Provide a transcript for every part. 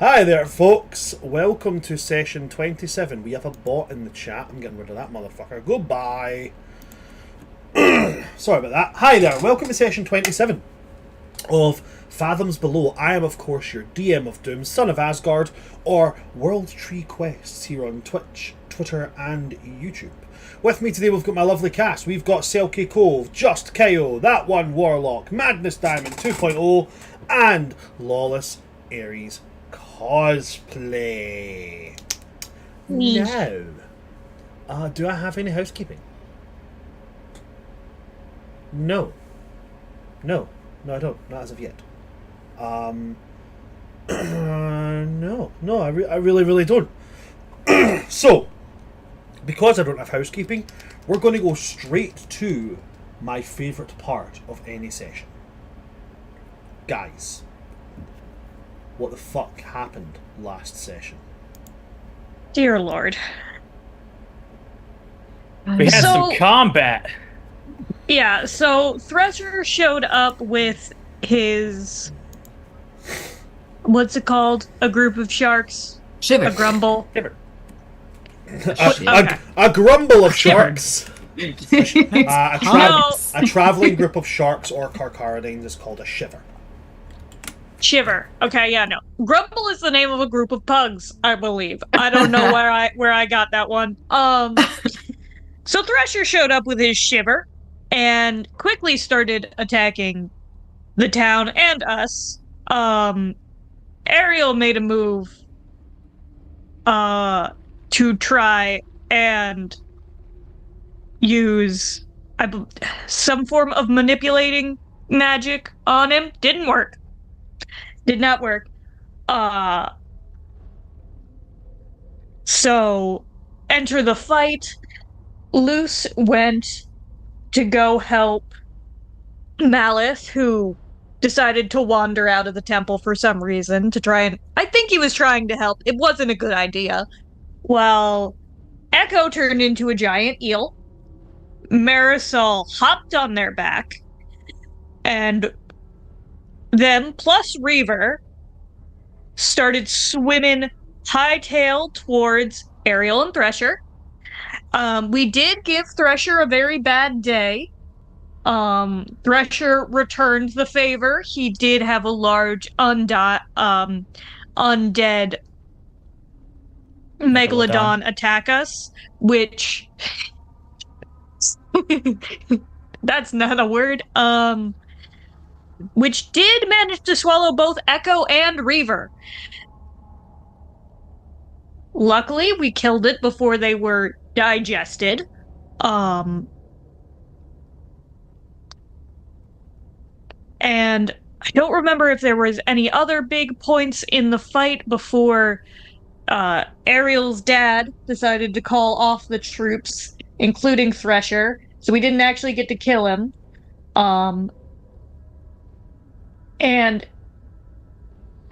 Hi there, folks. Welcome to session 27. We have a bot in the chat. I'm getting rid of that motherfucker. Goodbye. Sorry about that. Hi there. Welcome to session 27 of Fathoms Below. I am, of course, your DM of Doom, Son of Asgard, or World Tree Quests here on Twitch, Twitter, and YouTube. With me today, we've got my lovely cast. We've got Salted Cove, Just KO, That One Warlock, Madness Diamond 2.0, and Lawless Ares Cosplay. Now, do I have any housekeeping? No, I don't. Not as of yet. No, I really don't. So, because I don't have housekeeping, we're going to go straight to my favourite part of any session. Guys, what the fuck happened last session? Dear Lord. We had some combat. Yeah, so Thresher showed up with his... What's it called? A group of sharks? Shiver. A grumble? Shiver. Okay. A grumble of sharks. A No. travelling group of sharks or carcharodines is called a shiver. Shiver. Okay, yeah, no. Grumble is the name of a group of pugs, I believe. I don't know where I got that one. So Thresher showed up with his shiver and quickly started attacking the town and us. Ariel made a move to try and use some form of manipulating magic on him. Didn't work. Did not work. So, enter the fight. Luce went to go help Malith, who decided to wander out of the temple for some reason to try and... I think he was trying to help. It wasn't a good idea. Well, Echo turned into a giant eel. Marisol hopped on their back. And them, plus Reaver, started swimming hightail towards Ariel and Thresher. We did give Thresher a very bad day. Thresher returned the favor. He did have a large undead megalodon attack us, which that's not a word. Which did manage to swallow both Echo and Reaver. Luckily, we killed it before they were digested. And I don't remember if there was any other big points in the fight before Ariel's dad decided to call off the troops, including Thresher, so we didn't actually get to kill him. And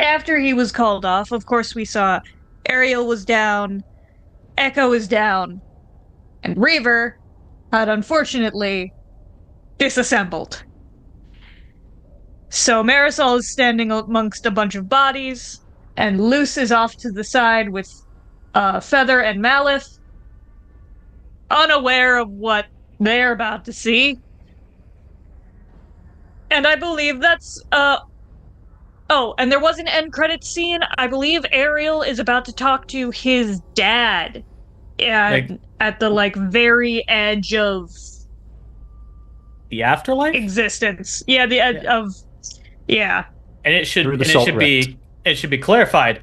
after he was called off, of course, we saw Ariel was down, Echo is down, and Reaver had unfortunately disassembled. So Marisol is standing amongst a bunch of bodies, and Luce is off to the side with Feather and Malith, unaware of what they're about to see. And I believe that's, oh, and there was an end credit scene. I believe Ariel is about to talk to his dad at the, very edge of... The afterlife? Existence. Yeah, the edge of... Yeah. And it should be clarified.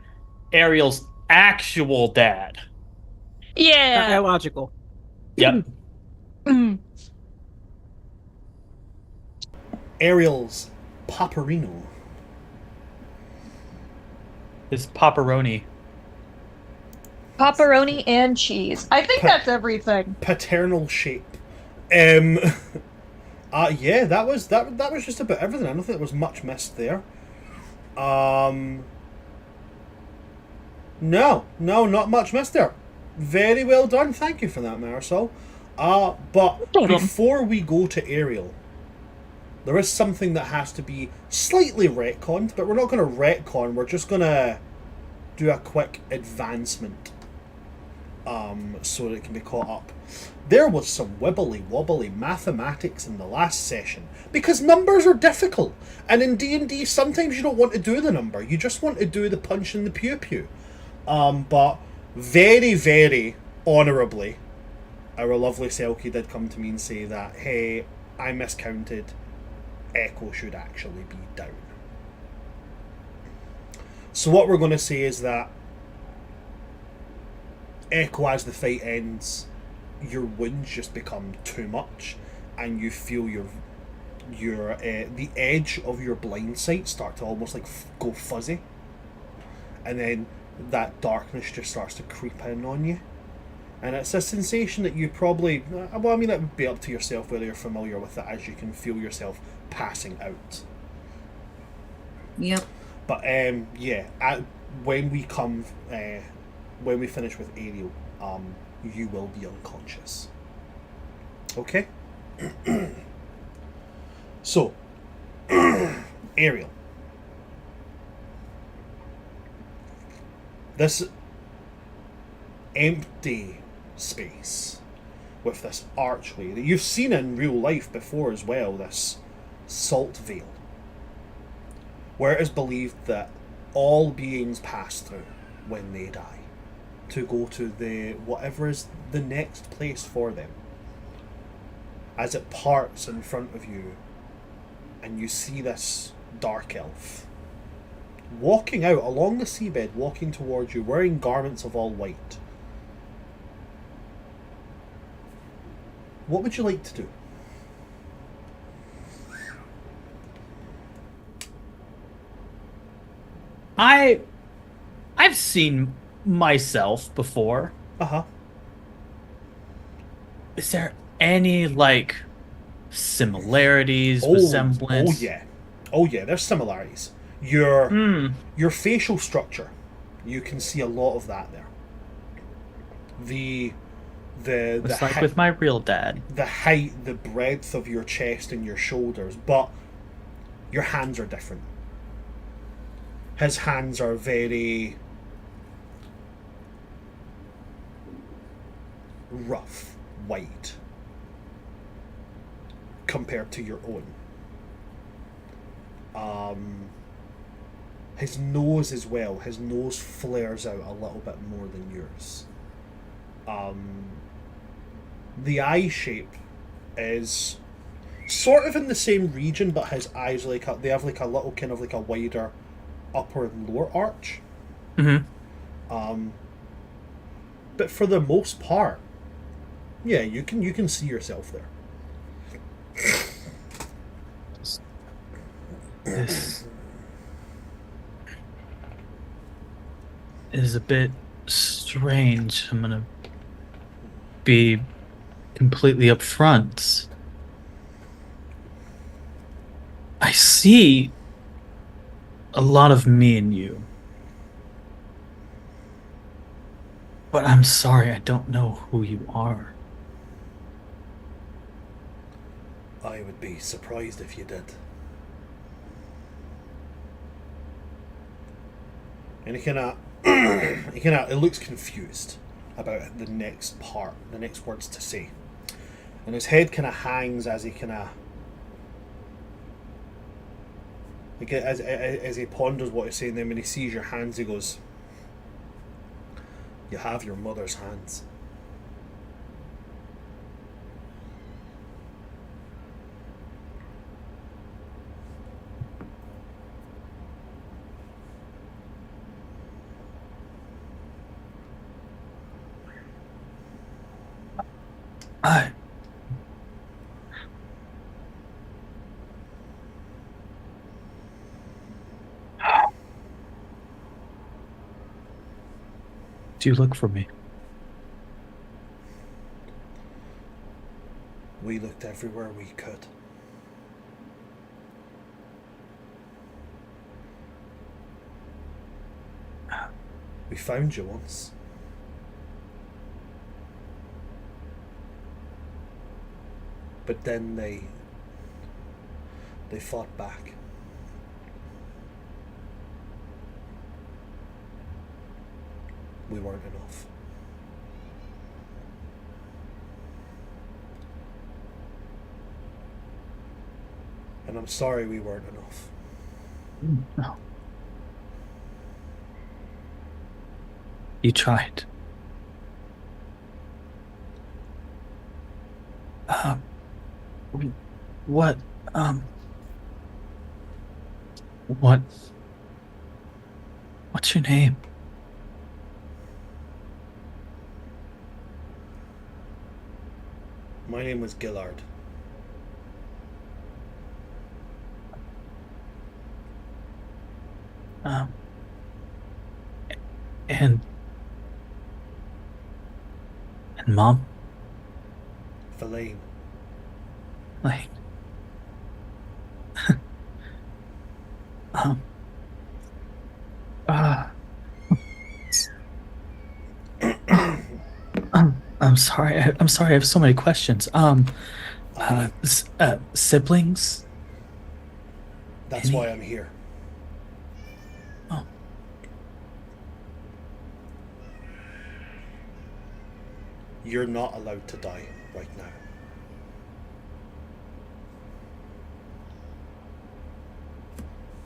Ariel's actual dad. Yeah. Biological. Yep. Ariel's Paparino. It's pepperoni. Pepperoni and cheese. I think that's everything. Paternal shape. Yeah, that was just about everything. I don't think there was much missed there. No, not much missed there. Very well done. Thank you for that, Marisol. But before we go to Ariel, there is something that has to be slightly retconned, but we're not going to retcon. We're just going to do a quick advancement so that it can be caught up. There was some wibbly wobbly mathematics in the last session because numbers are difficult, and in D&D sometimes you don't want to do the number, you just want to do the punch and the pew pew. But very, very honourably, our lovely Selkie did come to me and say that, hey, I miscounted, Echo should actually be down. So what we're going to say is that Echo, as the fight ends, your wounds just become too much, and you feel the edge of your blind sight start to almost like go fuzzy, and then that darkness just starts to creep in on you, and it's a sensation that you probably, well, I mean, it would be up to yourself whether you're familiar with it, as you can feel yourself passing out. Yep. But yeah, when we finish with Ariel, you will be unconscious. Okay? So, Ariel. This empty space with this archway that you've seen in real life before as well, this salt veil, where it is believed that all beings pass through when they die to go to the whatever is the next place for them. As it parts in front of you, and you see this dark elf walking out along the seabed, walking towards you, wearing garments of all white. What would you like to do? I've seen myself before. Uh-huh. Is there any, like, similarities, resemblance? Oh yeah, there's similarities. Your facial structure, you can see a lot of that there. It's like with my real dad. The height, the breadth of your chest and your shoulders, but your hands are different. His hands are very rough, white, compared to your own. His nose as well. His nose flares out a little bit more than yours. The eye shape is sort of in the same region, but his eyes they have like a little kind of like a wider upper and lower arch. Mm-hmm. But for the most part, yeah, you can see yourself there. This is a bit strange. I'm gonna be completely upfront. I see a lot of me in you. But I'm sorry, I don't know who you are. I would be surprised if you did. And it looks confused about the next part, the next words to say. And his head kind of hangs as he kind of, like, as he ponders what he's saying. Then when he sees your hands, he goes, "You have your mother's hands." Do you look for me? We looked everywhere we could. We found you once. But then they fought back. we weren't enough. And I'm sorry we weren't enough. No. You tried. What, what, what's your name? My name was Gillard. And Mom? Verlaine. Like, um, uh, I'm sorry. I'm sorry. I have so many questions. Siblings? That's why I'm here. Oh, You're not allowed to die right now.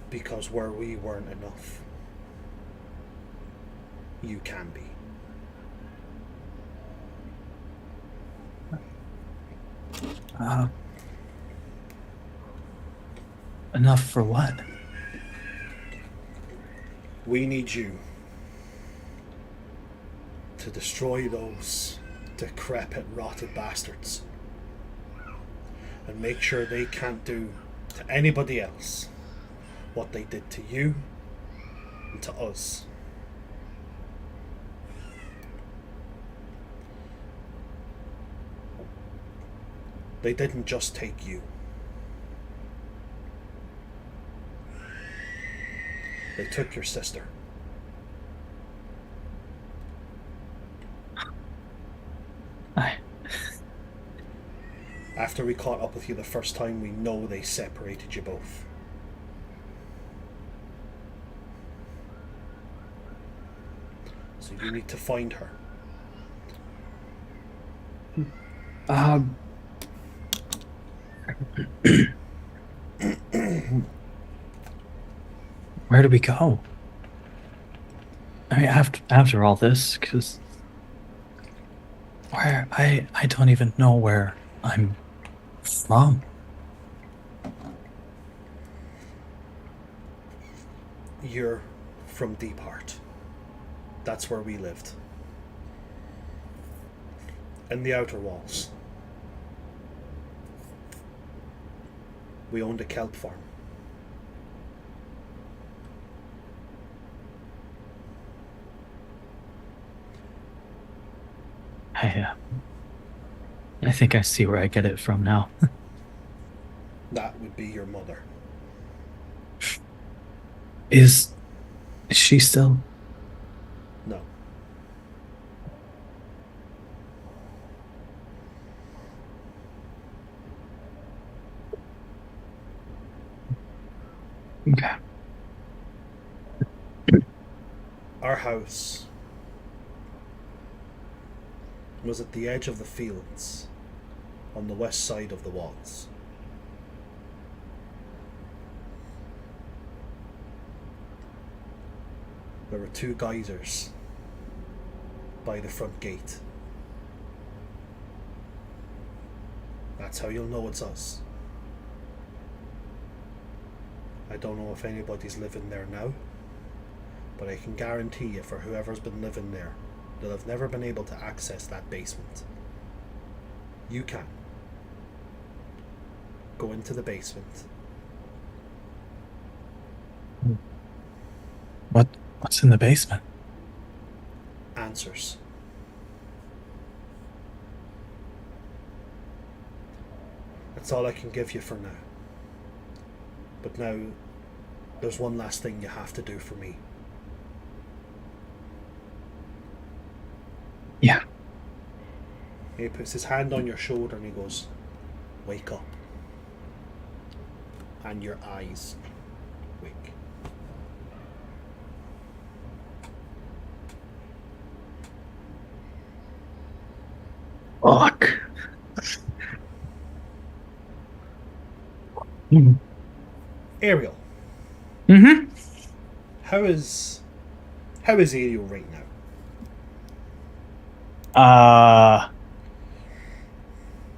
Because where we weren't enough, you can be. enough for what? We need you to destroy those decrepit, rotted bastards and make sure they can't do to anybody else what they did to you and to us. They didn't just take you. They took your sister. After we caught up with you the first time, we know they separated you both. So you need to find her. Where do we go? I mean, after all this, because where I don't even know where I'm from. You're from Deep Heart. That's where we lived. In the outer walls. We owned a kelp farm. I think I see where I get it from now. That would be your mother. Is she still? No. Okay. Our house was at the edge of the fields on the west side of the walls. There were 2 geysers by the front gate. That's how you'll know it's us. I don't know if anybody's living there now, but I can guarantee you for whoever's been living there, they'll have never been able to access that basement. You can. Go into the basement. What's in the basement? Answers. That's all I can give you for now. But now, there's one last thing you have to do for me. Yeah. He puts his hand on your shoulder and he goes, "Wake up." And your eyes wake. Ariel, Mm-hmm. how is Ariel right now?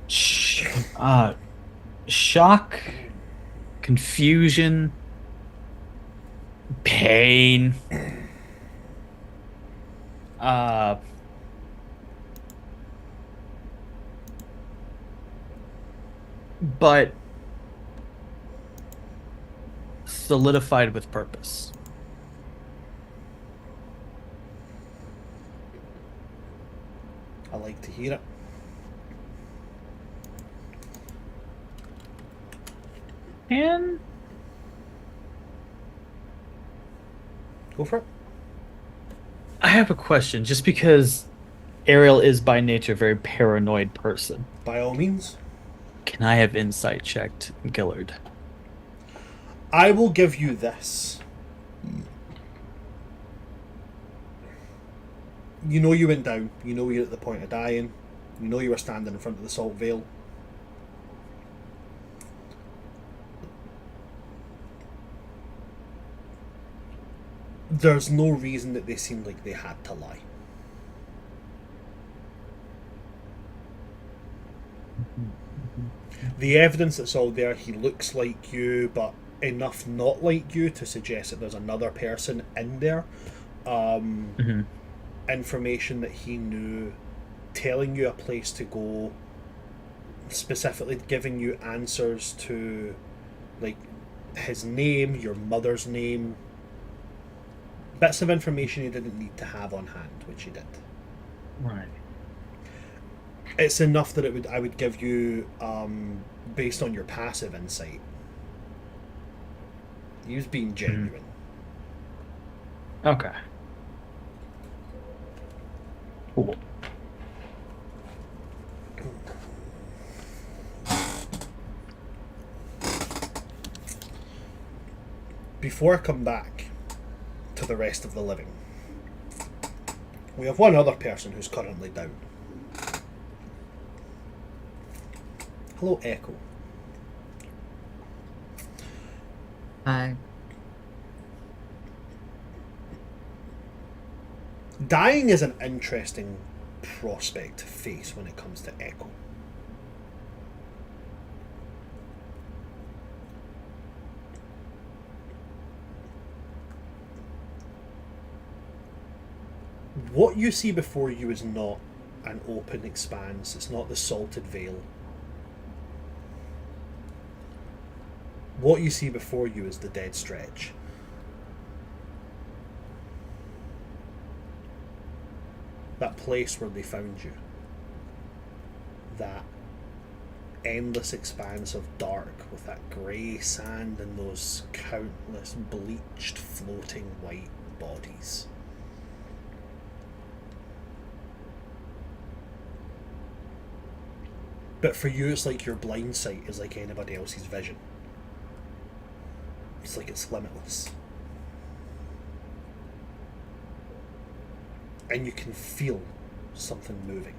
Sh Shock, confusion, pain. Uh, but solidified with purpose. I like to hear it. And Go for it. I have a question, just because Ariel is by nature a very paranoid person. By all means. Can I have insight checked Gillard? I will give you this. You know you went down. You know you're at the point of dying. You know you were standing in front of the Salt Veil. There's no reason that they seemed like they had to lie. The evidence that's all there, he looks like you, but enough not like you to suggest that there's another person in there. Information that he knew, telling you a place to go, specifically giving you answers to, like, his name, your mother's name, bits of information you didn't need to have on hand, which he did. Right. It's enough that I would give you, based on your passive insight. He was being genuine. Okay. Cool. Before I come back to the rest of the living, we have one other person who's currently down. Hello, Echo. Hi. Dying is an interesting prospect to face when it comes to Echo. What you see before you is not an open expanse. It's not the Salted Veil. What you see before you is the dead stretch. That place where they found you. That endless expanse of dark with that grey sand and those countless bleached floating white bodies. But for you, it's like your blind sight is like anybody else's vision. It's like it's limitless. And you can feel something moving.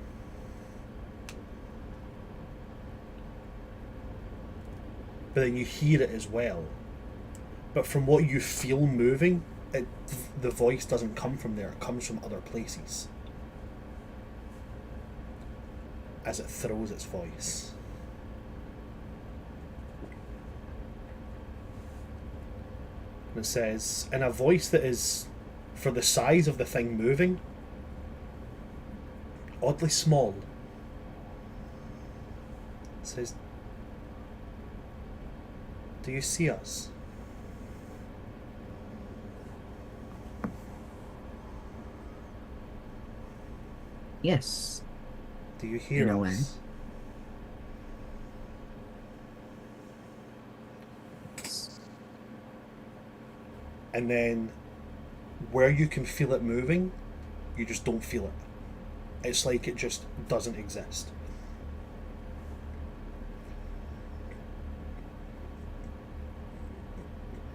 But then you hear it as well. But from what you feel moving, the voice doesn't come from there, it comes from other places. As it throws its voice. And it says, in a voice that is, for the size of the thing moving, oddly small. It says, do you see us? Yes. Do you hear In a us? And then where you can feel it moving, you just don't feel it. It's like it just doesn't exist.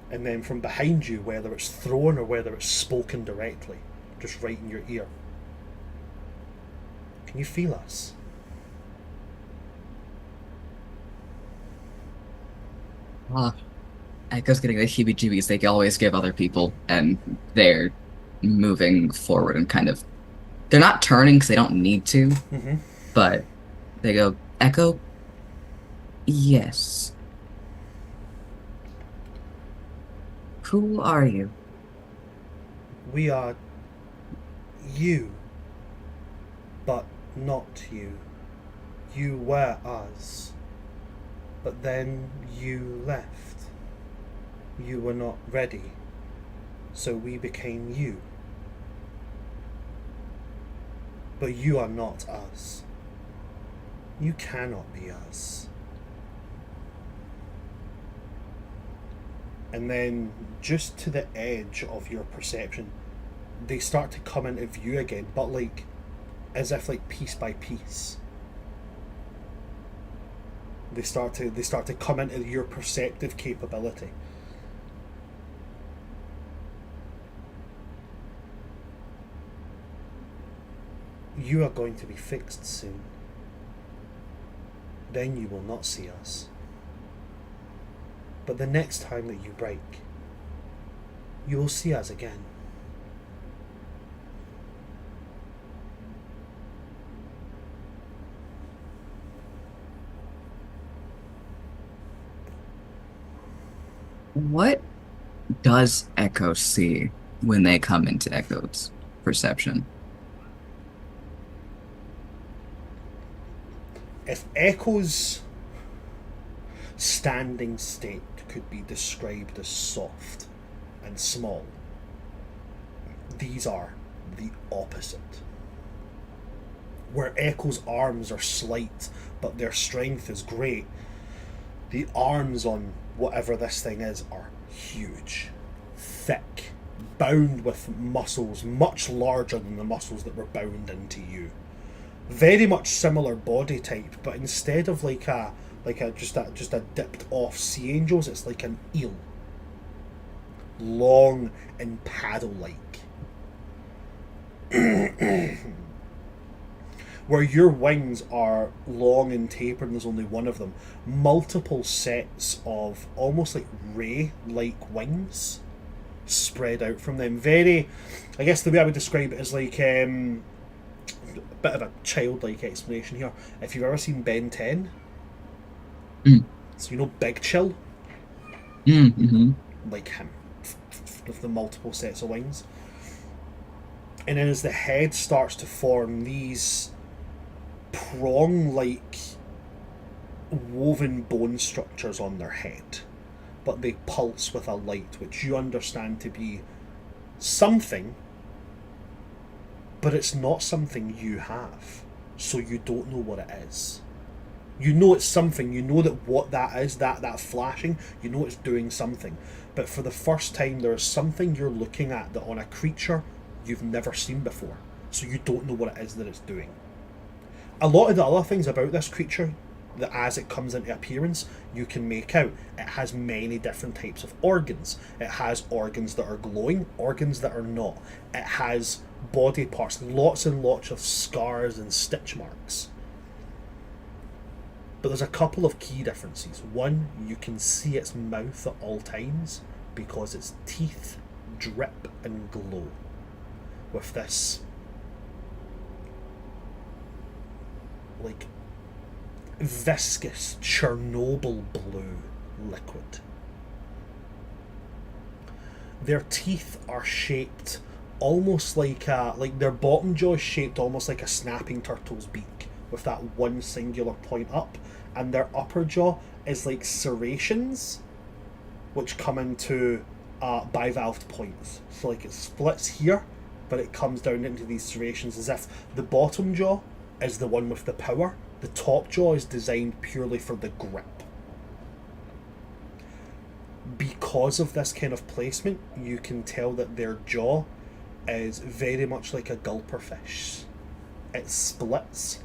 And then from behind you, whether it's thrown or whether it's spoken directly, just right in your ear. Can you feel us? Ah, Echo's getting the heebie-jeebies they always give other people, and they're moving forward and kind of. They're not turning because they don't need to, Mm-hmm. but they go, Echo, yes. Who are you? We are you, but not you. You were us, but then you left. You were not ready, so we became you. But you are not us. You cannot be us. And then, just to the edge of your perception, they start to come into view again, but like, as if like piece by piece. They start to come into your perceptive capability. You are going to be fixed soon. Then you will not see us. But the next time that you break, you will see us again. What does Echo see when they come into Echo's perception? If Echo's standing state could be described as soft and small, these are the opposite. Where Echo's arms are slight but their strength is great, the arms on whatever this thing is are huge, thick, bound with muscles much larger than the muscles that were bound into you. Very much similar body type, but instead of like a just a dipped off sea angels, it's like an eel, long and paddle like. Where your wings are long and tapered and there's only one of them, multiple sets of almost like ray-like wings spread out from them. Very, I guess the way I would describe it is like a bit of a childlike explanation here. If you've ever seen Ben 10, so you know Big Chill, Mm-hmm. like him, with the multiple sets of wings. And then as the head starts to form, these prong-like woven bone structures on their head, but they pulse with a light which you understand to be something, but it's not something you have, so you don't know what it is. You know it's something, you know that what that is, that flashing, you know it's doing something, but for the first time there is something you're looking at that on a creature you've never seen before, so you don't know what it is that it's doing. A lot of the other things about this creature, that as it comes into appearance, you can make out. It has many different types of organs. It has organs that are glowing, organs that are not. It has body parts, lots and lots of scars and stitch marks. But there's a couple of key differences. One, you can see its mouth at all times because its teeth drip and glow with this like viscous Chernobyl blue liquid. Their teeth are shaped almost like their bottom jaw is shaped almost like a snapping turtle's beak with that one singular point up, and their upper jaw is like serrations which come into bivalved points. So like it splits here, but it comes down into these serrations as if the bottom jaw is the one with the power. The top jaw is designed purely for the grip. Because of this kind of placement, you can tell that their jaw is very much like a gulper fish. It splits.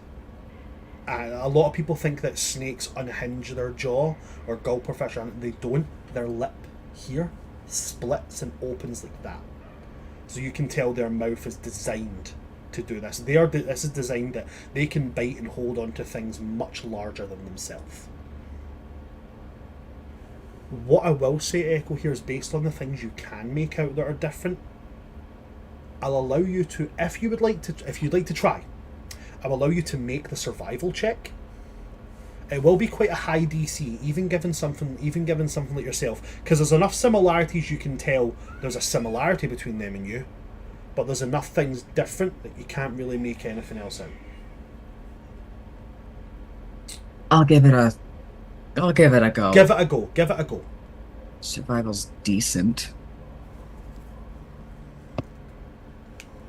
A lot of people think that snakes unhinge their jaw, or gulper fish, and they don't. Their lip here splits and opens like that. So you can tell their mouth is designed to do this. This is designed that they can bite and hold on to things much larger than themselves. What I will say, Echo, here is based on the things you can make out that are different. I'll allow you to, if you'd like to try, I'll allow you to make the survival check. It will be quite a high DC, even given something like yourself, because there's enough similarities you can tell there's a similarity between them and you, but there's enough things different that you can't really make anything else out. I'll give it a go. Give it a go. Survival's decent.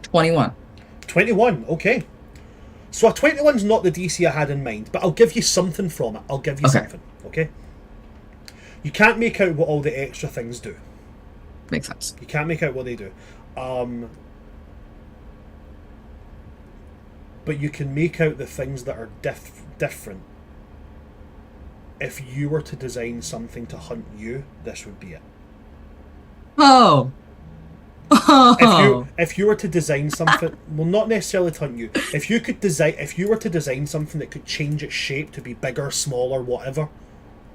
21. 21, okay. So a 21's not the DC I had in mind, but I'll give you something from it. I'll give you something, okay? You can't make out what all the extra things do. Makes sense. You can't make out what they do. But you can make out the things that are different. If you were to design something to hunt you, this would be it. Oh! If you were to design something, well, not necessarily to hunt you. If you were to design something that could change its shape to be bigger, smaller, whatever,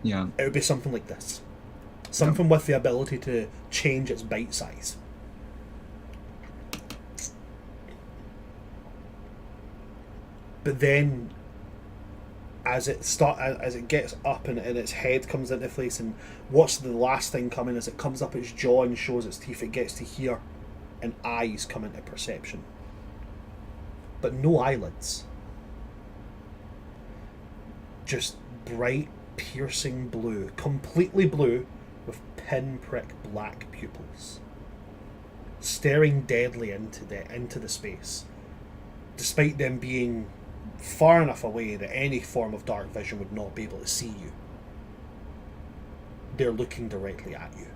Yeah. it would be something like this. Something with the ability to change its bite size. But then, as it gets up and its head comes into place, and what's the last thing coming as it comes up its jaw and shows its teeth, it gets to hear, and eyes come into perception. But no eyelids. Just bright, piercing blue, completely blue, with pinprick black pupils, staring deadly into the space, despite them being far enough away that any form of dark vision would not be able to see you. They're looking directly at you.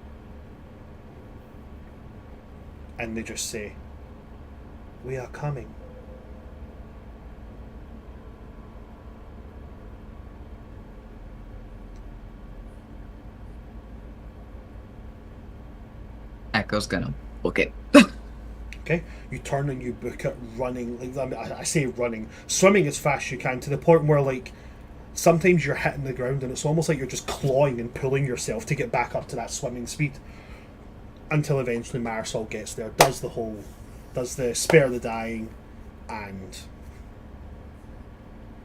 And they just say, "We are coming." Echo's gonna book it. Okay, you turn and you book it running. I say running, swimming as fast as you can, to the point where, like, sometimes you're hitting the ground and it's almost like you're just clawing and pulling yourself to get back up to that swimming speed, until eventually Marisol gets there, does the spare the dying, and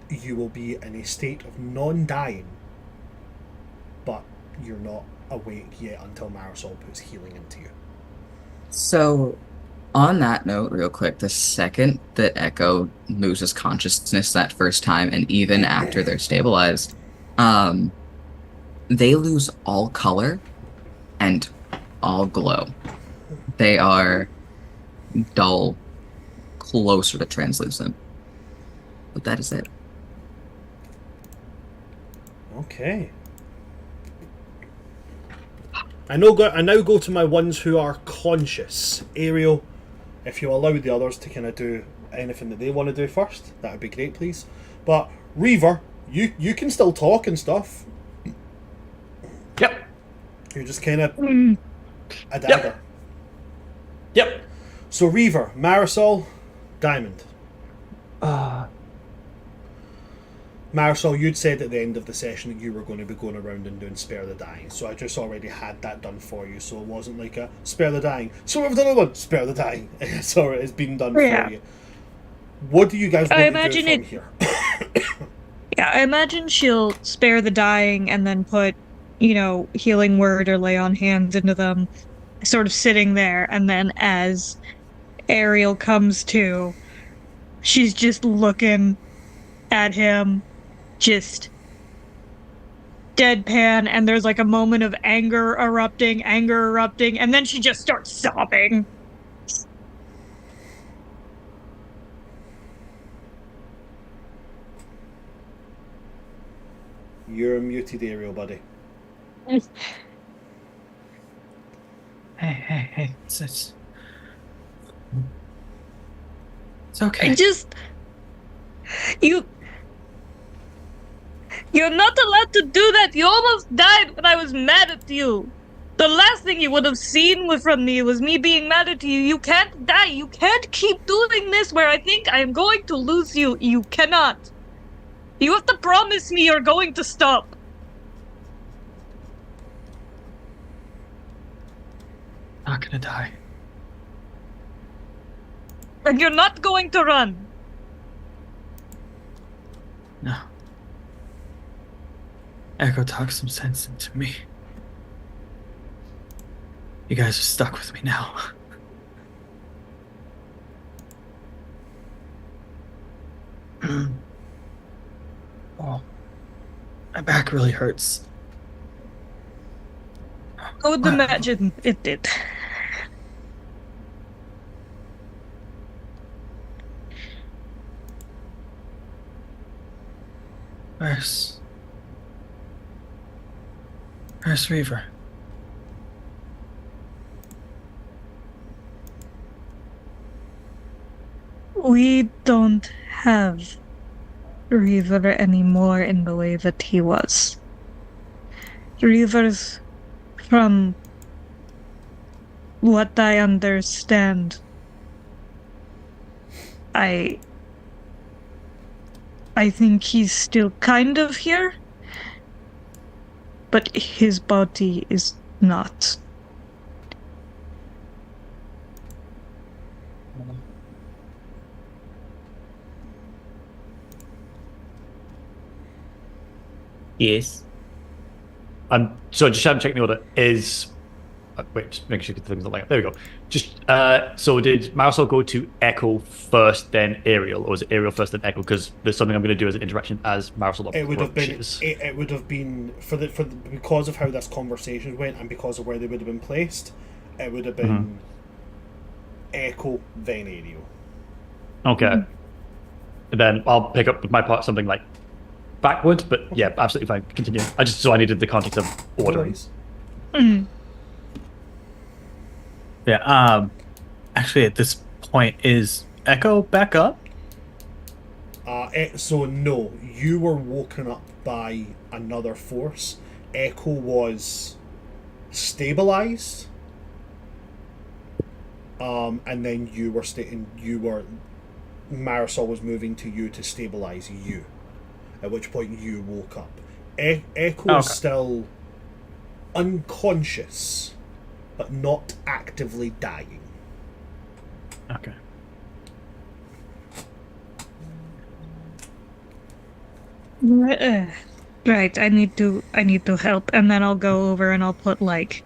you will be in a state of non-dying, but you're not awake yet until Marisol puts healing into you. So, on that note, real quick, the second that Echo loses consciousness that first time, and even after they're stabilized, they lose all color and all glow. They are dull, closer to translucent. But that is it. Okay. I now go to my ones who are conscious. Ariel, if you allow the others to kind of do anything that they want to do first, that would be great, please. But Reaver, you can still talk and stuff. Yep. You're just kind of a dagger. Yep. So Reaver, Marisol, Diamond. Marisol, you'd said at the end of the session that you were going to be going around and doing Spare the Dying, so I just already had that done for you, so it wasn't like a Spare the Dying. So we've done another one, Spare the Dying. So it's been done for you. What do you guys want to do from here? Yeah, I imagine she'll spare the dying and then put, healing word or lay on hands into them, sort of sitting there, and then as Ariel comes to, she's just looking at him, just deadpan, and there's like a moment of anger erupting, and then she just starts sobbing. You're muted, Ariel, buddy. Hey, it's okay. You're not allowed to do that. You almost died when I was mad at you. The last thing you would have seen from me was me being mad at you. You can't die. You can't keep doing this where I think I am going to lose you. You cannot. You have to promise me you're going to stop. not gonna die. And you're not going to run. No. Echo talked some sense into me. You guys are stuck with me now. Oh, my back really hurts. I would imagine it did. Where's Reaver? We don't have Reaver anymore in the way that he was. Reaver's, from what I understand, I think he's still kind of here, but his body is not. Yes. So just checking the order is. Wait, just make sure the things are like. There we go. Just so did Marisol go to Echo first, then Ariel, or was it Ariel first, then Echo? Because there's something I'm going to do as an interaction as Marisol. It would have been. It would have been because of how this conversation went and because of where they would have been placed. It would have been Echo, then Ariel. Okay. And then I'll pick up with my part something like backwards, but yeah, absolutely fine. Continue. I needed the context of order. Yeah, actually at this point, is Echo back up? So no, you were woken up by another force. Echo was stabilized. And then you were Marisol was moving to you to stabilize you. At which point you woke up. Echo is still unconscious, but not actively dying. Okay. Right, I need to help, and then I'll go over and I'll put like.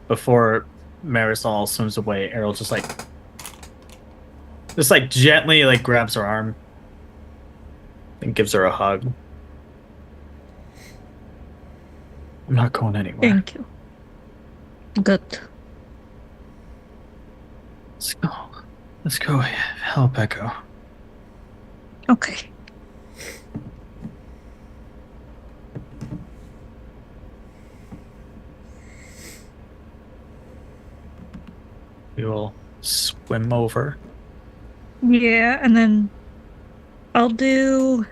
Before Marisol swims away, Ariel just gently like grabs her arm and gives her a hug. I'm not going anywhere. Thank you. Good. Let's go help Echo. Okay. We will swim over. Yeah, and then I'll do.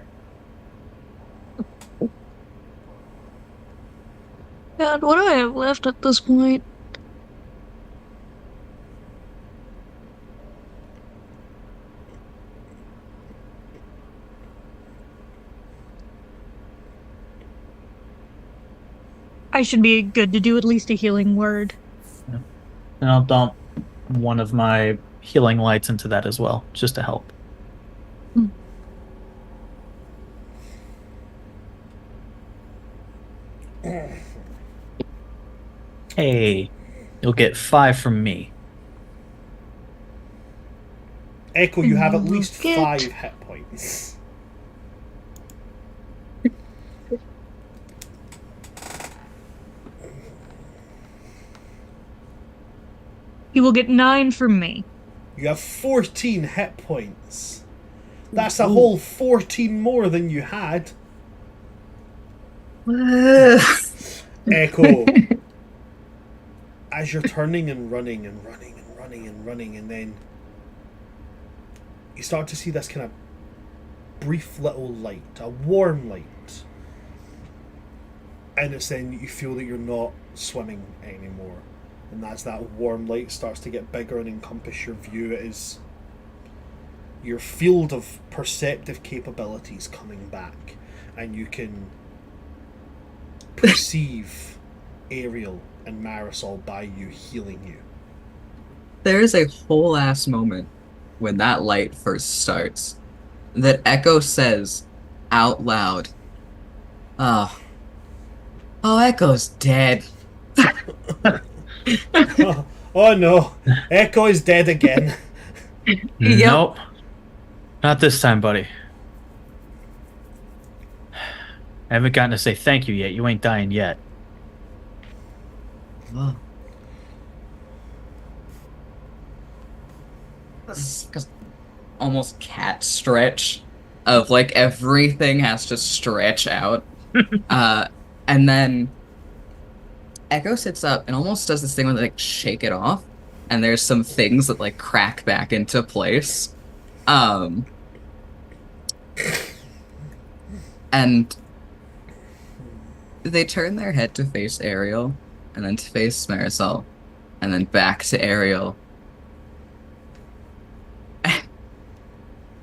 God, what do I have left at this point? I should be good to do at least a healing word. Yeah. And I'll dump one of my healing lights into that as well, just to help. Hey, you'll get 5 from me. Echo, you have at least 5 hit points. You will get 9 from me. You have 14 hit points. That's a whole 14 more than you had. Echo, as you're turning and running and running and running and running, and then you start to see this kind of brief little light, a warm light, and it's then you feel that you're not swimming anymore, and as that warm light starts to get bigger and encompass your view, it is your field of perceptive capabilities coming back, and you can perceive Ariel and Marisol by you healing you. There is a whole ass moment when that light first starts that Echo says out loud, "Oh, Echo's dead." Oh no, Echo is dead again. Yep. Nope. Not this time, buddy. I haven't gotten to say thank you yet. You ain't dying yet. Oh. This is almost cat stretch of like everything has to stretch out. And then Echo sits up and almost does this thing where they like shake it off, and there's some things that like crack back into place. And they turn their head to face Ariel, and then to face Marisol, and then back to Ariel.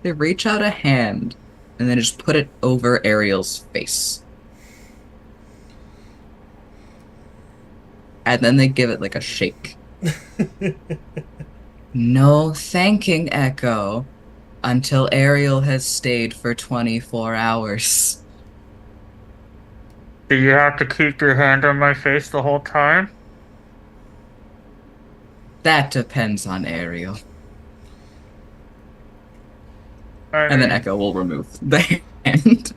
They reach out a hand, and then just put it over Ariel's face. And then they give it like a shake. No thanking Echo until Ariel has stayed for 24 hours. Do you have to keep your hand on my face the whole time? That depends on Ariel. And then Echo will remove the hand.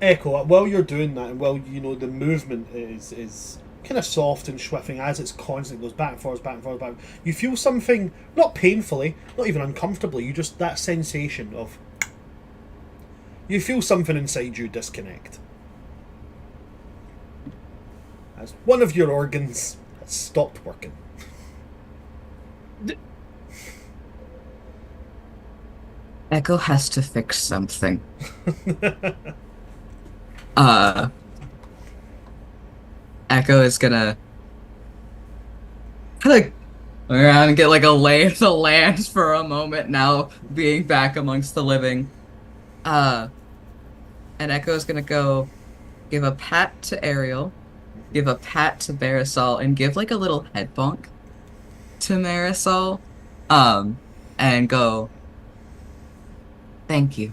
Echo, while you're doing that, and while you know the movement is kind of soft and swifting as it's constantly goes back and forth, back and forth, back. You feel something, not painfully, not even uncomfortably. You just that sensation of. You feel something inside you disconnect. As one of your organs has stopped working. Echo has to fix something. Echo is gonna like around and get like a lay of the land for a moment now, being back amongst the living. And Echo is gonna go give a pat to Ariel, give a pat to Marisol, and give like a little head bonk to Marisol. And go, thank you.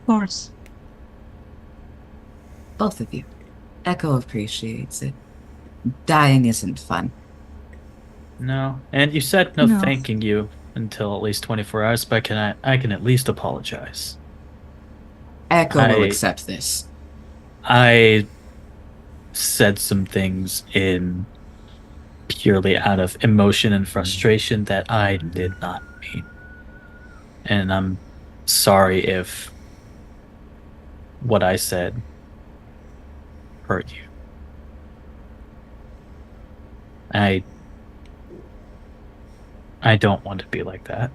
Of course. Both of you. Echo appreciates it. Dying isn't fun. No. And you said no, No. thanking you until at least 24 hours, but I can at least apologize. Echo will accept this. I said some things in purely out of emotion and frustration that I did not mean. And I'm sorry if what I said hurt you. I don't want to be like that.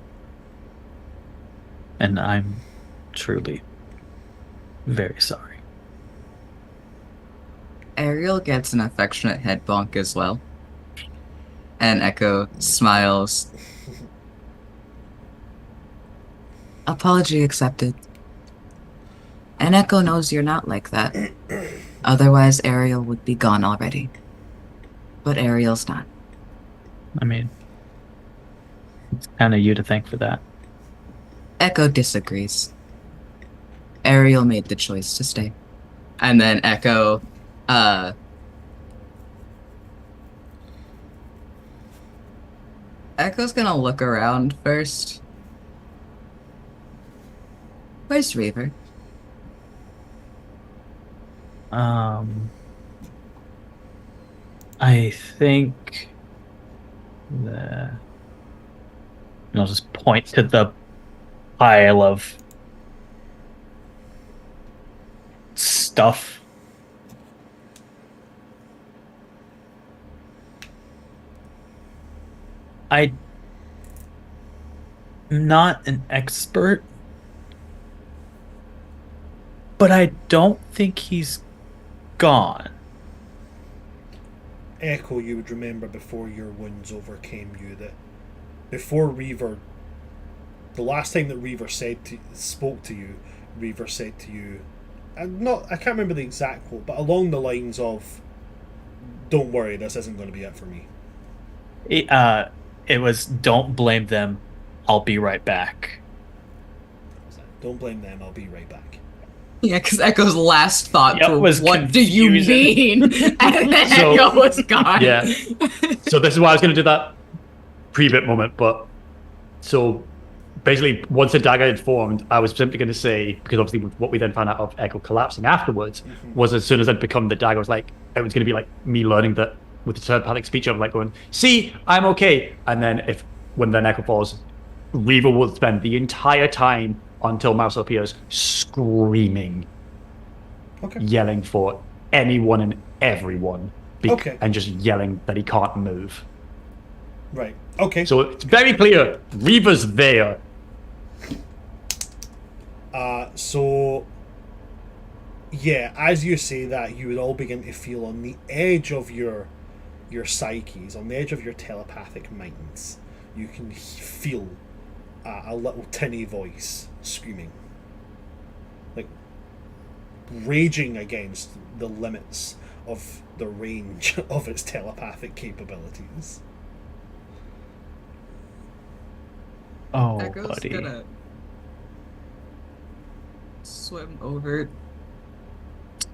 And I'm truly very sorry. Ariel gets an affectionate head bonk as well. And Echo smiles. Apology accepted. And Echo knows you're not like that. Otherwise, Ariel would be gone already. But Ariel's not. I mean, it's kind of you to thank for that. Echo disagrees. Ariel made the choice to stay. And then Echo, Echo's gonna look around first. Where's Reaver? I think the... I'll just point to the pile of stuff. I'm not an expert, but I don't think he's gone. Echo, you would remember before your wounds overcame you that before Reaver, the last time that Reaver spoke to you, Reaver said to you, I can't remember the exact quote, but along the lines of, don't worry, this isn't going to be it for me. It was, don't blame them. I'll be right back. Don't blame them, I'll be right back. Yeah, because Echo's last thought was what do you mean? And then Echo was gone. Yeah. So this is why I was going to do that pre-bit moment, but so basically once the dagger had formed, I was simply going to say, because obviously what we then found out of Echo collapsing afterwards was as soon as I'd become the dagger, it was going to be like me learning that with the telepathic speech of like going, see, I'm okay. And then when then Echo falls, Reaver will spend the entire time until Mouse appears screaming, yelling for anyone and everyone, and just yelling that he can't move. Right. Okay. So it's very clear, Reaver's there. So yeah, as you say that, you would all begin to feel on the edge of your psyches, on the edge of your telepathic minds, you can feel a little tinny voice screaming, like raging against the limits of the range of its telepathic capabilities. Oh, Echo's buddy. gonna swim over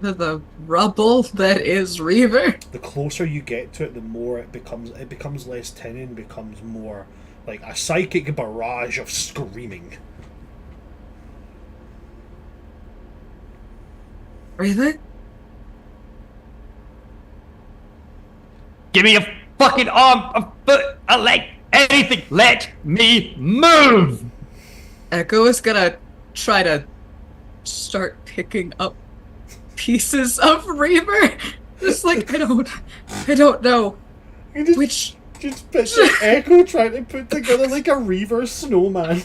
to the rubble that is Reaver. The closer you get to it, the more it becomes less tinny and becomes more like a psychic barrage of screaming. Reaver? Give me a fucking arm, a foot, a leg, anything. Let me move. Echo is gonna try to start picking up pieces of Reaver. Just like, I don't know which. Just picture Echo trying to put together like a Reaver snowman.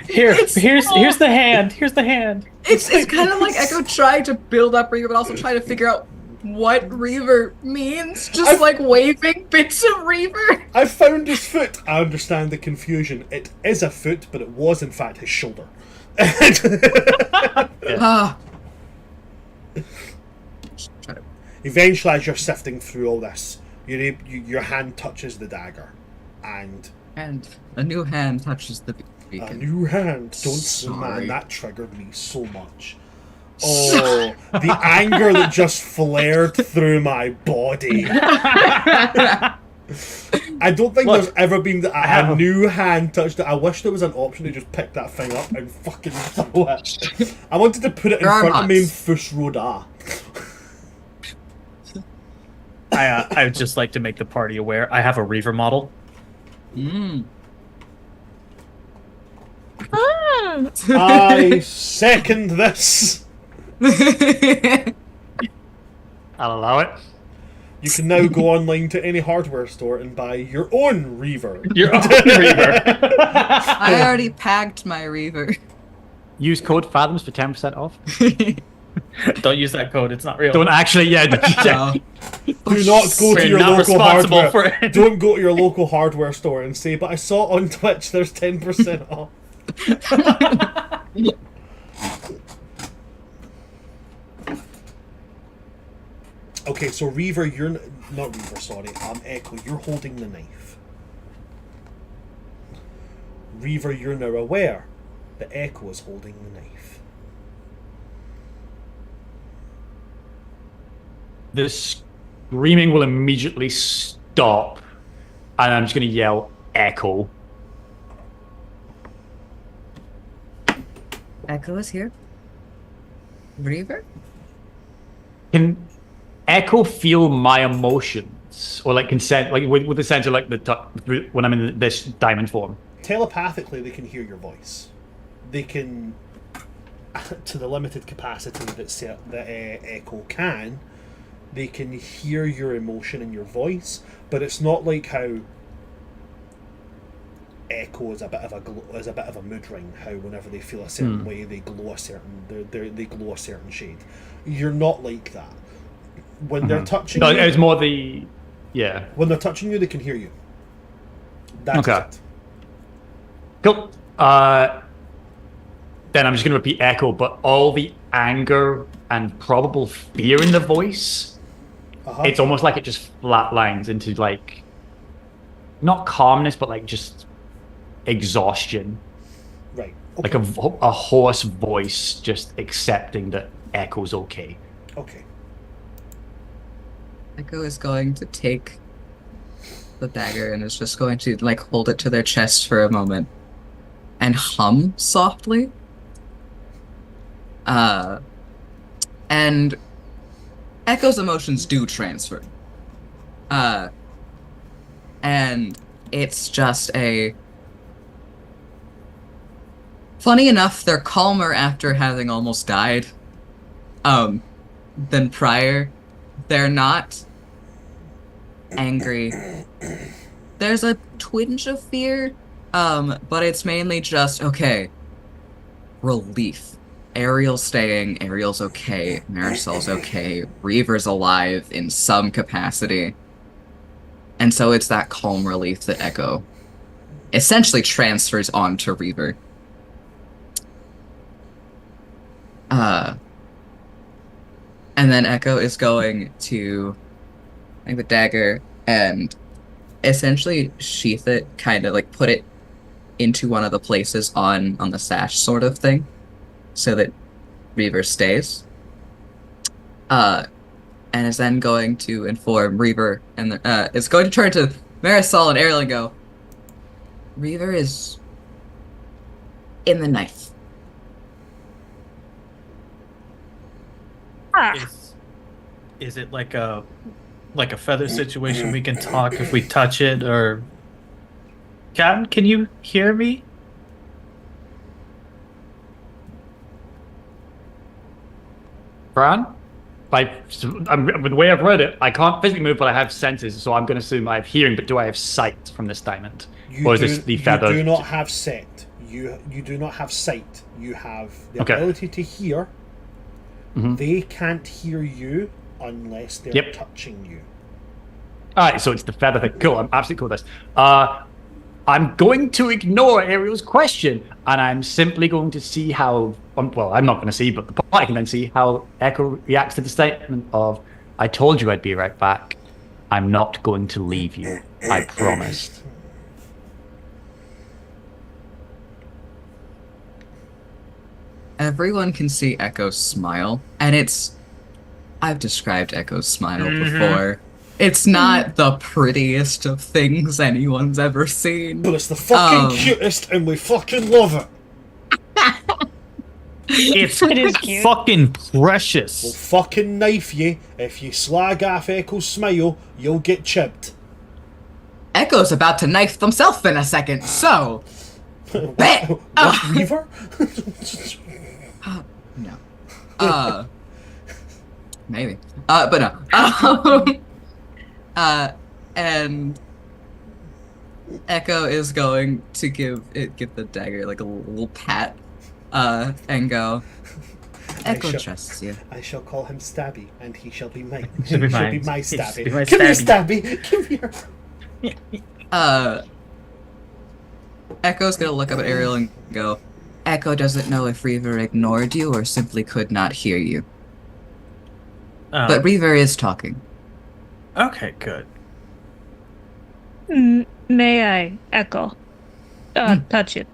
Here's the hand. Here's the hand. It's kind of like Echo trying to build up Reaver, but also trying to figure out what Reaver means. Just like waving bits of Reaver. I found his foot. I understand the confusion. It is a foot, but it was in fact his shoulder. Eventually, as you're sifting through all this, your hand touches the dagger, and a new hand touches the beacon. A new hand. Man, that triggered me so much. Oh, the anger that just flared through my body. I don't think there's ever been a new hand touched it. I wish there was an option to just pick that thing up and fucking throw it. I wanted to put it in front of me and Fush Roda. I would just like to make the party aware. I have a Reaver model. I second this. I'll allow it. You can now go online to any hardware store and buy your own Reaver. Your own Reaver. I already packed my Reaver. Use code Fathoms for 10% off. Don't use that code. It's not real. Don't actually, Do not go to your local hardware. Don't go to your local hardware store and say, "But I saw it on Twitch. There's 10% off." Okay, so Reaver, you're not Reaver. Sorry, Echo. You're holding the knife. Reaver, you're now aware that Echo is holding the knife. The screaming will immediately stop, and I'm just going to yell, Echo. Echo is here. Reaver? Can Echo feel my emotions? Or like consent, like with the sense of like when I'm in this diamond form? Telepathically, they can hear your voice. They can, to the limited capacity that Echo can, they can hear your emotion in your voice, but it's not like how Echo is a bit of a mood ring. How whenever they feel a certain way, they glow a certain they glow a certain shade. You're not like that. When they're touching you, it's more when they're touching you, they can hear you. That's it. Cool. Then I'm just going to repeat Echo, but all the anger and probable fear in the voice it's almost like it just flatlines into like not calmness, but like just exhaustion. Right. Like a hoarse voice just accepting that Echo's okay. Okay. Echo is going to take the dagger and is just going to like hold it to their chest for a moment and hum softly. And Echo's emotions do transfer. And it's just a... Funny enough, they're calmer after having almost died, than prior. They're not angry. There's a twinge of fear, but it's mainly just, okay, relief. Ariel's staying, Ariel's okay, Marisol's okay, Reaver's alive in some capacity. And so it's that calm relief that Echo essentially transfers onto Reaver. And then Echo is going to take the dagger and essentially sheath it, kind of like put it into one of the places on the sash sort of thing, so that Reaver stays. And is then going to inform Reaver, and is going to turn to Marisol and Ariel and go, Reaver is in the knife. Is it like a feather situation? We can talk if we touch it, or Captain, can you hear me? Bran? The way I've read it, I can't physically move, but I have senses, so I'm going to assume I have hearing, but do I have sight from this diamond? Or is this the feather? You do not have sight. You do not have sight. You have the ability to hear. Mm-hmm. They can't hear you unless they're touching you. Alright, so it's the feather thing. Cool, I'm absolutely cool with this. I'm going to ignore Ariel's question, and I'm simply going to see how... well, I'm not going to see, but the party can then see how Echo reacts to the statement of, I told you I'd be right back. I'm not going to leave you. I promised. Everyone can see Echo smile, and it's... I've described Echo's smile before. It's not the prettiest of things anyone's ever seen. But it's the fucking cutest, and we fucking love it. It is cute. Fucking precious. We'll fucking knife you. If you slag off Echo's smile, you'll get chipped. Echo's about to knife themselves in a second, so... What, Reaver? No. Maybe. But no. And Echo is going to give the dagger like a little pat, and go, Echo trusts you. I shall call him Stabby, and he shall be mine. He shall be my Stabby. My Come here, Stabby. Come here. Echo's gonna look up at Ariel and go, Echo doesn't know if Reaver ignored you or simply could not hear you. But Reaver is talking. Okay, good. May I, Echo? Touch it.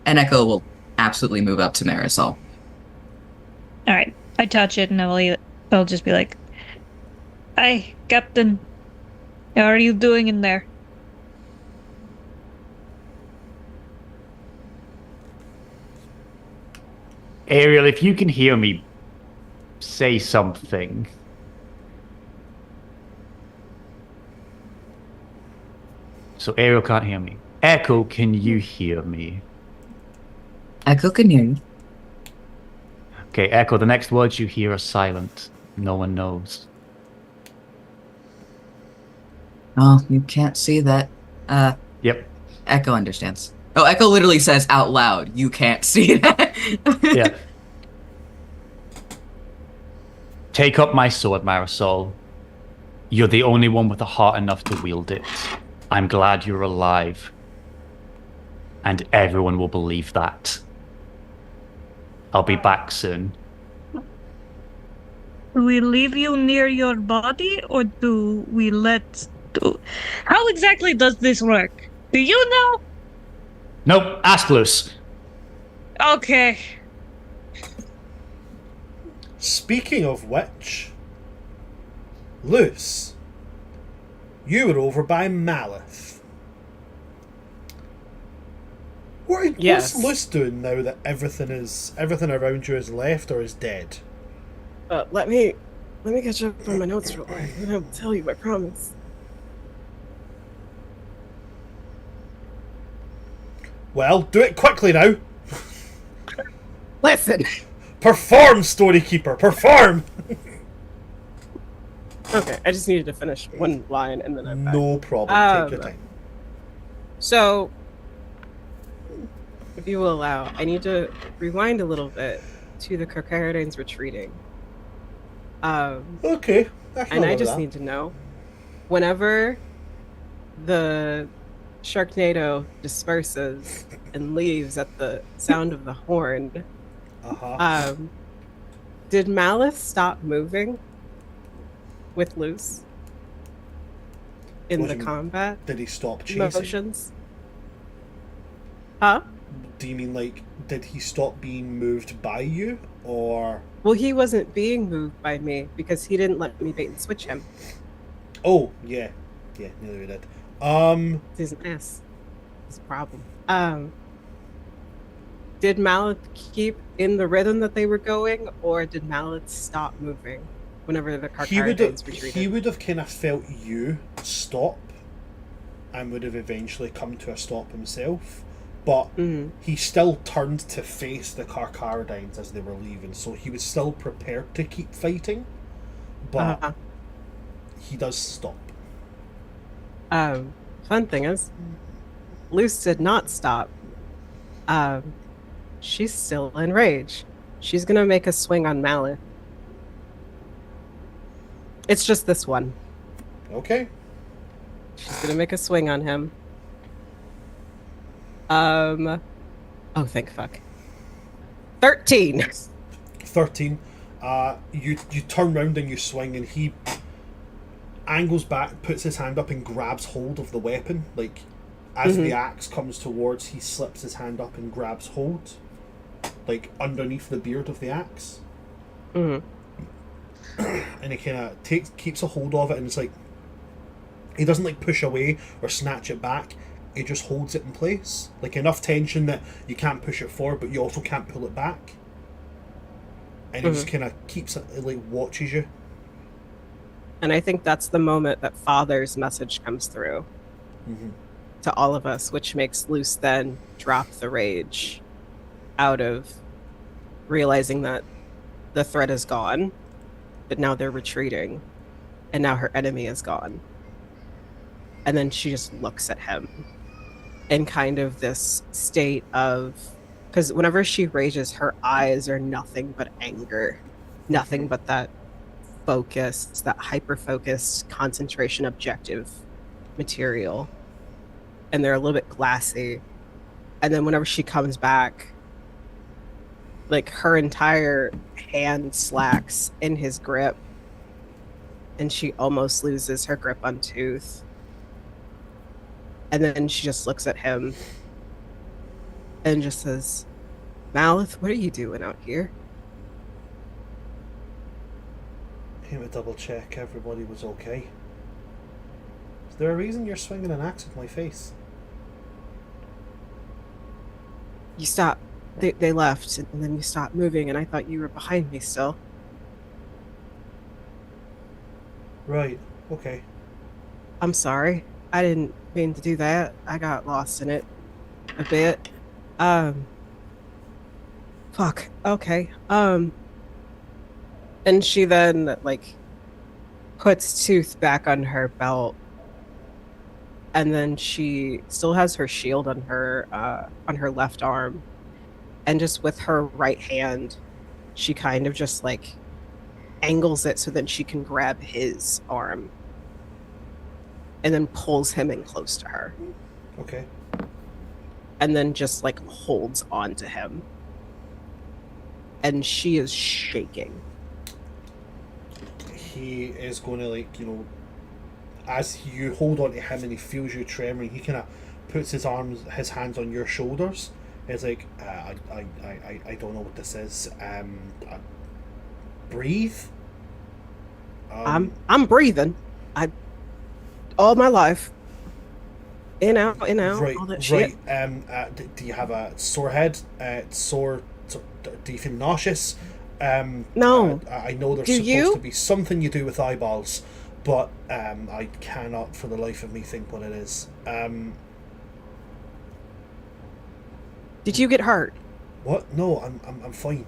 And Echo will absolutely move up to Marisol. Alright, I touch it and I'll just be like, Hi, Captain. How are you doing in there? Ariel, if you can hear me, say something. So Ariel can't hear me. Echo, can you hear me? Echo can hear you. Okay, Echo, the next words you hear are silent. No one knows. Oh, you can't see that. Yep. Echo understands. Oh, Echo literally says out loud, you can't see that. Yeah. Take up my sword, Marisol. You're the only one with a heart enough to wield it. I'm glad you're alive. And everyone will believe that. I'll be back soon. Do we leave you near your body, or do we let... How exactly does this work? Do you know? Nope, ask Luce. Okay. Speaking of which, Luce, you were over by Malith. Yes. What's Luce doing now that everything around you is left or is dead? Let me catch up on my notes real quick, and I'll tell you, I promise. Well, do it quickly now. Listen! Perform, Storykeeper, perform! Okay, I just needed to finish one line and then I'm back. No problem, take your time. So, if you will allow, I need to rewind a little bit to the Carcharodines retreating. Okay. And I just need to know, whenever the Sharknado disperses and leaves at the sound of the horn, did Malice stop moving with Luce in What the do you mean? combat Did he stop chasing? motions? Huh? Do you mean like, did he stop being moved by you, or? Well, he wasn't being moved by me because he didn't let me bait and switch him. Oh, yeah, neither we did. He's an ass. It's a problem. Did Mallet keep in the rhythm that they were going, or did Mallet stop moving whenever the Carcharodines retreated? He would have kind of felt you stop, and would have eventually come to a stop himself. But he still turned to face the Carcharodines as they were leaving, so he was still prepared to keep fighting. But he does stop. Fun thing is, Luce did not stop. She's still in rage. She's gonna make a swing on Mallet. It's just this one. Okay. She's gonna make a swing on him. Oh, thank fuck. 13. 13. You turn round and you swing, and he angles back, puts his hand up, and grabs hold of the weapon. Like, as the axe comes towards, he slips his hand up and grabs hold, like underneath the beard of the axe. And he kind of keeps a hold of it, and it's like he doesn't like push away or snatch it back. He just holds it in place, like enough tension that you can't push it forward, but you also can't pull it back. And he just kind of keeps it, like watches you. And I think that's the moment that Father's message comes through to all of us, which makes Luce then drop the rage out of realizing that the threat is gone, but now they're retreating, and now her enemy is gone. And then she just looks at him in kind of this state of, because whenever she rages, her eyes are nothing but anger, nothing but that focus, that hyper-focused concentration objective material. And they're a little bit glassy. And then whenever she comes back, like her entire hand slacks in his grip, and she almost loses her grip on Tooth. And then she just looks at him and just says, Malith, what are you doing out here? Came to double check everybody was okay. Is there a reason you're swinging an axe at my face? You stopped. They left, and then you stopped moving, and I thought you were behind me still. Right, okay. I'm sorry. I didn't mean to do that. I got lost in it a bit. Fuck. Okay. And she then, like, puts Tooth back on her belt. And then she still has her shield on her left arm. And just with her right hand, she kind of just, like, angles it so that she can grab his arm. And then pulls him in close to her. Okay. And then just, like, holds on to him. And she is shaking. he is going to, like, you know, as you hold on to him and he feels you tremoring, he kind of puts his hands on your shoulders. He's like, I don't know what this is. Breathe. I'm breathing. All my life. In out, Right, all that shit. right. Do you have a sore head? Do you feel nauseous? No. I know there's Do supposed you? to be something you do with eyeballs, but I cannot for the life of me think what it is. Did you get hurt? What? No, I'm fine.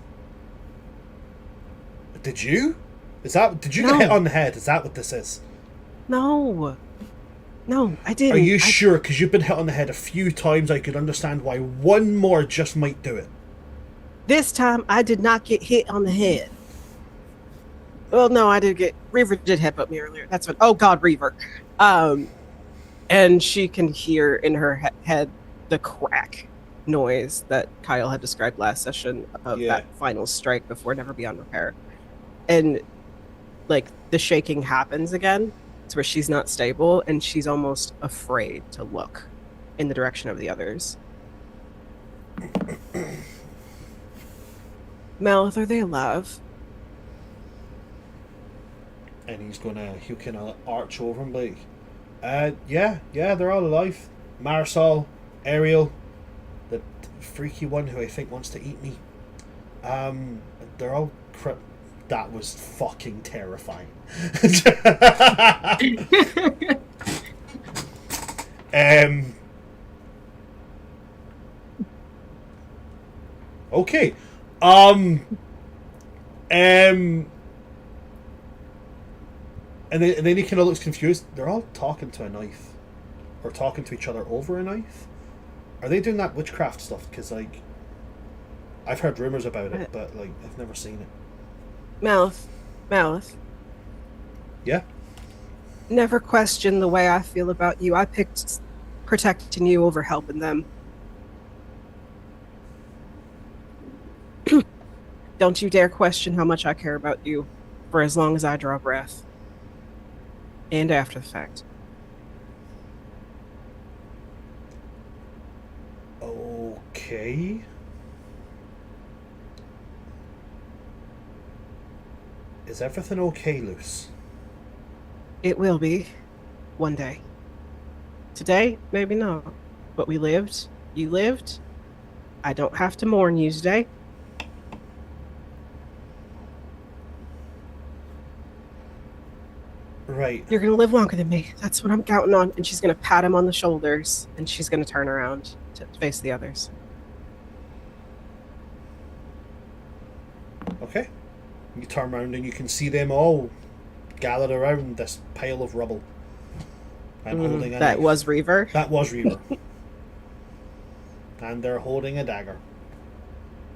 Did you? Did you No. get hit on the head? Is that what this is? No. No, I didn't. Are you sure? Because you've been hit on the head a few times. I could understand why one more just might do it. This time, I did not get hit on the head. Well, no, I did get... Reaver did headbutt me earlier. That's what... Oh, God, Reaver. And she can hear in her head the crack noise that Kyle had described last session of Yeah. that final strike before Never Beyond Repair. And, like, the shaking happens again. It's where she's not stable, and she's almost afraid to look in the direction of the others. Malith, are they alive? And he'll kind of arch over him like, yeah, they're all alive. Marisol, Ariel, the freaky one who I think wants to eat me. They're all That was fucking terrifying. Okay. And then he kind of looks confused. They're all talking to a knife, or talking to each other over a knife. Are they doing that witchcraft stuff? Because, like, I've heard rumors about it, but, like, I've never seen it. Malith. Yeah. Never question the way I feel about you. I picked protecting you over helping them. Don't you dare question how much I care about you for as long as I draw breath. And after the fact. Okay. Is everything okay, Luce? It will be. One day. Today, maybe not. But we lived. You lived. I don't have to mourn you today. Right. You're gonna live longer than me. That's what I'm counting on. And she's gonna pat him on the shoulders, and she's gonna turn around to face the others. Okay. You turn around and you can see them all gathered around this pile of rubble. And holding a That knife. was Reaver. That was Reaver. And they're holding a dagger.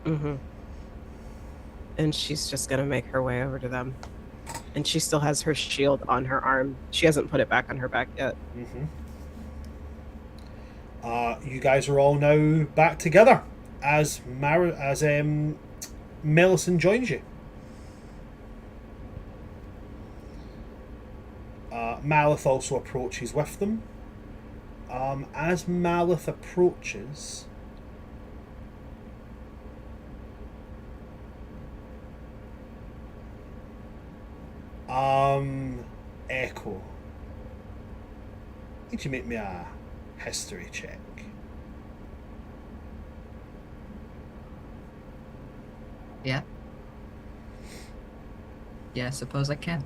Mm-hmm. And she's just gonna make her way over to them. And she still has her shield on her arm. She hasn't put it back on her back yet. You guys are all now back together as Melisande joins you. Malith also approaches with them. As Malith approaches, Echo, need you make me a history check? Yeah. Yeah, I suppose I can.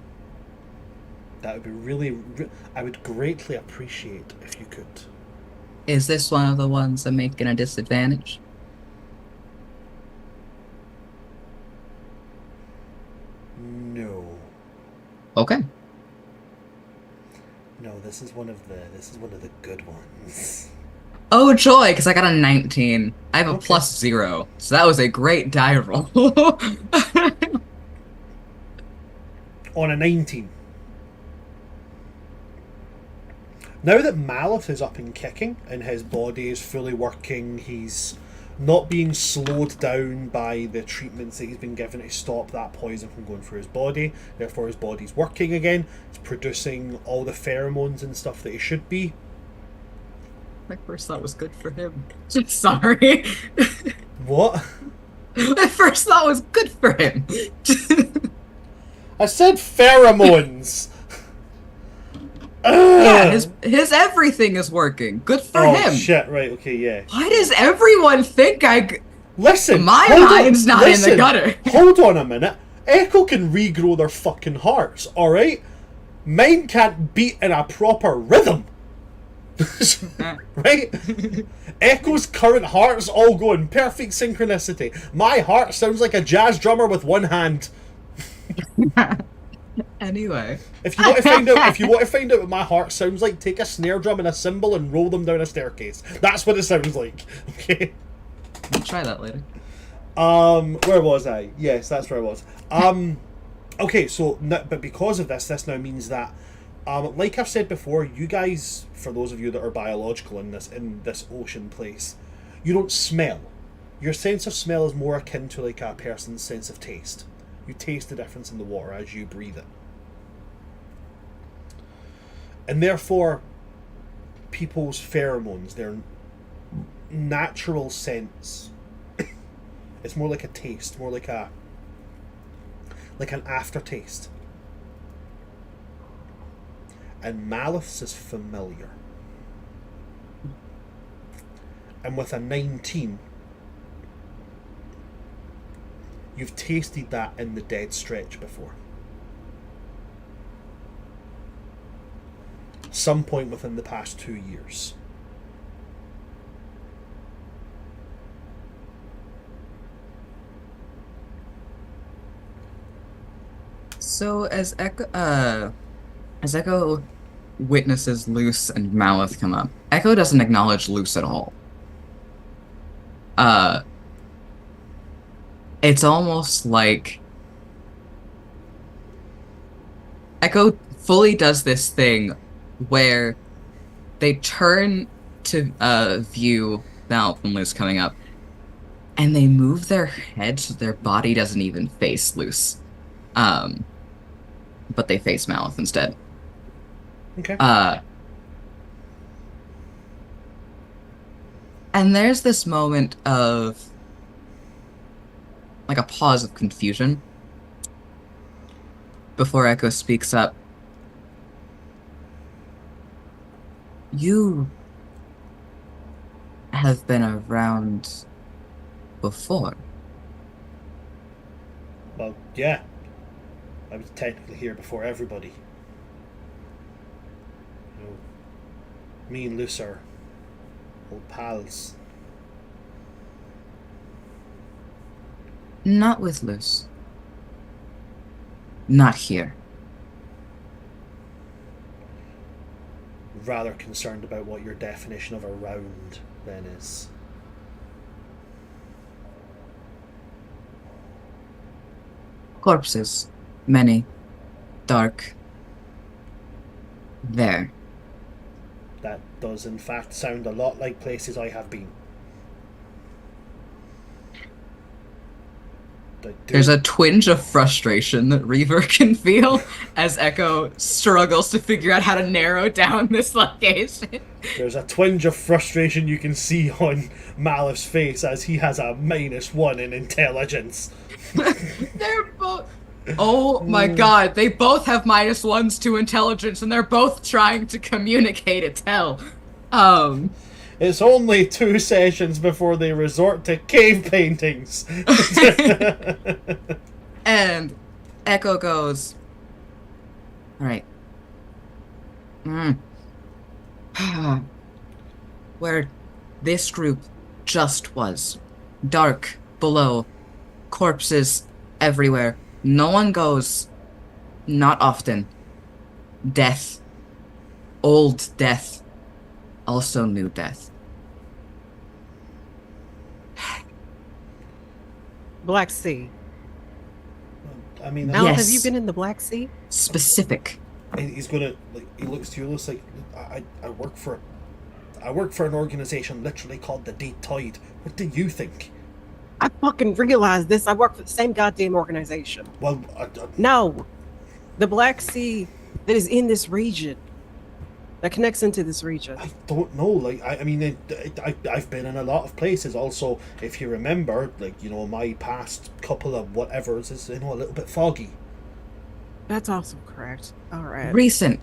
That would be I would greatly appreciate if you could. Is this one of the ones I'm making a disadvantage? No. Okay. No, this is one of the good ones. Oh, joy, because I got a 19. I have a Okay. +0, so that was a great die roll. On a 19. Now that Malith is up and kicking and his body is fully working, he's not being slowed down by the treatments that he's been given to stop that poison from going through his body. Therefore, his body's working again. It's producing all the pheromones and stuff that he should be. My first thought was good for him. Sorry. What? My first thought was good for him. I said pheromones. Yeah, his everything is working. Good for him. Oh shit! Right. Okay. Yeah. Why does everyone think Listen. My mind's not in the gutter. Hold on a minute. Echo can regrow their fucking hearts. All right. Mine can't beat in a proper rhythm. Right? Echo's current heart's all going perfect synchronicity. My heart sounds like a jazz drummer with one hand. Anyway, if you want to find out what my heart sounds like, take a snare drum and a cymbal and roll them down a staircase. That's what it sounds like. Okay. I'll try that later. Where was I? Yes, that's where I was. Okay, so but because of this now means that, like I've said before, you guys, for those of you that are biological in this ocean place, you don't smell. Your sense of smell is more akin to like a person's sense of taste. You taste the difference in the water as you breathe it. And therefore, people's pheromones, their natural sense, it's more like a taste, more like an aftertaste. And Malith's is familiar. And with a 19, you've tasted that in the dead stretch before. Some point within the past 2 years. So as Echo witnesses Luce and Malith come up, Echo doesn't acknowledge Luce at all. It's almost like Echo fully does this thing where they turn to view Malith and Luce coming up, and they move their head so their body doesn't even face Luce. But they face Malith instead. Okay. And there's this moment of like a pause of confusion before Echo speaks up. You have been around before. Well, yeah. I was technically here before everybody. You know, me and Luce are old pals. Not with Luce. Not here. Rather concerned about what your definition of around then is. Corpses. Many. Dark. There. That does in fact sound a lot like places I have been. There's a twinge of frustration that Reaver can feel as Echo struggles to figure out how to narrow down this location. There's a twinge of frustration you can see on Malith's face as he has a -1 in intelligence. They're both... Oh my god, they both have -1s to intelligence and they're both trying to communicate it hell. It's only 2 sessions before they resort to cave paintings. And Echo goes, alright. Where this group just was. Dark, below, corpses everywhere. No one goes. Not often. Death. Old death. Also new death. Black Sea. I mean, Mal, Yes. have you been in the Black Sea? Specific. he's gonna, like, he looks to you, looks like, I work for I work for an organization literally called the Deep Tide. What do you think? I fucking realized this. I work for the same goddamn organization. Well, No, the Black Sea that is in this region, that connects into this region. I don't know. Like, I mean, I've been in a lot of places. Also, if you remember, like, you know, my past couple of whatevers is, you know, a little bit foggy. That's also correct. All right. Recent.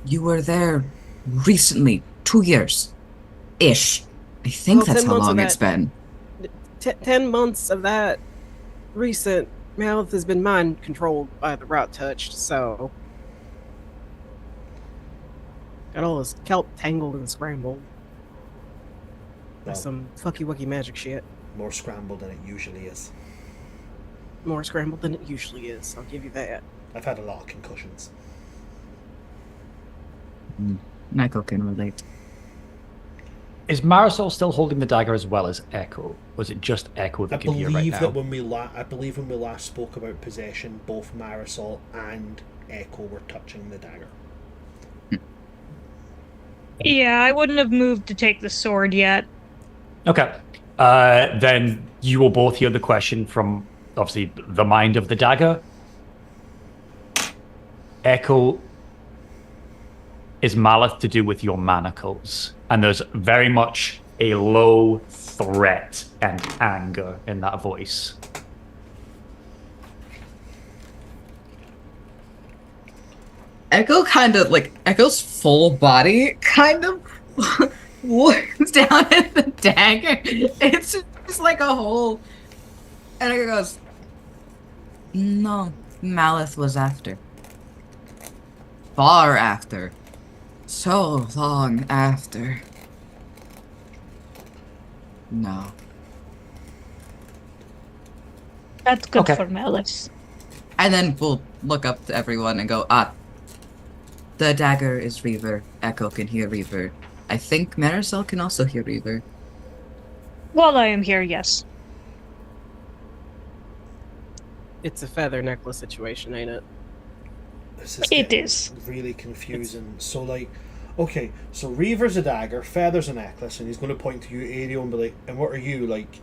You were there recently, 2 years. Ish. I think Well, that's 10 how months of long it's that- been. 10 months of that recent mouth has been mind controlled by the route touched, so got all this kelp tangled and scrambled by Well, some fucky wucky magic shit. more scrambled than it usually is. More scrambled than it usually is, I'll give you that. I've had a lot of concussions. Michael can relate. Is Marisol still holding the dagger as well as Echo? Was it just Echo I that can hear right believe now? that when we last spoke about possession, both Marisol and Echo were touching the dagger. Yeah, I wouldn't have moved to take the sword yet. Okay. Then you will both hear the question from, obviously, the mind of the dagger. Echo, is Malith to do with your manacles? And there's very much a low threat and anger in that voice. Echo kind of, like, Echo's full body kind of looks down at the dagger. It's just like a hole. And Echo goes, no, Malith was after. Far after. So long after. No. That's good Okay. for Malice. And then we'll look up to everyone and go, the dagger is Reaver. Echo can hear Reaver. I think Marisol can also hear Reaver. While I am here, yes. It's a feather necklace situation, ain't it? This is It getting is. really confusing. So, like, okay, so Reaver's a dagger, Feather's a necklace, and he's going to point to you, Ariel, and be like, and what are you, like,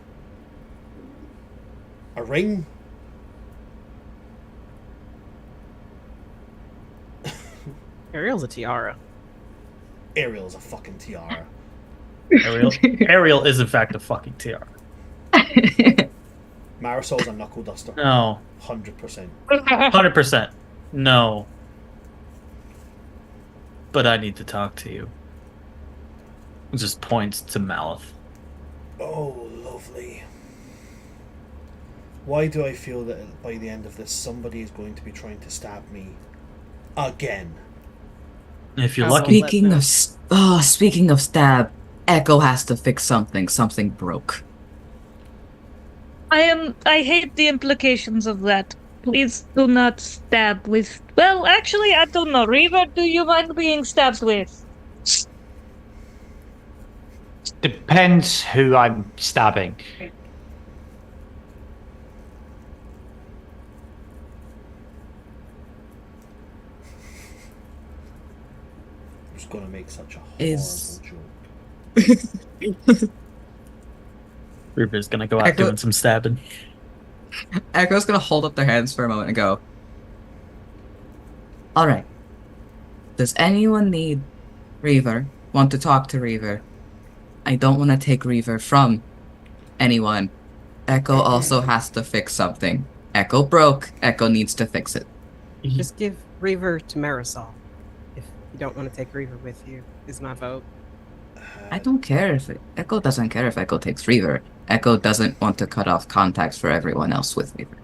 a ring? Ariel's a tiara. Ariel's a fucking tiara. Ariel is in fact a fucking tiara. Marisol's a knuckle duster. No, 100%. 100%. No. But I need to talk to you. It just points to Malith. Oh, lovely. Why do I feel that by the end of this, somebody is going to be trying to stab me again? If you're Oh. lucky. Speaking of stab, Echo has to fix something. Something broke. I hate the implications of that. Please do not stab with. Well, actually, I don't know. Reaver, do you mind being stabbed with? Depends who I'm stabbing. I'm just going to make such a horrible Is- joke. Reaper's gonna go out Echo- doing some stabbing. Echo's gonna hold up their hands for a moment and go, alright. Does anyone need Reaver? Want to talk to Reaver? I don't want to take Reaver from anyone. Echo also has to fix something. Echo broke. Echo needs to fix it. Just give Reaver to Marisol. If you don't want to take Reaver with you, is my vote. I don't care if Echo doesn't care if Echo takes Reaver. Echo doesn't want to cut off contacts for everyone else with Reaver.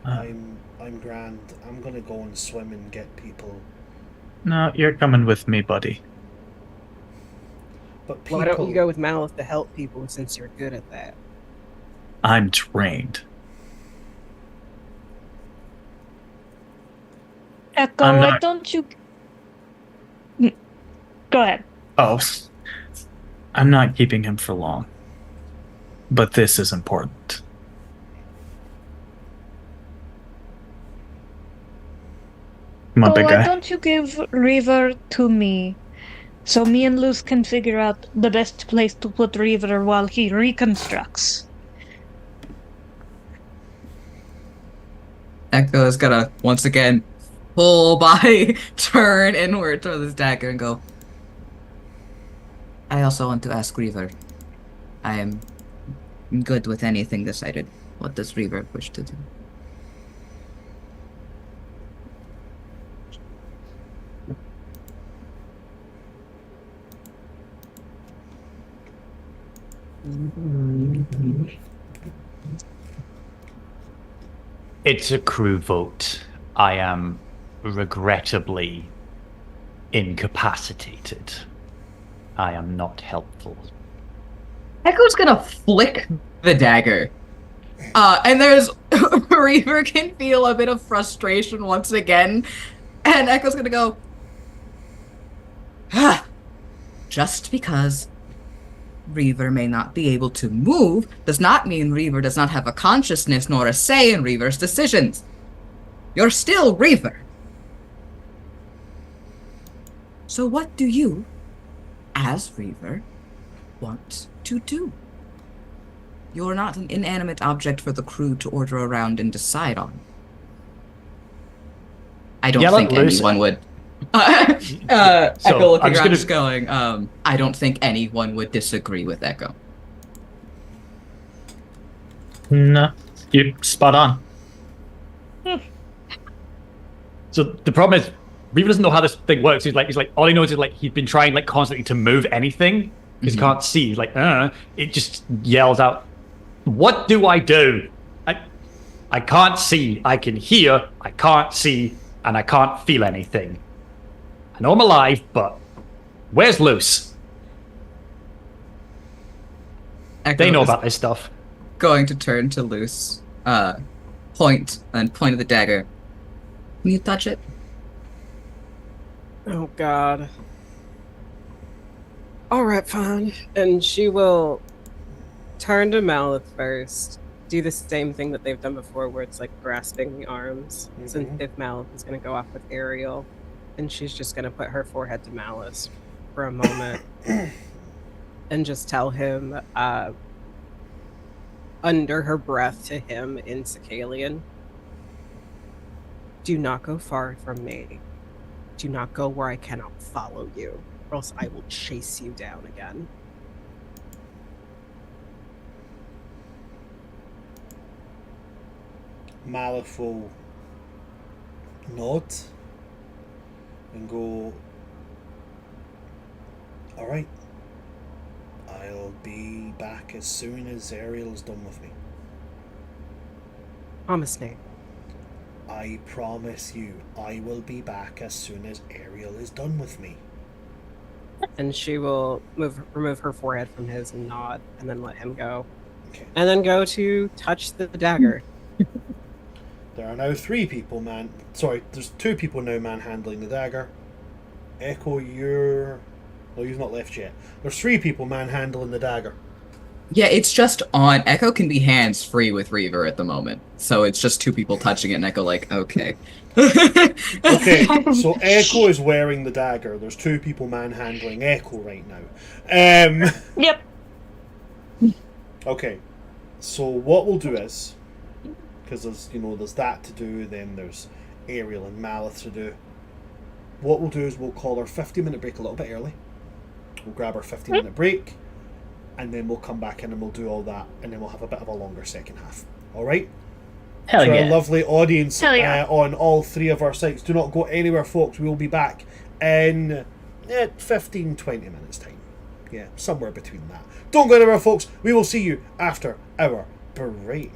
I'm grand. I'm going to go and swim and get people. No, you're coming with me, buddy. But people... Why don't you go with Malith to help people since you're good at that? I'm trained. Echo, I'm why not- don't you. Go ahead. Oh. I'm not keeping him for long. But this is important. Come on, Oh, big why guy. don't you give Reaver to me? So me and Luz can figure out the best place to put Reaver while he reconstructs. Echo is gonna once again full body turn inward toward this dagger and go. I also want to ask Reaver. I am good with anything decided. What does Reaver wish to do? It's a crew vote. I am regrettably incapacitated. I am not helpful. Echo's gonna flick the dagger. And there's Reaver can feel a bit of frustration once again. And Echo's gonna go. Just because Reaver may not be able to move does not mean Reaver does not have a consciousness nor a say in Reaver's decisions. You're still Reaver. So what do you, as Reaver, want to do? You're not an inanimate object for the crew to order around and decide on. I don't think anyone would. Echo looking around just going, I don't think anyone would disagree with Echo. No, you're spot on. So the problem is, Reaver doesn't know how this thing works. He's like, all he knows is like he's been trying like constantly to move anything because he can't see. He's like, it just yells out, "What do I do? I can't see. I can hear. I can't see, and I can't feel anything. I know I'm alive, but where's Luce? Echo They know about this stuff." Going to turn to Luce, point at the dagger. Can you touch it? Oh, God. All right, fine. And she will turn to Malith first, do the same thing that they've done before, where it's like grasping the arms. Since if Malith is going to go off with Ariel, and she's just going to put her forehead to Malice for a moment and just tell him, under her breath to him in Sicalian, do not go far from me. Do not go where I cannot follow you, or else I will chase you down again. Malif will nod and go, alright, I'll be back as soon as Ariel's done with me. Promise, Nate. I promise you, I will be back as soon as Ariel is done with me. And she will remove her forehead from his and nod, and then let him go. Okay. And then go to touch the dagger. There are now there's 2 people now manhandling the dagger. Echo, you've not left yet. There's 3 people manhandling the dagger. Yeah, it's just on. Echo can be hands-free with Reaver at the moment. So it's just 2 people touching it, and Echo like, okay. Okay, so Echo is wearing the dagger. There's 2 people manhandling Echo right now. Yep. Okay, so what we'll do is, because there's that to do, then there's Ariel and Malith to do. What we'll do is we'll call our 50-minute break a little bit early. We'll grab our 50-minute break, and then we'll come back in and we'll do all that, and then we'll have a bit of a longer second half. All right? Hell To yeah. our lovely audience Hell yeah. on all 3 of our sites, do not go anywhere, folks. We will be back in 15, 20 minutes time. Yeah, somewhere between that. Don't go anywhere, folks. We will see you after our break.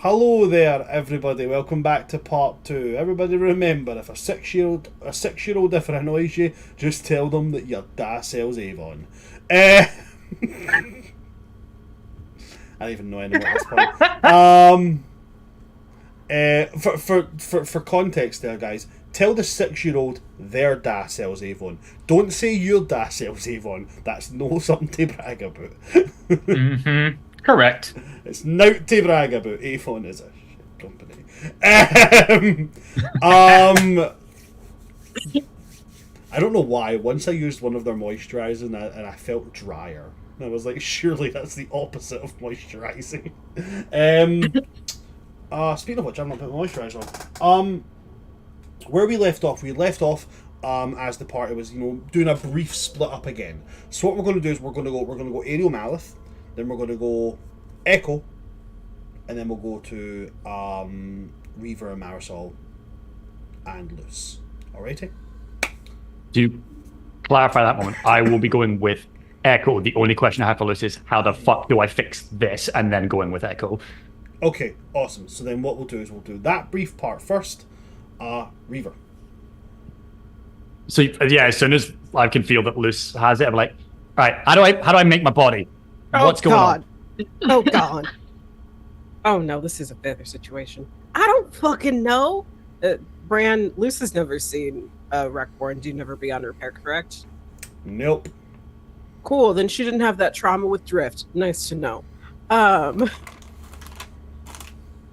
Hello there, everybody. Welcome back to part 2. Everybody remember, if a six-year-old if it annoys you, just tell them that your dad sells Avon. I don't even know anymore at this point. For context there, guys, tell the 6-year-old their dad sells Avon. Don't say your dad sells Avon. That's no something to brag about. Mm-hmm. Correct. It's not to brag about. Avon is a shit company. I don't know why. Once I used one of their moisturisers and I felt drier. And I was like, surely that's the opposite of moisturising. Speaking of which, I'm not putting moisturiser on. Where we left off as the party was, doing a brief split up again. So what we're going to do is we're going to go Ariel Malith, then we're going to go Echo, and then we'll go to Reaver and Marisol and Luce. Alrighty? To clarify that moment, I will be going with Echo. The only question I have for Luce is, how the fuck do I fix this? And then going with Echo. Okay, awesome. So then what we'll do is we'll do that brief part first. Reaver. So yeah, as soon as I can feel that Luce has it, I'm like, all right, how do I make my body? What's going on? Oh God. Oh no, this is a feather situation. I don't fucking know. Bran, Luce has never seen Wreckborn. Do never be on repair, correct? Nope. Cool. Then she didn't have that trauma with drift. Nice to know. I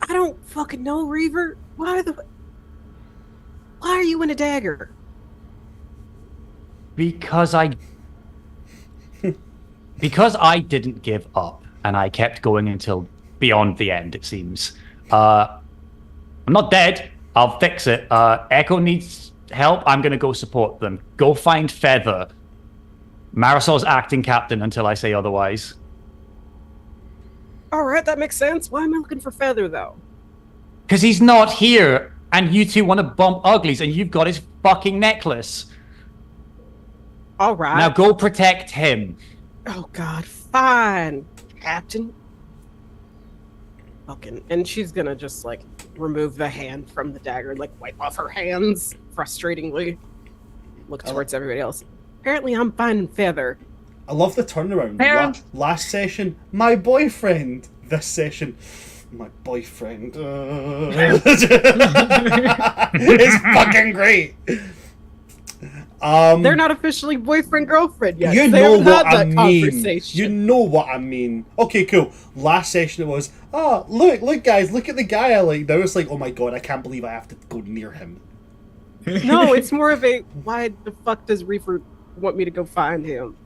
don't fucking know, Reaver. Why are you in a dagger? Because I didn't give up, and I kept going until beyond the end, it seems. I'm not dead. I'll fix it. Echo needs help. I'm going to go support them. Go find Feather. Marisol's acting captain until I say otherwise. All right, that makes sense. Why am I looking for Feather, though? Because he's not here, and you two want to bump uglies, and you've got his fucking necklace. All right. Now go protect him. Oh God, fine, Captain. Fucking, and she's gonna just like remove the hand from the dagger, like wipe off her hands, frustratingly. Look towards everybody else. Apparently, I'm finding Feather. I love the turnaround. Last session, my boyfriend. This session, my boyfriend. It's fucking great. They're not officially boyfriend-girlfriend yet. You they know haven't what had I that mean. conversation. You know what I mean. Okay, cool. Last session it was, look guys, look at the guy I like. Now it's like, oh my god, I can't believe I have to go near him. No, it's more of a, why the fuck does Reaver want me to go find him?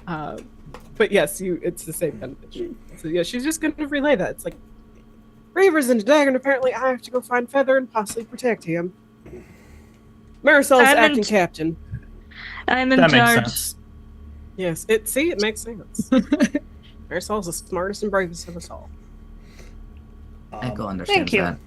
But yes, it's the same kind of thing. So yeah, she's just gonna relay that. It's like, Reaver's in the dagger, and apparently I have to go find Feather and possibly protect him. Marisol's acting captain. I'm in That makes charge. sense. Yes, it makes sense. Marisol's the smartest and bravest of us all. Echo understands you. that.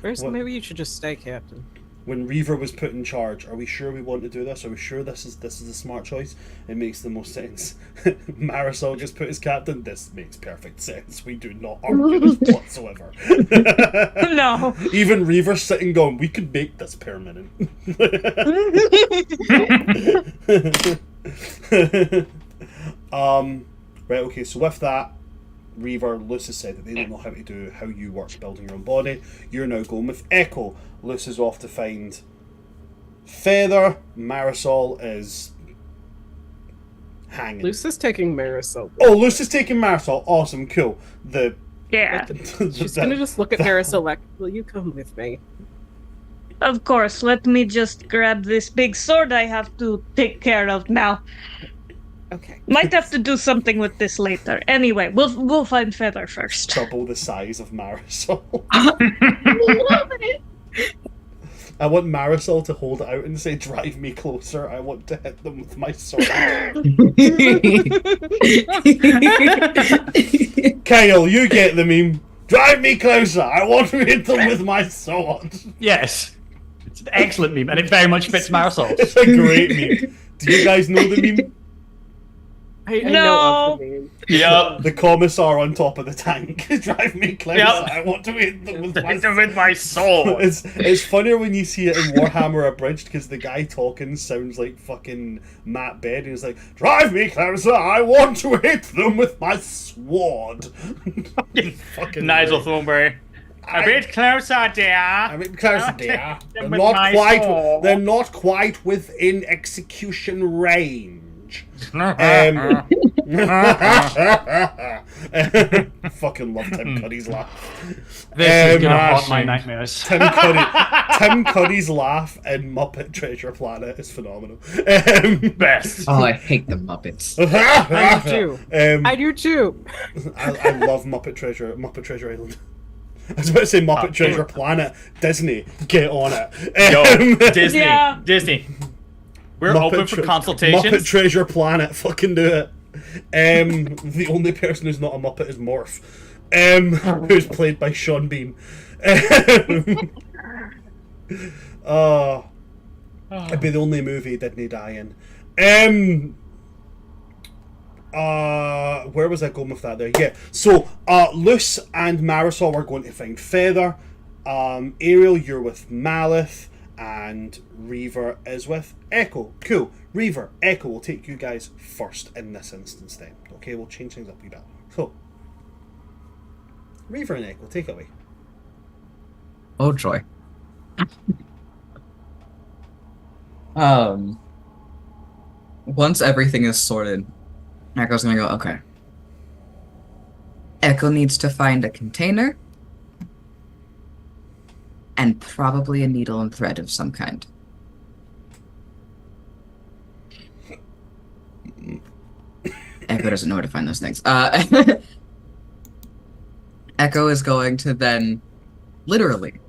Marisol, What- maybe you should just stay captain. When Reaver was put in charge, are we sure we want to do this? Are we sure this is a smart choice? It makes the most sense. Marisol just put as captain. This makes perfect sense. We do not argue this whatsoever. No. Even Reaver's sitting going, we could make this permanent. Right, okay, so with that, Reaver, Luce has said that they don't know how you work building your own body. You're now going with Echo. Luce is off to find Feather. Marisol is hanging. Luce is taking Marisol. Oh, Luce is taking Marisol. Awesome, cool. Yeah, She's gonna just look at Marisol like, will you come with me? of course. Let me just grab this big sword I have to take care of now. Okay. Might have to do something with this later. Anyway, we'll find Feather first. Double the size of Marisol. I want Marisol to hold it out and say, drive me closer. I want to hit them with my sword. Kyle, you get the meme. Drive me closer. I want to hit them with my sword. Yes. It's an excellent meme, and it very much fits Marisol. It's a great meme. Do you guys know the meme? I know of the name. Yep. The commissar on top of the tank. Drive me crazy. Yep. I want to eat them with my With my soul. It's funnier when you see it in Warhammer Abridged because the guy talking sounds like fucking Matt Bed and he's like, "Drive me closer, I want to hit them with my sword." Fucking Nigel great. Thornberry. A bit closer, dear. I mean, closer, dear. Them They're with not my quite. sword. They're not quite within execution range. Fucking love Tim Curry's laugh. This is gonna haunt Smashing. my nightmares. Tim Curry's laugh in Muppet Treasure Planet is phenomenal. Best. Oh, I hate the Muppets. I do too. I do too. I love Muppet Treasure Island. I was about to say Muppet Treasure Planet. Disney, get on it. Yo, Disney. Yeah. Disney. We're open for consultations. Muppet Treasure Planet, fucking do it. The only person who's not a Muppet is Morph, who's played by Sean Bean. It'd be the only movie he didn't die in. Where was I going with that there? Yeah, so Luce and Marisol are going to find Feather. Ariel, you're with Malith. And Reaver is with Echo. Cool. Reaver, Echo will take you guys first in this instance then. Okay, we'll change things up a bit. So, Reaver and Echo, take it away. Oh joy. Once everything is sorted, Echo's gonna go, okay. Echo needs to find a container and probably a needle and thread of some kind. Echo doesn't know where to find those things. Echo is going to then literally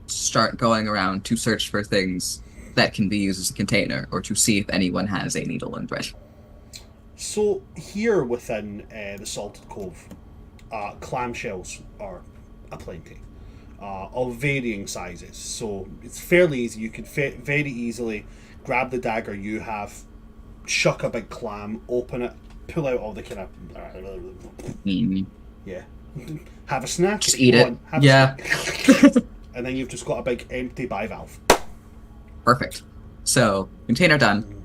start going around to search for things that can be used as a container or to see if anyone has a needle and thread. So, here within the Salted Cove, clamshells are aplenty. Of varying sizes, so it's fairly easy. You could very easily grab the dagger you have, shuck a big clam, open it, pull out all the kind of yeah, have a snack, Just eat Go it. on, have Yeah. a snack. And then you've just got a big empty bivalve. Perfect. So, container done.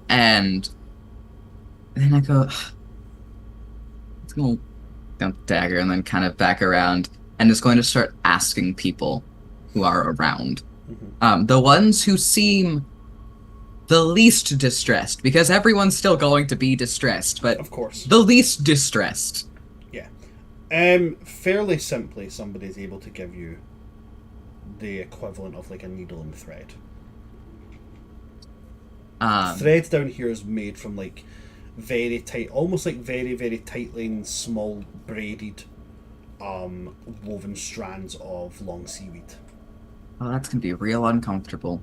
And then I go, let's go dump the dagger and then kind of back around and is going to start asking people who are around. The ones who seem the least distressed, because everyone's still going to be distressed, but Of course. the least distressed. Yeah. Fairly simply, somebody's able to give you the equivalent of like a needle and thread. Thread down here is made from like very tight, almost like very, very tightly and small braided woven strands of long seaweed. Oh, that's gonna be real uncomfortable.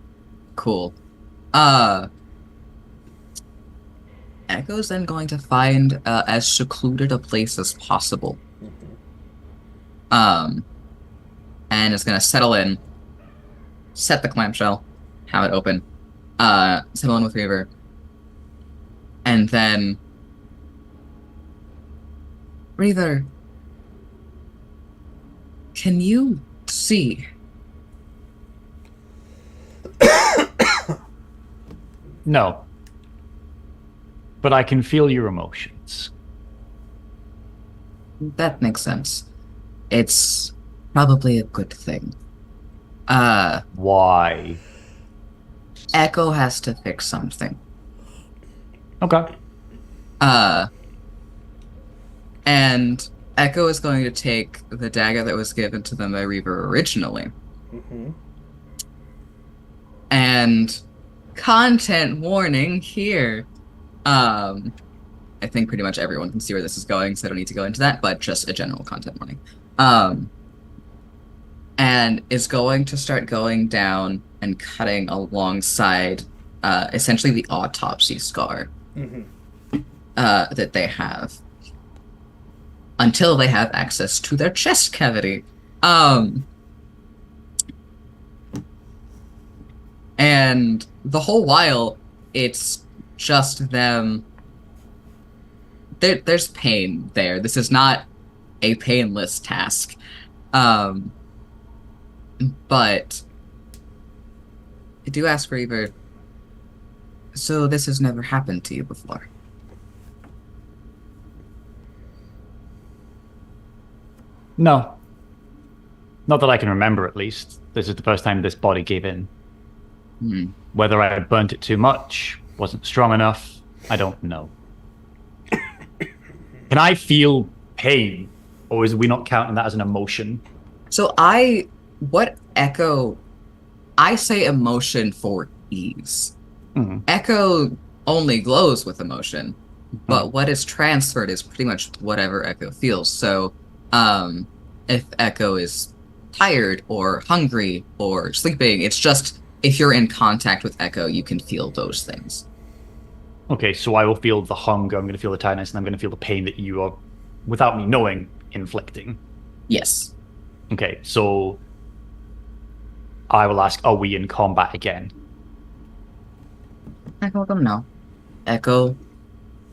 Cool. Echo's then going to find as secluded a place as possible. And is gonna settle in, set the clamshell, have it open, settle in with Reaver, and then Reaver, can you see? No. But I can feel your emotions. That makes sense. It's probably a good thing. Why? Echo has to fix something. Okay. And Echo is going to take the dagger that was given to them by Reaver originally. And content warning here. I think pretty much everyone can see where this is going, so I don't need to go into that, but just a general content warning. And is going to start going down and cutting alongside essentially the autopsy scar that they have. Until they have access to their chest cavity. And the whole while, it's just them. There's pain there. This is not a painless task. But I do ask Reaver, so this has never happened to you before? No. Not that I can remember, at least. This is the first time this body gave in. Whether I had burnt it too much, wasn't strong enough, I don't know. Can I feel pain? Or is we not counting that as an emotion? So what Echo, I say emotion for ease. Echo only glows with emotion, but what is transferred is pretty much whatever Echo feels. So, if Echo is tired or hungry or sleeping, it's just if you're in contact with Echo, you can feel those things. Okay, so I will feel the hunger, I'm going to feel the tiredness, and I'm going to feel the pain that you are, without me knowing, inflicting. Yes. Okay, so I will ask, are we in combat again? Echo will go, no. Echo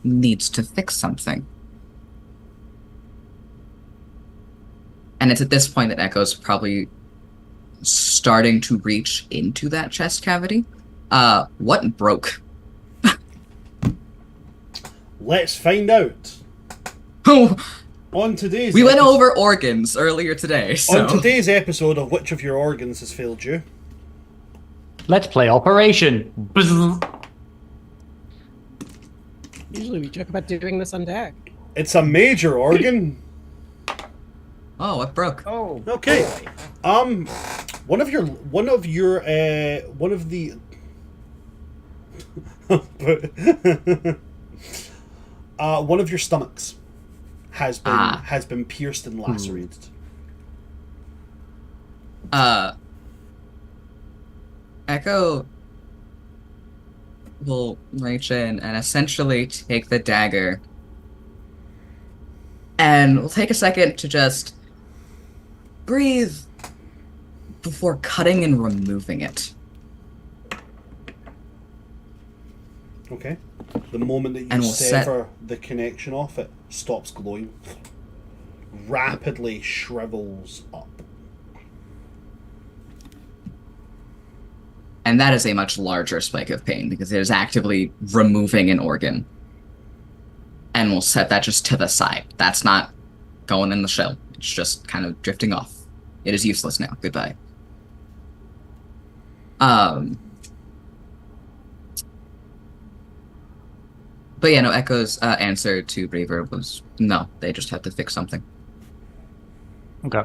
needs to fix something. And it's at this point that Echo's probably starting to reach into that chest cavity. What broke? Let's find out. Oh, On today's we went over organs earlier today. So. On today's episode of which of your organs has failed you? Let's play Operation. Usually we joke about doing this on deck. It's a major organ. Oh, what broke? Oh. Okay. One of the one of your stomachs has been pierced and lacerated. Echo will reach in and essentially take the dagger, and we'll take a second to just breathe before cutting and removing it. Okay. The moment that you And we'll sever the connection off, it stops glowing. Rapidly shrivels up. And that is a much larger spike of pain because it is actively removing an organ. And we'll set that just to the side. That's not going in the shell. It's just kind of drifting off. It is useless now. Goodbye. But yeah, no, Echo's answer to Reaver was no, they just have to fix something. Okay.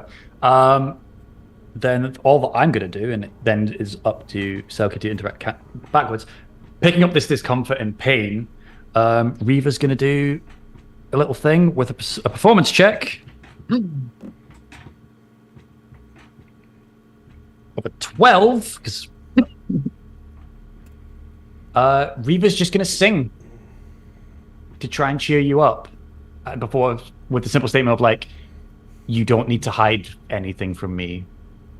Then all that I'm going to do, and it then is up to Selkie to interact backwards, picking up this discomfort and pain, Reaver's going to do a little thing with a performance check of a 12, because Reaver's just going to sing to try and cheer you up before, with the simple statement of like, you don't need to hide anything from me,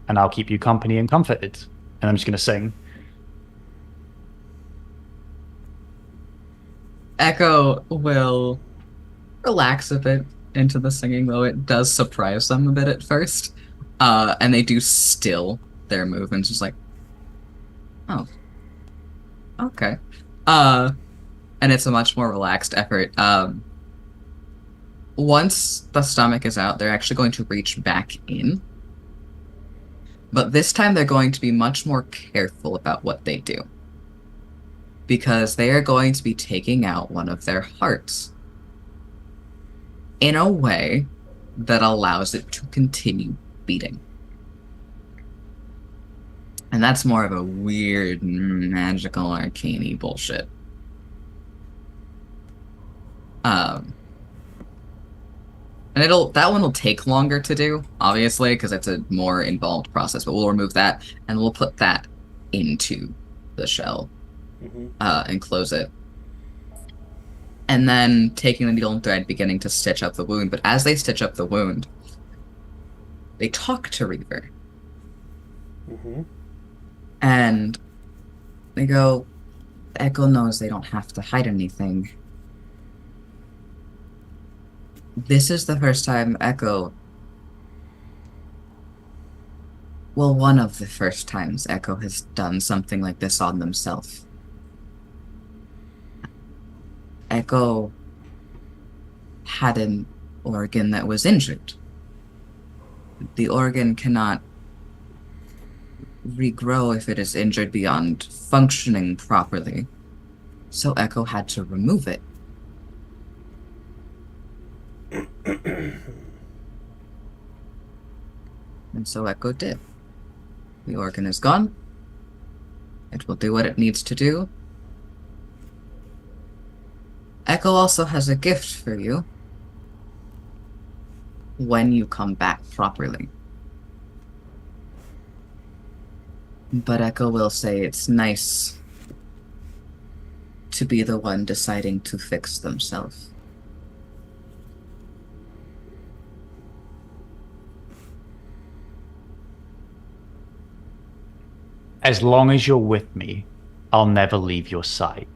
and I'll keep you company and comforted. And I'm just going to sing. Echo will relax a bit into the singing, though it does surprise them a bit at first. And they do still their movements, just like, oh, okay. And it's a much more relaxed effort. Once the stomach is out, they're actually going to reach back in. But this time they're going to be much more careful about what they do. Because they are going to be taking out one of their hearts in a way that allows it to continue beating. And that's more of a weird, magical, arcane-y bullshit. And that one will take longer to do, obviously, because it's a more involved process, but we'll remove that, and we'll put that into the shell, and close it. And then taking the needle and thread, beginning to stitch up the wound, but as they stitch up the wound, they talk to Reaver. And they go, Echo knows they don't have to hide anything. This is the first time Echo... Well, one of the first times Echo has done something like this on themselves. Echo had an organ that was injured. The organ cannot regrow if it is injured beyond functioning properly, so Echo had to remove it. And so Echo did. The organ is gone. It will do what it needs to do. Echo also has a gift for you when you come back properly. But Echo will say it's nice to be the one deciding to fix themselves. As long as you're with me, I'll never leave your side.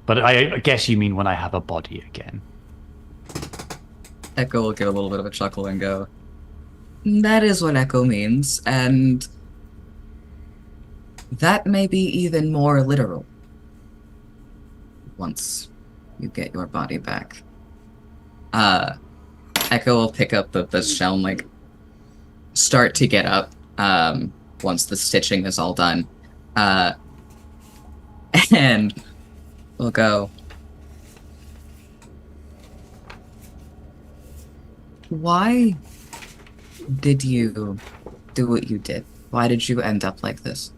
But I guess you mean when I have a body again. Echo will give a little bit of a chuckle and go, that is what Echo means, and that may be even more literal once you get your body back. Echo will pick up the shell and, like, start to get up, once the stitching is all done. And we'll go, why did you do what you did? Why did you end up like this?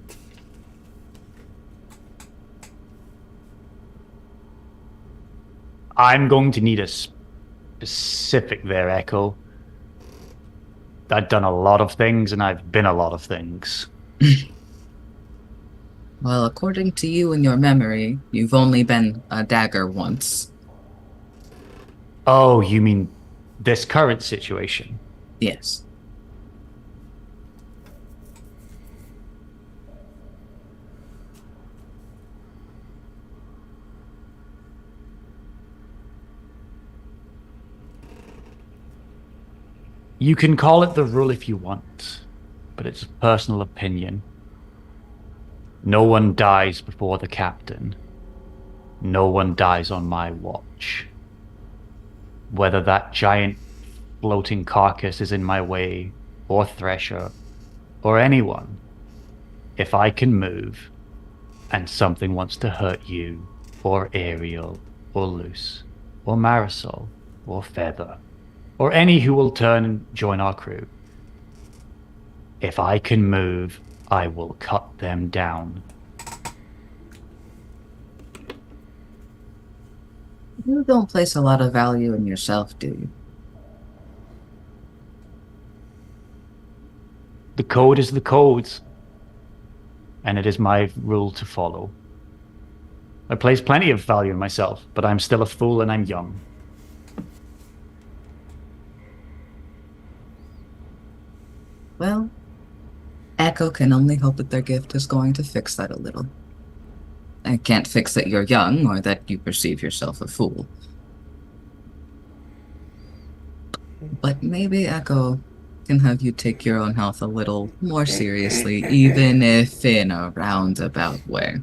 I'm going to need a specific there, Echo. I've done a lot of things, and I've been a lot of things. Well, according to you and your memory, you've only been a dagger once. Oh, you mean this current situation? Yes. You can call it the rule if you want, but it's a personal opinion. No one dies before the captain. No one dies on my watch. Whether that giant floating carcass is in my way, or Thresher, or anyone, if I can move, and something wants to hurt you, or Ariel, or Luce, or Marisol, or Feather, or any who will turn and join our crew, if I can move, I will cut them down. You don't place a lot of value in yourself, do you? The code is the code, and it is my rule to follow. I place plenty of value in myself, but I'm still a fool and I'm young. Well, Echo can only hope that their gift is going to fix that a little. I can't fix that you're young or that you perceive yourself a fool. But maybe Echo can have you take your own health a little more seriously, even if in a roundabout way.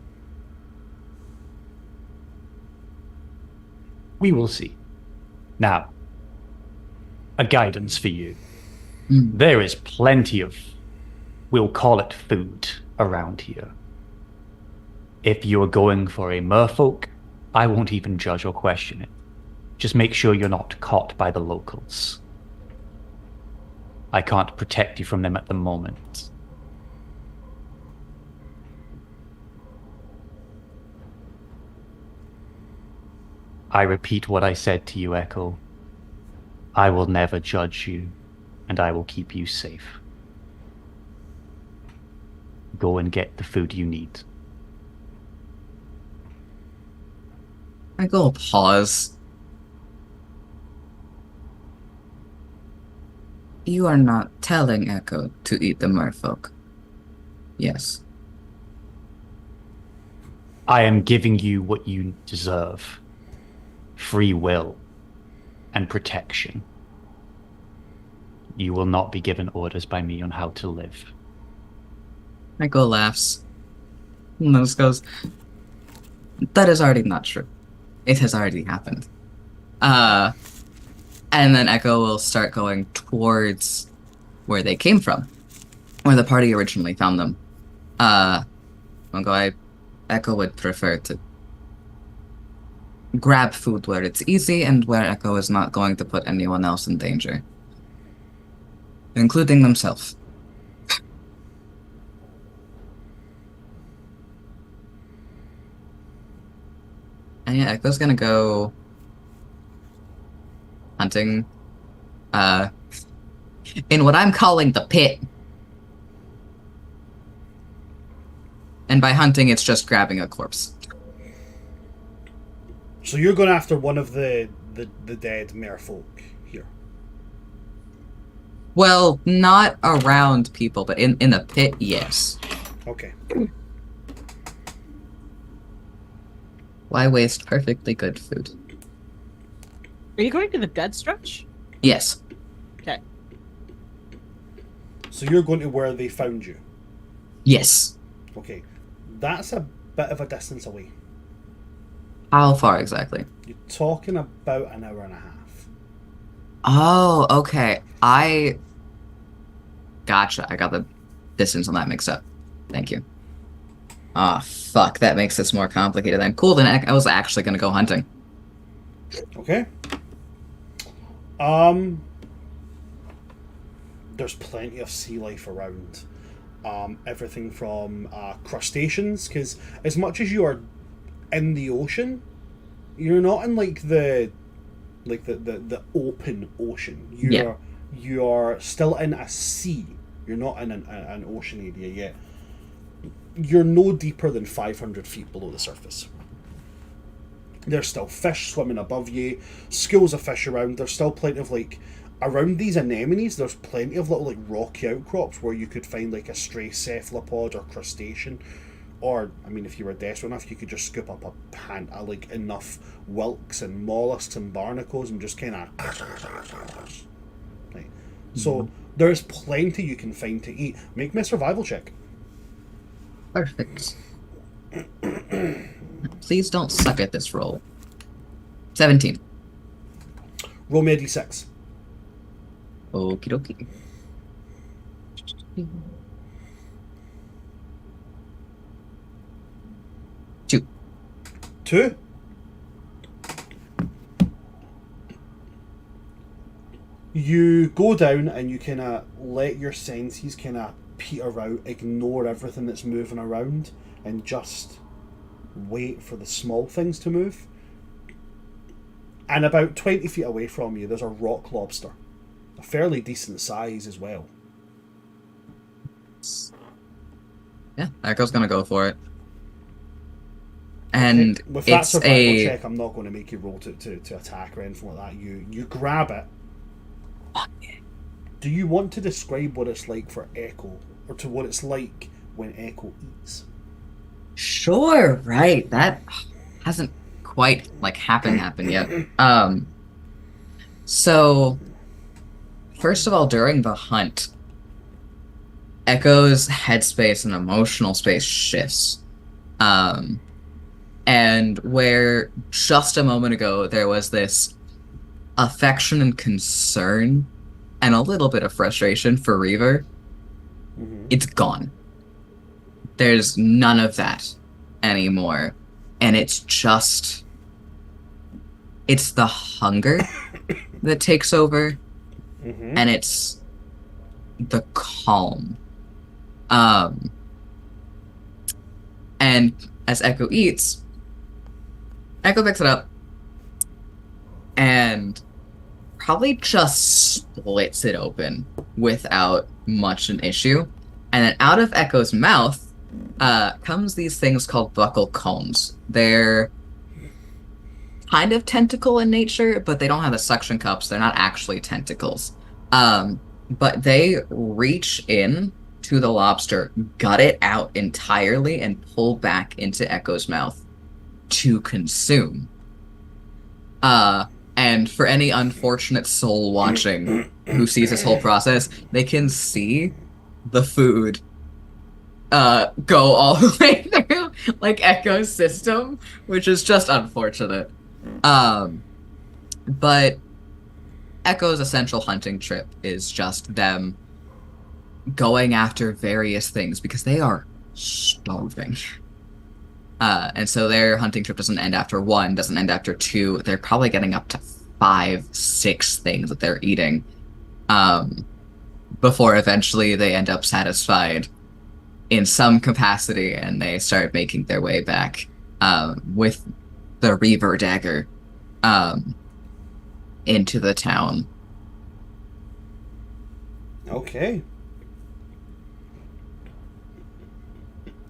We will see. Now, a guidance for you. Mm. There is plenty of, we'll call it food, around here. If you are going for a merfolk, I won't even judge or question it. Just make sure you're not caught by the locals. I can't protect you from them at the moment. I repeat what I said to you, Echo. I will never judge you, and I will keep you safe. Go and get the food you need. I go pause. You are not telling Echo to eat the merfolk. Yes. I am giving you what you deserve. Free will and protection. You will not be given orders by me on how to live. Echo laughs. And Lewis goes, that is already not true. It has already happened. And then Echo will start going towards where they came from, where the party originally found them. Echo would prefer to grab food where it's easy and where Echo is not going to put anyone else in danger, including themselves. And yeah, Echo's gonna go hunting, in what I'm calling the pit. And by hunting, it's just grabbing a corpse. So you're going after one of the dead merfolk here. Well, not around people, but in the pit, yes. Okay. Why waste perfectly good food? Are you going to the dead stretch? Yes. Okay. So you're going to where they found you. Yes. Okay. That's a bit of a distance away. How far exactly? You're talking about an hour and a half. Oh, okay. Gotcha. I got the distance on that mixed up. Thank you. Ah, fuck. That makes this more complicated then. Cool, then I was actually gonna go hunting. Okay. There's plenty of sea life around. Everything from crustaceans, because as much as you are in the ocean, you're not in the open ocean. You're still in a sea. You're not in an ocean area yet. You're no deeper than 500 feet below the surface. There's still fish swimming above you, schools of fish around. There's still plenty of around these anemones, there's plenty of little rocky outcrops where you could find a stray cephalopod or crustacean. Or, I mean, if you were desperate enough, you could just scoop up enough whelks and mollusks and barnacles and just kind of... Right. So, there's plenty you can find to eat. Make me a survival check. Perfect. Please don't suck at this roll. 17. Roll me a d6. Okie dokie. 2. You go down and you kind of let your senses kind of peter out, ignore everything that's moving around, and just wait for the small things to move. And about 20 feet away from you, there's a rock lobster. A fairly decent size as well. Yeah, Echo's gonna go for it. And with that it's survival check, I'm not going to make you roll to attack or anything like that. You grab it. Do you want to describe what it's like for Echo, or to what it's like when Echo eats? Sure, right. That hasn't quite happened yet. So first of all, during the hunt, Echo's headspace and emotional space shifts. And where just a moment ago there was this affection and concern and a little bit of frustration for Reaver, it's gone. There's none of that anymore. And it's the hunger that takes over, and it's the calm. And as Echo eats, Echo picks it up and probably just splits it open without much an issue. And then out of Echo's mouth comes these things called buccal combs. They're kind of tentacle in nature, but they don't have the suction cups. They're not actually tentacles. But they reach in to the lobster, gut it out entirely, and pull back into Echo's mouth to consume. And for any unfortunate soul watching who sees this whole process, they can see the food go all the way through like Echo's system, which is just unfortunate. But Echo's essential hunting trip is just them going after various things because they are starving. And so their hunting trip doesn't end after 1, doesn't end after 2. They're probably getting up to 5, 6 things that they're eating before eventually they end up satisfied in some capacity and they start making their way back with the Reaver dagger into the town. Okay.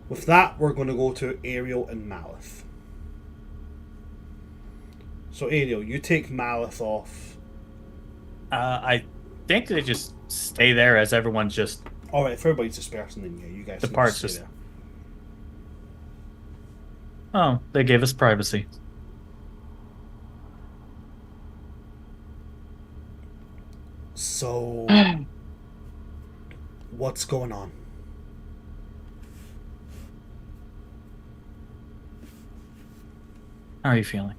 With that, we're going to go to Ariel and Malith. So, Ariel, you take Malith off. I think they just stay there as everyone's just... Alright, if everybody's dispersing, then yeah, you guys The can parts stay just- there. Oh, they gave us privacy. So, what's going on? How are you feeling?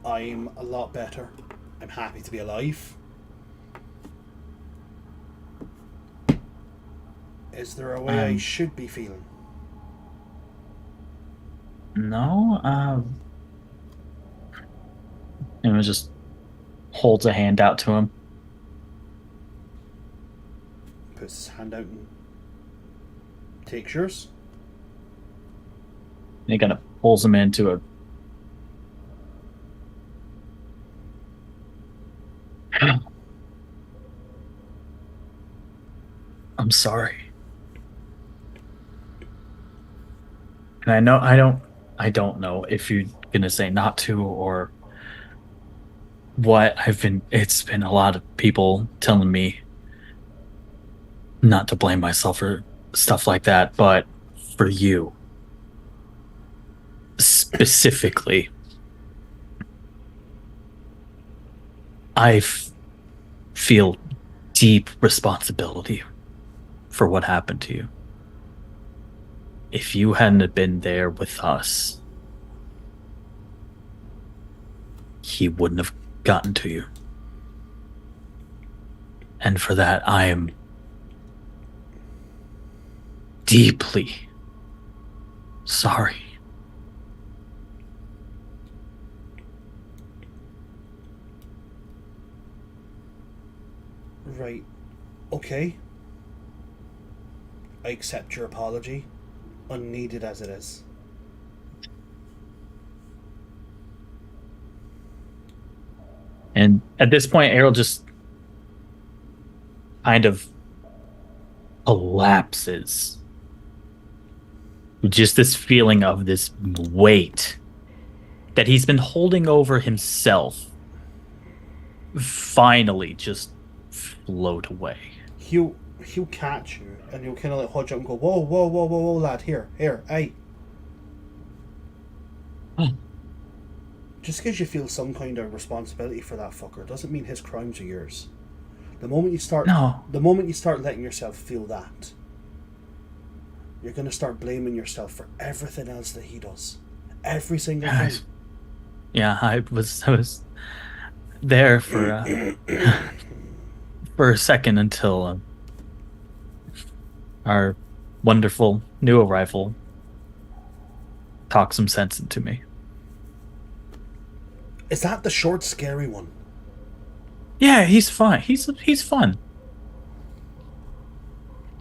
I'm a lot better. I'm happy to be alive. Is there a way I should be feeling? No, and it just holds a hand out to him. Puts his hand out and takes yours. And he kind of pulls him into a... I'm sorry. And I know I don't know if you're gonna say not to or what. It's been a lot of people telling me not to blame myself for stuff like that, but for you specifically, I feel deep responsibility for what happened to you. If you hadn't been there with us, he wouldn't have gotten to you. And for that, I am deeply sorry. Right. Okay. I accept your apology, unneeded as it is. And at this point, Ariel just kind of collapses. Just this feeling of this weight that he's been holding over himself finally just float away. He'll catch you and he'll kind of like hold you up and go, whoa, whoa, whoa, whoa, whoa, lad, here, hey. Just because you feel some kind of responsibility for that fucker doesn't mean his crimes are yours. The moment you start letting yourself feel that, you're going to start blaming yourself for everything else that he does. Every single thing. Yeah, I was there for for a second until our wonderful new arrival talked some sense into me. Is that the short, scary one? Yeah, he's fine. He's fun.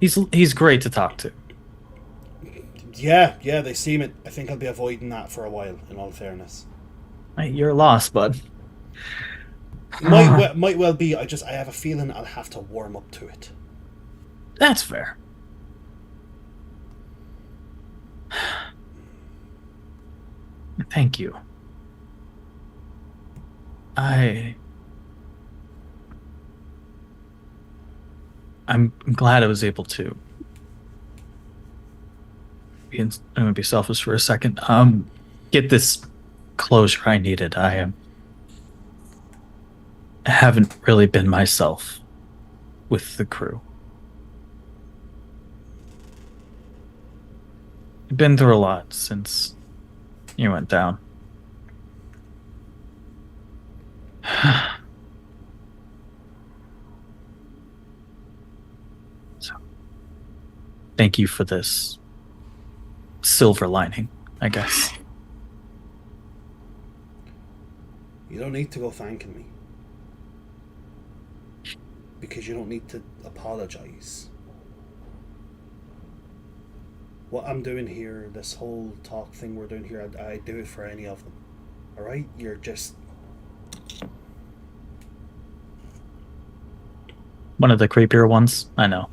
He's great to talk to. Yeah, they seem it. I think I'll be avoiding that for a while, in all fairness. You're lost, bud. Might well be. I have a feeling I'll have to warm up to it. That's fair. Thank you. I'm glad I was able to. I'm gonna be selfish for a second. Get this closure I needed. I haven't really been myself with the crew. I've been through a lot since you went down. So, thank you for this silver lining, I guess. You don't need to go thanking me. Because you don't need to apologize. What I'm doing here, this whole talk thing we're doing here, I do it for any of them. Alright? You're just... One of the creepier ones, I know.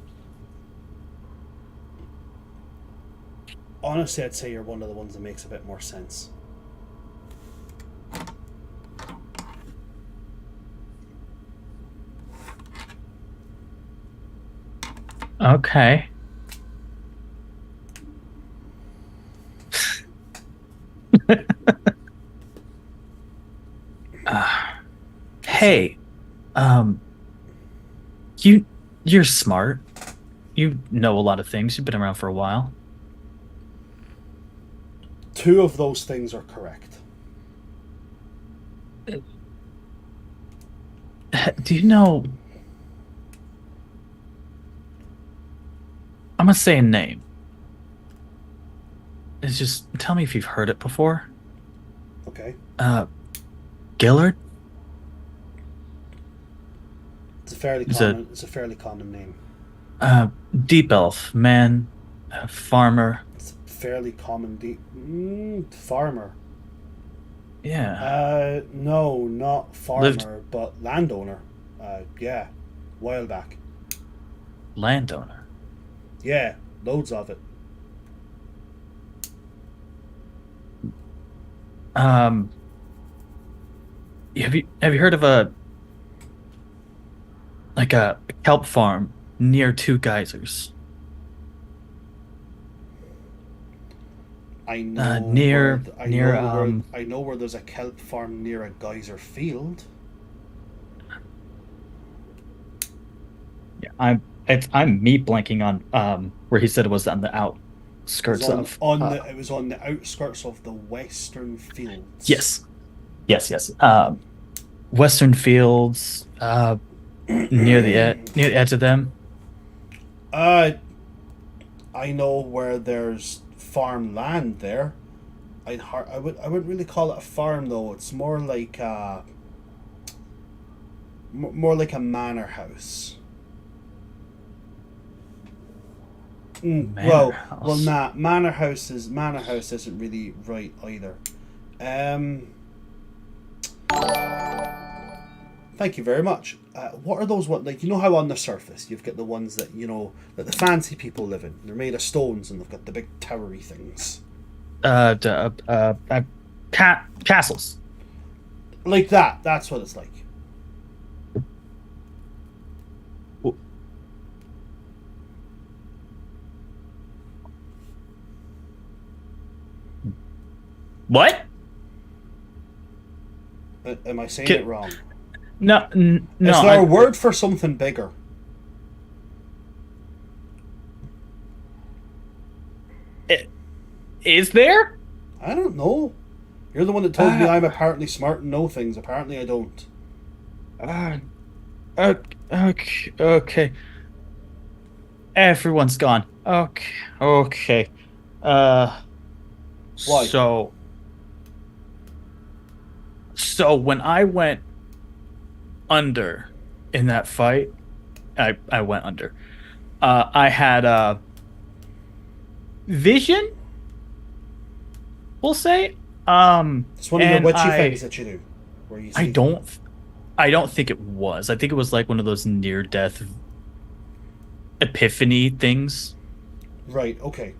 Honestly, I'd say you're one of the ones that makes a bit more sense. Okay. Hey, you're smart. You know a lot of things. You've been around for a while. 2 of those things are correct. Do you know? I'm gonna say a name. It's just tell me if you've heard it before. Okay. Gillard? It's a fairly common name. Deep elf, man, farmer. It's a fairly common farmer. Yeah. No, not farmer, but landowner. Yeah, while back. Landowner. Yeah, loads of it. Have you heard of a kelp farm near 2 geysers? I know I know where there's a kelp farm near a geyser field. Yeah, I'm me blanking on where he said it was on the outskirts of. It was on the outskirts of the western fields. Yes. Western fields, near the edge of them. I know where there's farmland there. I wouldn't really call it a farm though. It's more like a manor house. Manor house isn't really right either. Thank you very much. What are those ones, like, you know how on the surface you've got the ones that, you know, that the fancy people live in? They're made of stones and they've got the big towery things. Castles. Like that. That's what it's like. What? Am I saying it wrong? No. Is there a word for something bigger? Is there? I don't know. You're the one that told me I'm apparently smart and know things. Apparently I don't. Okay. Everyone's gone. Okay. Why? So when I went under in that fight, I went under. I had a vision, we'll say. It's one of your witchy things that you do. Where you I don't think it was. I think it was like one of those near-death epiphany things. Right, okay.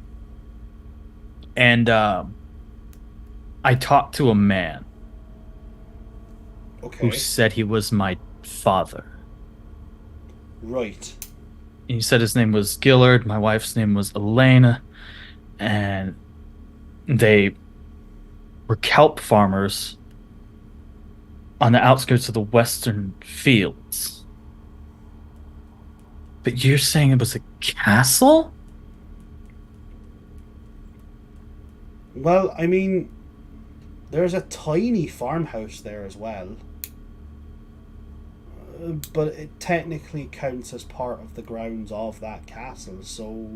And I talked to a man. Okay. Who said he was my father. Right. you said his name was Gillard. My wife's name was Elena, and they were kelp farmers on the outskirts of the western fields. But you're saying it was a castle? Well, I mean, there's a tiny farmhouse there as well. But it technically counts as part of the grounds of that castle, so...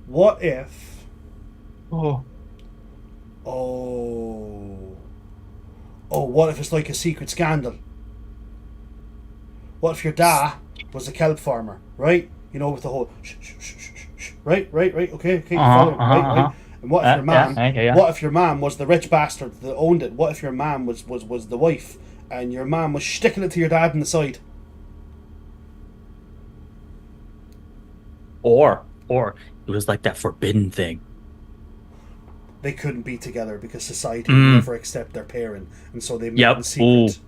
What if... Oh. Oh, what if it's like a secret scandal? What if your dad was a kelp farmer, right? You know, with the whole right, okay, you follow me, right. And what if your mom? What if your mom was the rich bastard that owned it? What if your mom was the wife, and your mom was sticking it to your dad on the side? Or it was like that forbidden thing. They couldn't be together because society would never accept their parent, and so they met in secret.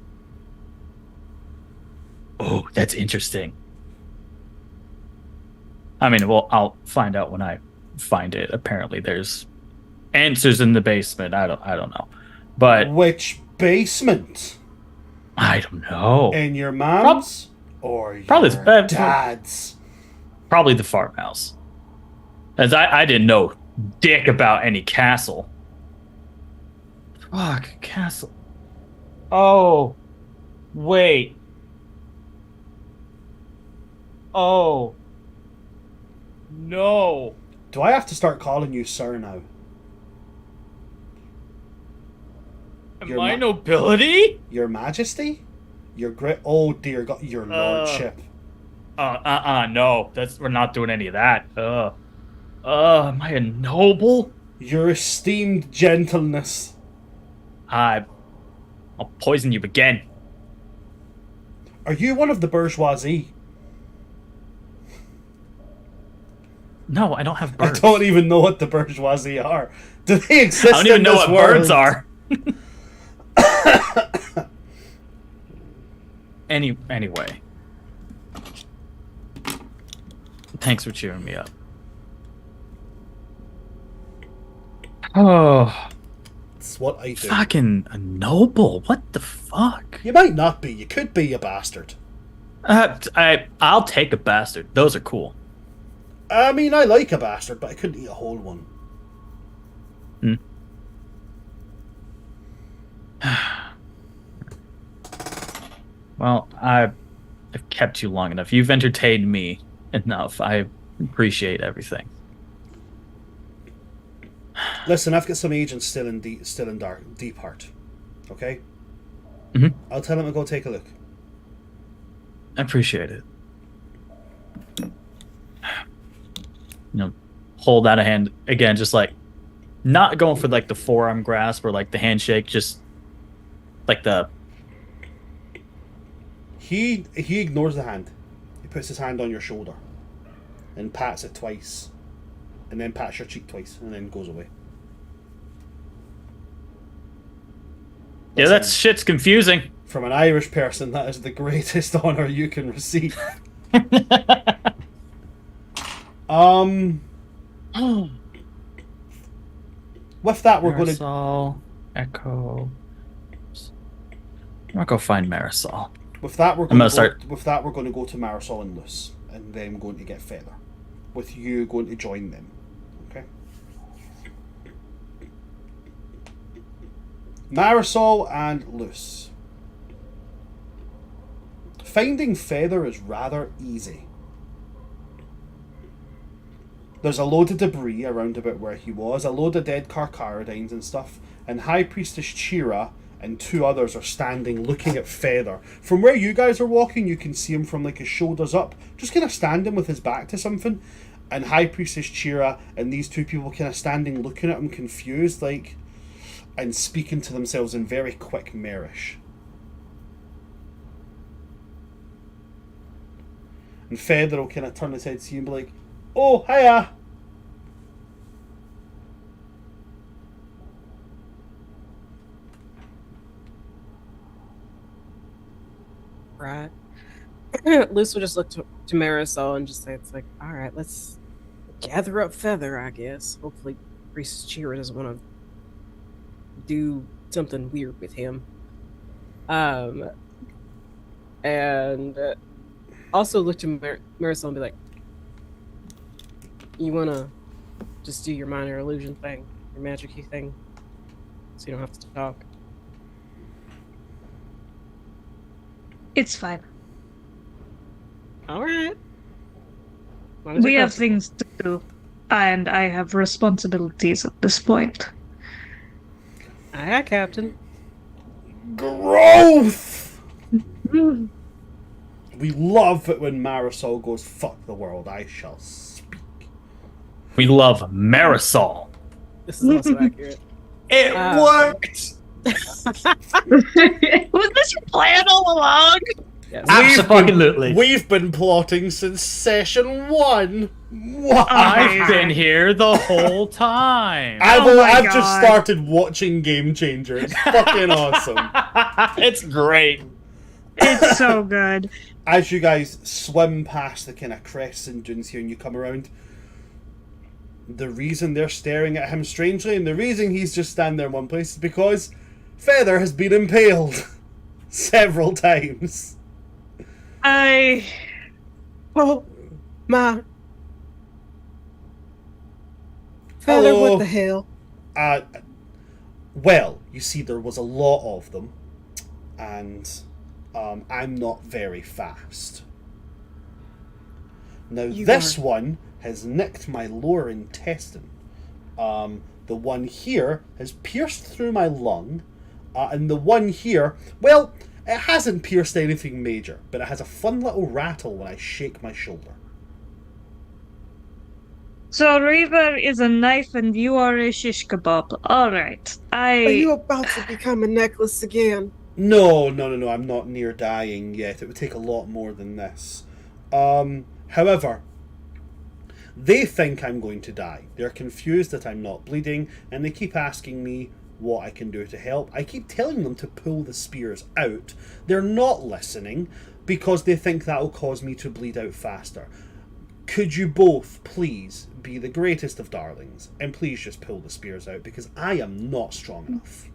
Oh, that's interesting. I mean, well, I'll find out when I find it. Apparently, there's answers in the basement. I don't know, but which basement? I don't know. In your mom's or your dad's? Probably the farmhouse. As I didn't know dick about any castle. Fuck, castle. Oh, wait. Oh. No. Do I have to start calling you sir now? Am I nobility? Your majesty? Your great... Oh, dear God. Your lordship. No. We're not doing any of that. Am I a noble? Your esteemed gentleness. I'll poison you again. Are you one of the bourgeoisie? No, I don't have birds. I don't even know what the bourgeoisie are. Do they exist? I don't even know what birds are. Anyway. Thanks for cheering me up. Oh. That's what I do. Fucking a noble. What the fuck? You might not be. You could be a bastard. I'll take a bastard. Those are cool. I mean, I like a bastard, but I couldn't eat a whole one. Well, I've kept you long enough. You've entertained me enough. I appreciate everything. Listen, I've got some agents still in Deep Heart. Okay? Mm-hmm. I'll tell them to go take a look. I appreciate it. Hold out a hand again, just like not going for like the forearm grasp or like the handshake, just like the. He ignores the hand. He puts his hand on your shoulder and pats it twice, and then pats your cheek twice, and then goes away. Yeah, that shit's confusing. From an Irish person, that is the greatest honor you can receive. With that, we're going to Marisol, Echo. I'm gonna go find Marisol. With that, we're going to go to Marisol and Luce, and them going to get Feather, with you going to join them. Okay. Marisol and Luce. Finding Feather is rather easy. There's a load of debris around about where he was, a load of dead Carcharodines and stuff, and High Priestess Chira and two others are standing looking at Feather. From where you guys are walking, you can see him from like his shoulders up, just kind of standing with his back to something, and High Priestess Chira and these two people kind of standing looking at him confused, like, and speaking to themselves in very quick Marish. And Feather will kind of turn his head to you and be like, "Oh, hiya." Right. Luce will just look to Marisol and just say, "It's like, all right, let's gather up Feather, I guess. Hopefully, Priestess Chira doesn't want to do something weird with him." And also look to Marisol and be like, "You want to just do your minor illusion thing, your magic-y thing, so you don't have to talk?" It's fine. All right. We have things to do, and I have responsibilities at this point. Aye, Captain. Growth! We love it when Marisol goes, "Fuck the world, I shall speak." We love Marisol. This is also accurate. It worked! Was this your plan all along? Yes. Absolutely. We've been plotting since session 1. I've been here the whole time. I've just God. started watching Game Changer. It's fucking awesome. It's great. It's so good. As you guys swim past the kind of crests and dunes here and you come around, the reason they're staring at him strangely and the reason he's just standing there in one place is because Feather has been impaled several times. Oh, my. Feather, Hello. what the hell? Well, you see, there was a lot of them, and I'm not very fast. Now, this one has nicked my lower intestine. The one here has pierced through my lung, and the one here, well, it hasn't pierced anything major, but it has a fun little rattle when I shake my shoulder. So Reaver is a knife and you are a shish kebab. Alright. Are you about to become a necklace again? No, I'm not near dying yet. It would take a lot more than this. However, they think I'm going to die. They're confused that I'm not bleeding, and they keep asking me what I can do to help. I keep telling them to pull the spears out. They're not listening because they think that'll cause me to bleed out faster. Could you both please be the greatest of darlings and please just pull the spears out because I am not strong enough.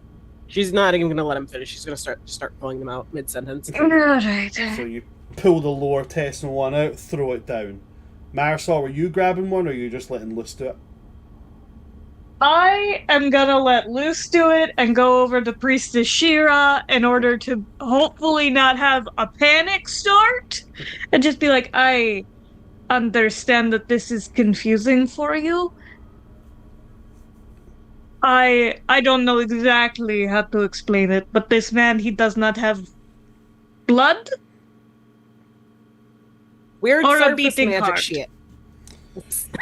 She's not even going to let him finish. She's going to start pulling them out mid-sentence. Alright. So you pull the lower testing one out, throw it down. Marisol, were you grabbing one or are you just letting Luce do it? I am gonna let Luce do it and go over to Priestess Shira in order to hopefully not have a panic start and just be like, I understand that this is confusing for you. I don't know exactly how to explain it, but this man, he does not have blood Weird or a surface beating magic heart. shit.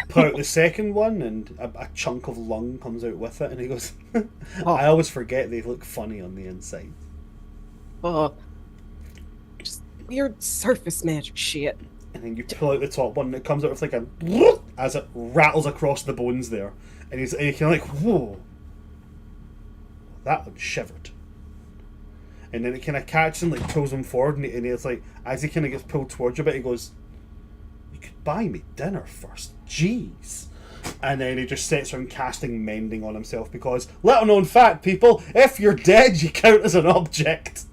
Pull out the second one and a chunk of lung comes out with it and he goes, Oh. I always forget they look funny on the inside. Oh, just weird surface magic shit. And then you pull out the top one and it comes out with like a as it rattles across the bones there. And you're kind of like, whoa. That one shivered. And then it kind of catches him, like pulls him forward and it's like, as he kind of gets pulled towards you a bit, he goes, you could buy me dinner first. Jeez. And then he just sits around casting mending on himself because, little known fact, people, if you're dead, you count as an object.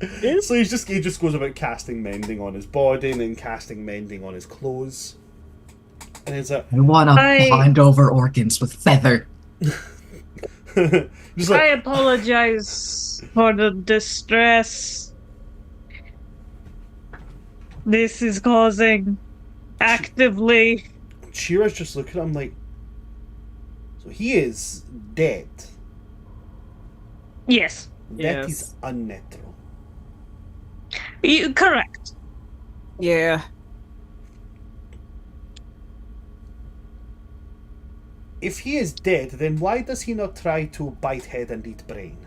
So he just goes about casting mending on his body and then casting mending on his clothes. And it's like, I want to bind over organs with feather. just like, I apologize for the distress this is causing actively. Chira's just looking at him like, so he is dead. Yes, That Yes. is unnatural. correct. Yeah. If he is dead, then why does he not try to bite head and eat brain?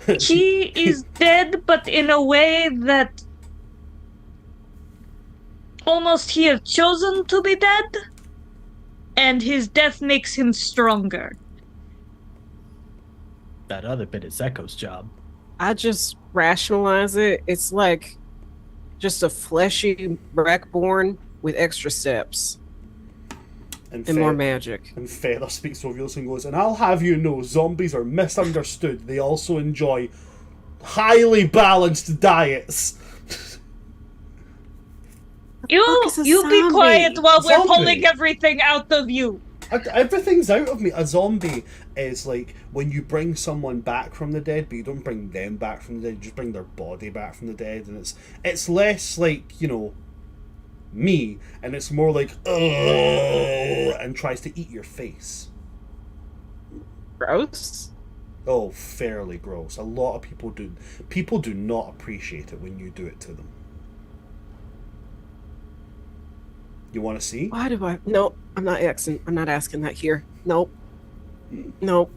He is dead, but in a way that almost he has chosen to be dead, and his death makes him stronger. That other bit is Echo's job. I just rationalize it. It's like just a fleshy wreckborn with extra steps and more magic. And Feather speaks over us and goes, and I'll have you know, zombies are misunderstood. They also enjoy highly balanced diets. is a You be zombie? quiet while we're Zombie. pulling everything out of you. Everything's out of me. A zombie is like when you bring someone back from the dead, but you don't bring them back from the dead, you just bring their body back from the dead, and it's less like, you know, me, and it's more like, ugh, and tries to eat your face. Gross. Oh, fairly gross. A lot of people do. People do not appreciate it when you do it to them. You want to see? Why do I? No, I'm not asking. I'm not asking that here. Nope. Nope.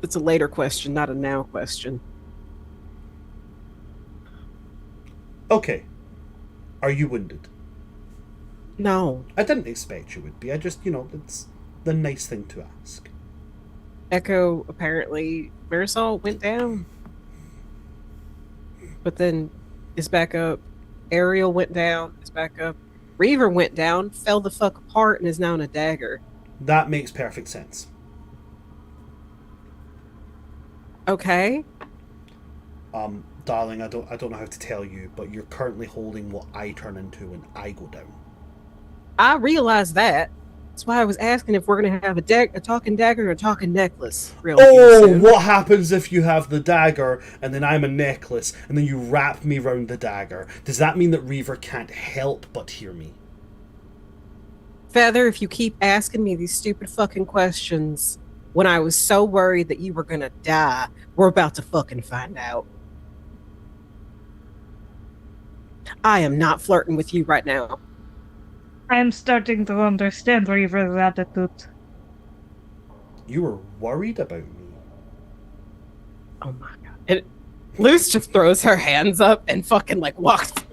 It's a later question, not a now question. Okay. Are you wounded? No. I didn't expect you would be. I just, you know, it's the nice thing to ask. Echo, apparently, Marisol went down. But then is back up. Ariel went down, is back up. Reaver went down, fell the fuck apart, and is now in a dagger. That makes perfect sense. Okay. Darling, I don't know how to tell you, but you're currently holding what I turn into when I go down. I realize that. That's why I was asking if we're going to have a talking dagger or a talking necklace. What happens if you have the dagger and then I'm a necklace and then you wrap me round the dagger? Does that mean that Reaver can't help but hear me? Feather, if you keep asking me these stupid fucking questions when I was so worried that you were going to die, we're about to fucking find out. I am not flirting with you right now. I'm starting to understand Reaver's attitude. You were worried about me. Oh my god. And Luce just throws her hands up and fucking like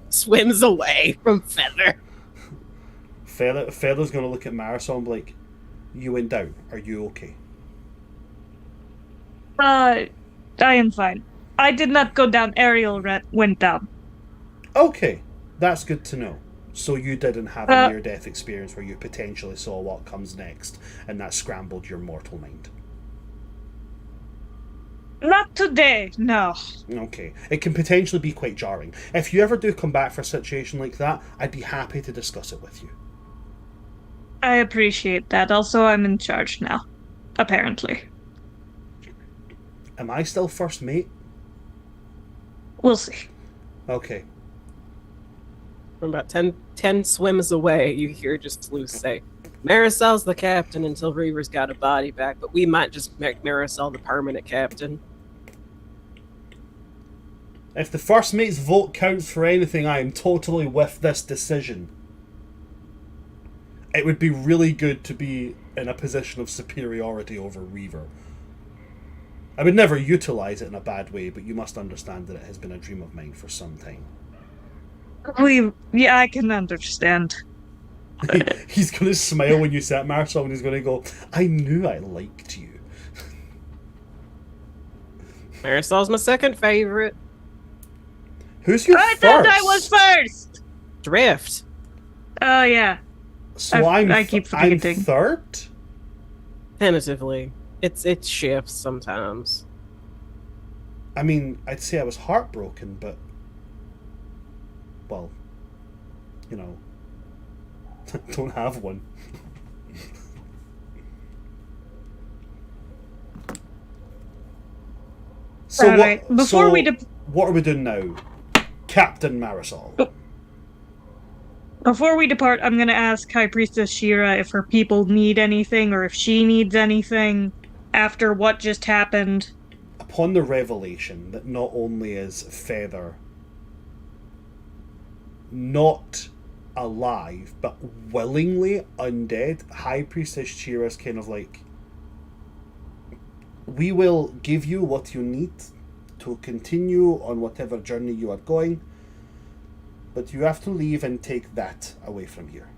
swims away from Feather. Feather's gonna look at Marisol and be like, you went down. Are you okay? I am fine. I did not go down. Ariel went down. Okay, that's good to know. So you didn't have a near-death experience where you potentially saw what comes next, and that scrambled your mortal mind. Not today, no. Okay. It can potentially be quite jarring. If you ever do come back for a situation like that, I'd be happy to discuss it with you. I appreciate that. Also, I'm in charge now. Apparently. Am I still first mate? We'll see. Okay. From about 10 swims away, you hear just Luce say, Marisol's the captain until Reaver's got a body back, but we might just make Marisol the permanent captain. If the first mate's vote counts for anything, I am totally with this decision. It would be really good to be in a position of superiority over Reaver. I would never utilize it in a bad way, but you must understand that it has been a dream of mine for some time. Yeah, I can understand. He's going to smile when you say it, Marisol, and he's going to go, I knew I liked you. Marisol's my second favorite. Who's your I first? thought I was first! Drift. Oh, yeah. So I keep I'm forgetting. third? Tentatively. It shifts sometimes. I mean, I'd say I was heartbroken, but... Well, you know, don't have one. So Alright, before we what are we doing now, Captain Marisol? Before we depart, I'm gonna ask High Priestess Shira if her people need anything or if she needs anything after what just happened. Upon the revelation that not only is Feather not alive, but willingly undead, High Priestess Shira's kind of like, We will give you what you need to continue on whatever journey you are going, but you have to leave and take that away from here.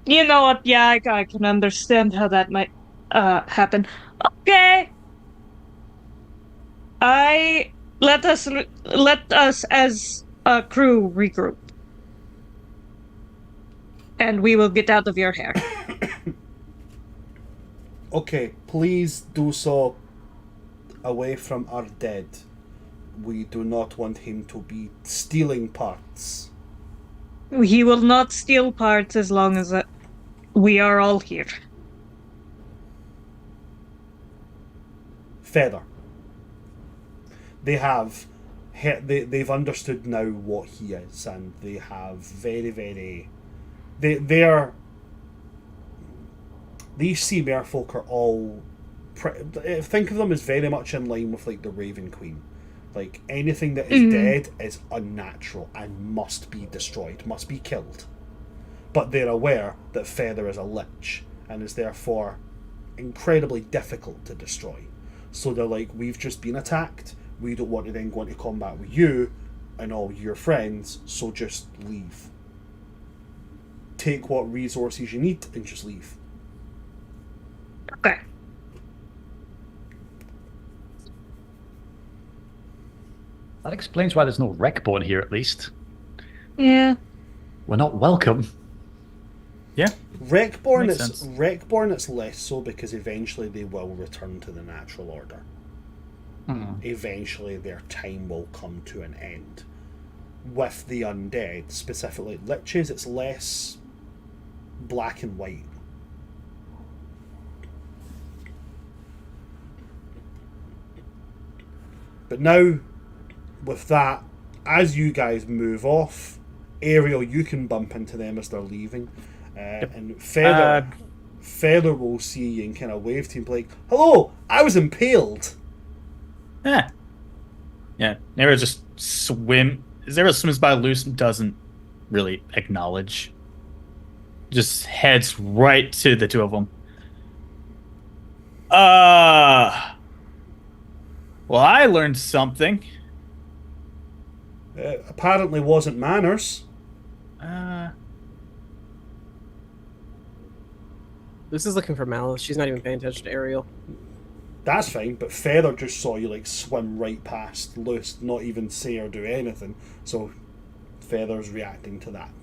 You know what? Yeah, I can understand how that might happen. Okay. Let us as a crew regroup. And we will get out of your hair. Okay, please do so away from our dead. We do not want him to be stealing parts. He will not steal parts as long as we are all here. Feather. They've understood now what he is, and they have these sea merfolk are all think of them as very much in line with like the Raven Queen. Like anything that is dead is unnatural and must be destroyed, must be killed. But they're aware that Feather is a lich and is therefore incredibly difficult to destroy. So they're like, we've just been attacked, we don't want to then go into combat with you and all your friends, so just leave. Take what resources you need and just leave. Okay. That explains why there's no Wreckborn here, at least. Yeah. We're not welcome. Yeah. Wreckborn, Makes sense. it's less so because eventually they will return to the natural order. Eventually their time will come to an end. With the undead, specifically liches, it's less black and white. But now, with that, as you guys move off, Ariel, you can bump into them as they're leaving. And Feather will see you and kind of wave to him like, "Hello, I was impaled." Yeah. Yeah. Nero just swims by loose and doesn't really acknowledge. Just heads right to the two of them. Well, I learned something. Apparently wasn't manners. Luce is looking for Malice. She's not even paying attention to Ariel. That's fine, but Feather just saw you like swim right past Luce, not even say or do anything. So Feather's reacting to that.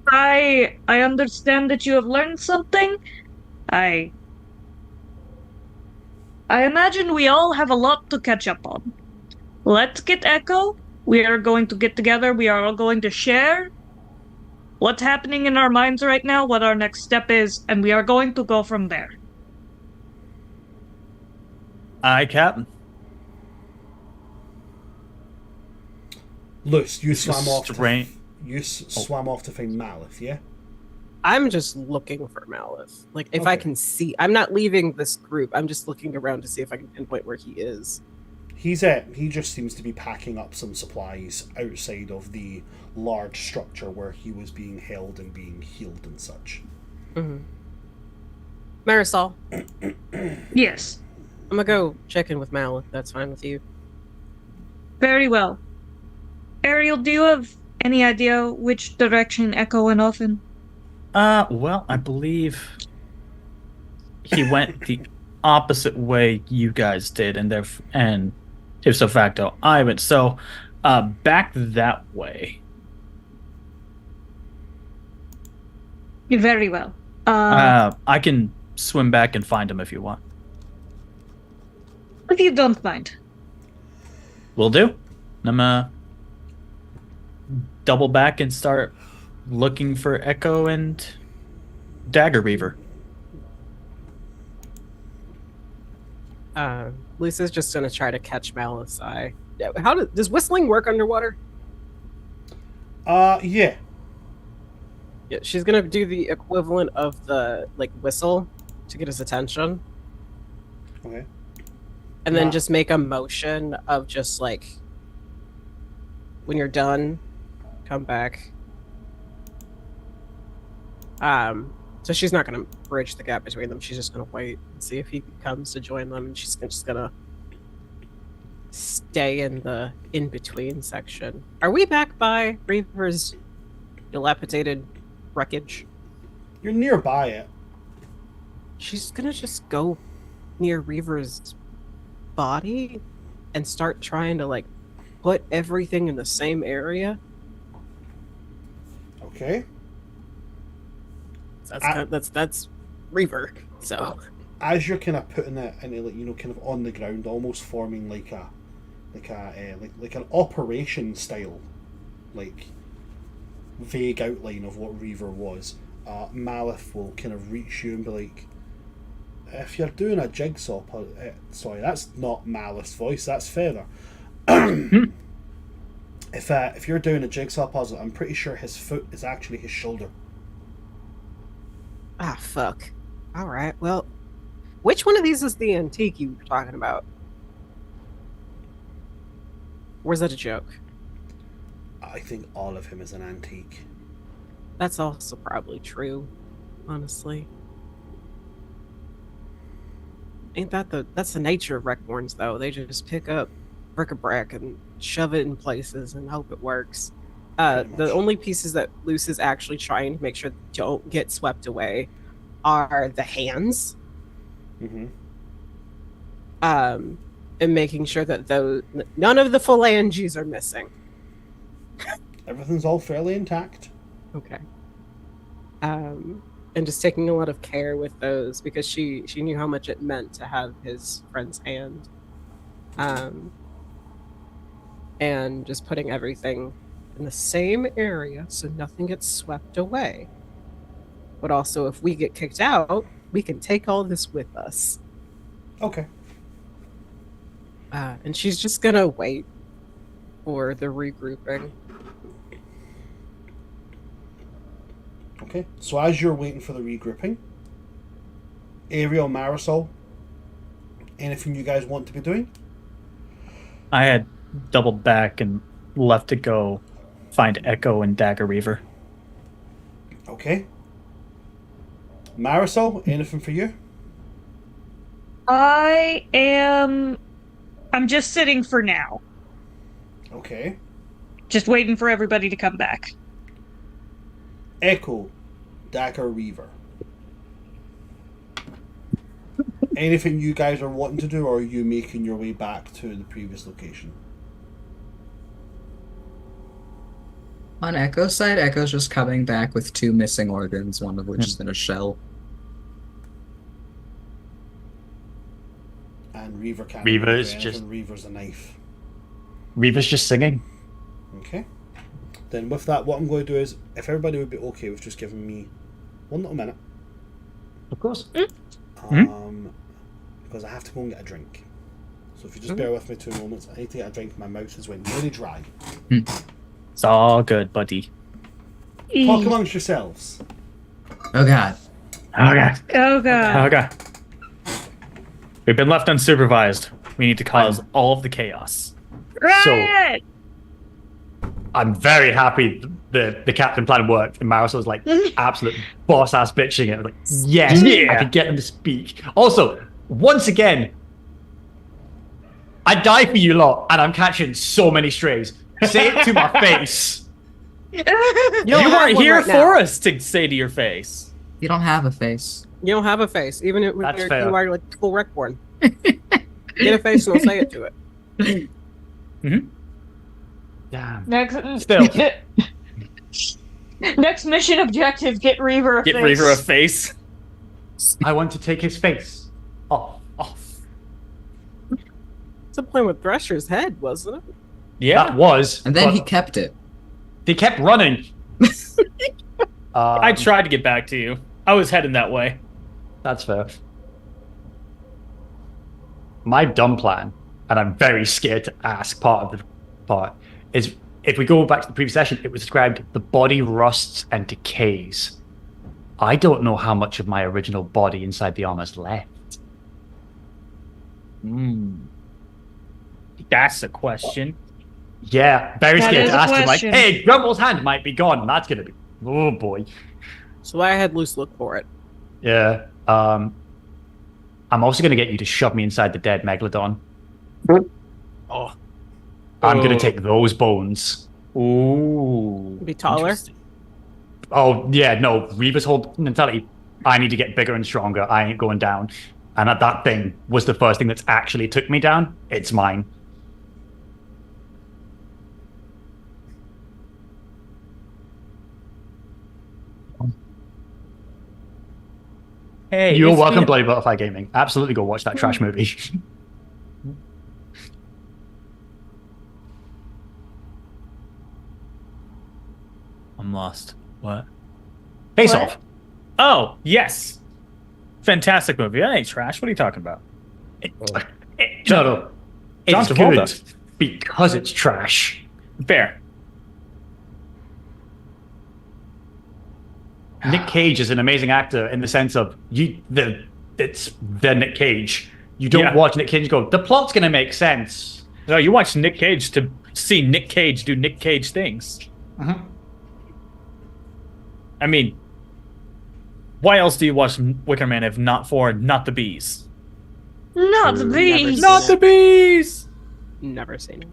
I understand that you have learned something. I imagine we all have a lot to catch up on. Let's get Echo. We are going to get together. We are all going to share what's happening in our minds right now, what our next step is, and we are going to go from there. Aye, Captain. Luce, you This was swam off. strange. Swam off to find Malith, yeah? I'm just looking for Malice. Like, if I Okay. can see, I'm not leaving this group. I'm just looking around to see if I can pinpoint where he is. He just seems to be packing up some supplies outside of the large structure where he was being held and being healed and such. Marisol, Yes. I'm gonna go check in with Mal if that's fine with you. Very well. Ariel, do you have any idea which direction Echo went off in? Well, I believe he went the opposite way you guys did, and ipso facto, I went. So, back that way. Very well. I can swim back and find him if you want. If you don't mind. Will do. I'm double back and start looking for Echo and Dagger Reaver. Lisa's just gonna try to catch Malice eye. Does whistling work underwater? Yeah. Yeah, she's gonna do the equivalent of the whistle to get his attention, Okay. and then Nah. just make a motion of just when you're done, come back. So she's not going to bridge the gap between them. She's just going to wait and see if he comes to join them, and she's just going to stay in the in-between section. Are we back by Reaver's dilapidated wreckage? You're nearby it. She's going to just go near Reaver's body and start trying to, like, put everything in the same area. Okay. That's Reaver. So as you're kind of putting it into, like, you know, kind of on the ground, almost forming like an operation style, like vague outline of what Reaver was. Malif will kind of reach you and be like, if you're doing a jigsaw puzzle, sorry, that's not Malif's voice, that's Feather. If you're doing a jigsaw puzzle, I'm pretty sure his foot is actually his shoulder. Ah, fuck. All right. Well, which one of these is the antique you were talking about? Or is that a joke? I think all of him is an antique. That's also probably true, honestly. Ain't that that's the nature of Reckborns, though? They just pick up bric-a-brac and shove it in places and hope it works. The only pieces that Luce is actually trying to make sure don't get swept away are the hands. Mm-hmm. And making sure that none of the phalanges are missing. Everything's all fairly intact. Okay. And just taking a lot of care with those because she knew how much it meant to have his friend's hand. And just putting everything in the same area so nothing gets swept away. But also, if we get kicked out, we can take all this with us. Okay. And she's just gonna wait for the regrouping. Okay. So as you're waiting for the regrouping, Ariel, Marisol, anything you guys want to be doing? I had doubled back and left to go find Echo and Dagger Reaver. Okay. Marisol, anything for you? I'm just sitting for now. Okay. Just waiting for everybody to come back. Echo, Dagger Reaver. Anything you guys are wanting to do, or are you making your way back to the previous location? On Echo's side, Echo's just coming back with 2 missing organs, one of which is in a shell. And Reaver can't. Reaver's do anything. just- Reaver's a knife. Reaver's just singing. Okay. Then with that, what I'm going to do is, if everybody would be okay with just giving me one little minute, Of course. because I have to go and get a drink. So if you just bear with me 2 moments, I need to get a drink. My mouth is going really dry. It's all good, buddy. Talk amongst yourselves. Oh god. Okay. Oh god. Okay. We've been left unsupervised. We need to cause all of the chaos. Right! I'm very happy the captain plan worked, and Marisol's like absolute boss ass bitching it. I'm like, yes, Yeah. I can get them to speak. Also, once again, I die for you lot, and I'm catching so many strays. Say it to my face. You have weren't one here right now. for us to say to your face. You don't have a face. You don't have a face, even if That's you fair. are like full Reckborn. Get a face and I'll say it to it. Damn. Next, Still. next mission objective: get Reaver a Get face. Reaver a face. I want to take his face off. It's a plan with Thresher's head, wasn't it? Yeah. That was. And then but he kept it. They kept running. I tried to get back to you. I was heading that way. That's fair. My dumb plan, and I'm very scared to ask part of the part, is if we go back to the previous session, it was described the body rusts and decays. I don't know how much of my original body inside the armor's left. That's a question. Yeah, very That scared is to a ask him, like, question. hey, Grumble's hand might be gone, and that's going to be, oh boy. So I had Loose look for it. Yeah. I'm also going to get you to shove me inside the dead megalodon. Oh. I'm going to take those bones. Ooh. Be taller. Interesting. Oh, yeah, no. Reaver's whole mentality, I need to get bigger and stronger. I ain't going down. And that thing was the first thing that's actually took me down. It's mine. Hey, You're it's welcome, been- Bloody Butterfly Gaming. Absolutely go watch that trash movie. I'm lost. What? Face What? Off. Oh, yes. Fantastic movie. That ain't trash. What are you talking about? No. John It's Travolta. good because it's trash. Fair. Nick Cage is an amazing actor in the sense of it's the Nick Cage. You don't Yeah. watch Nick Cage and go, the plot's going to make sense. No, you watch Nick Cage to see Nick Cage do Nick Cage things. Mhm. I mean, why else do you watch Wicker Man if not for Not the Bees? Not the Never bees. seen Not it. the Bees! Never seen it.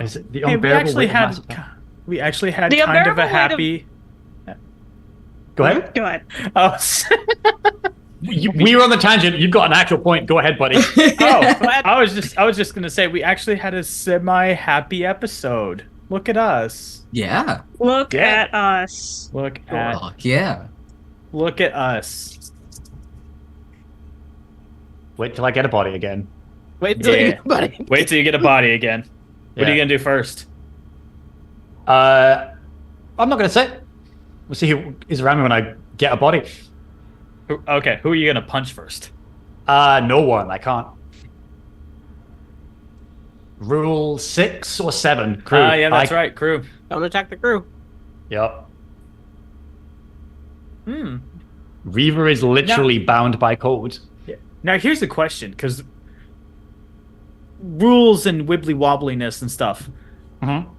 Is it the Hey, we unbearable actually weight of had massive- The kind of a unbearable weight of- happy. Go ahead. Go ahead. Oh, We were on the tangent. You've got an actual point. Go ahead, buddy. I was just gonna say we actually had a semi-happy episode. Look at us. Yeah. Look Yeah. at us. Look at Fuck yeah. look at us. Wait till I get a body again. Wait till Yeah. you buddy. Wait till you get a body again. What are you Yeah. gonna do first? I'm not going to say. We'll see who is around me when I get a body. Okay, who are you gonna punch first? No one. I can't. Rule 6 or 7. Crew. Yeah, that's right, crew. Don't attack the crew. Yep. Hmm. Reaver is literally bound by code. Now here's the question, because rules and wibbly wobbliness and stuff. Mm-hmm.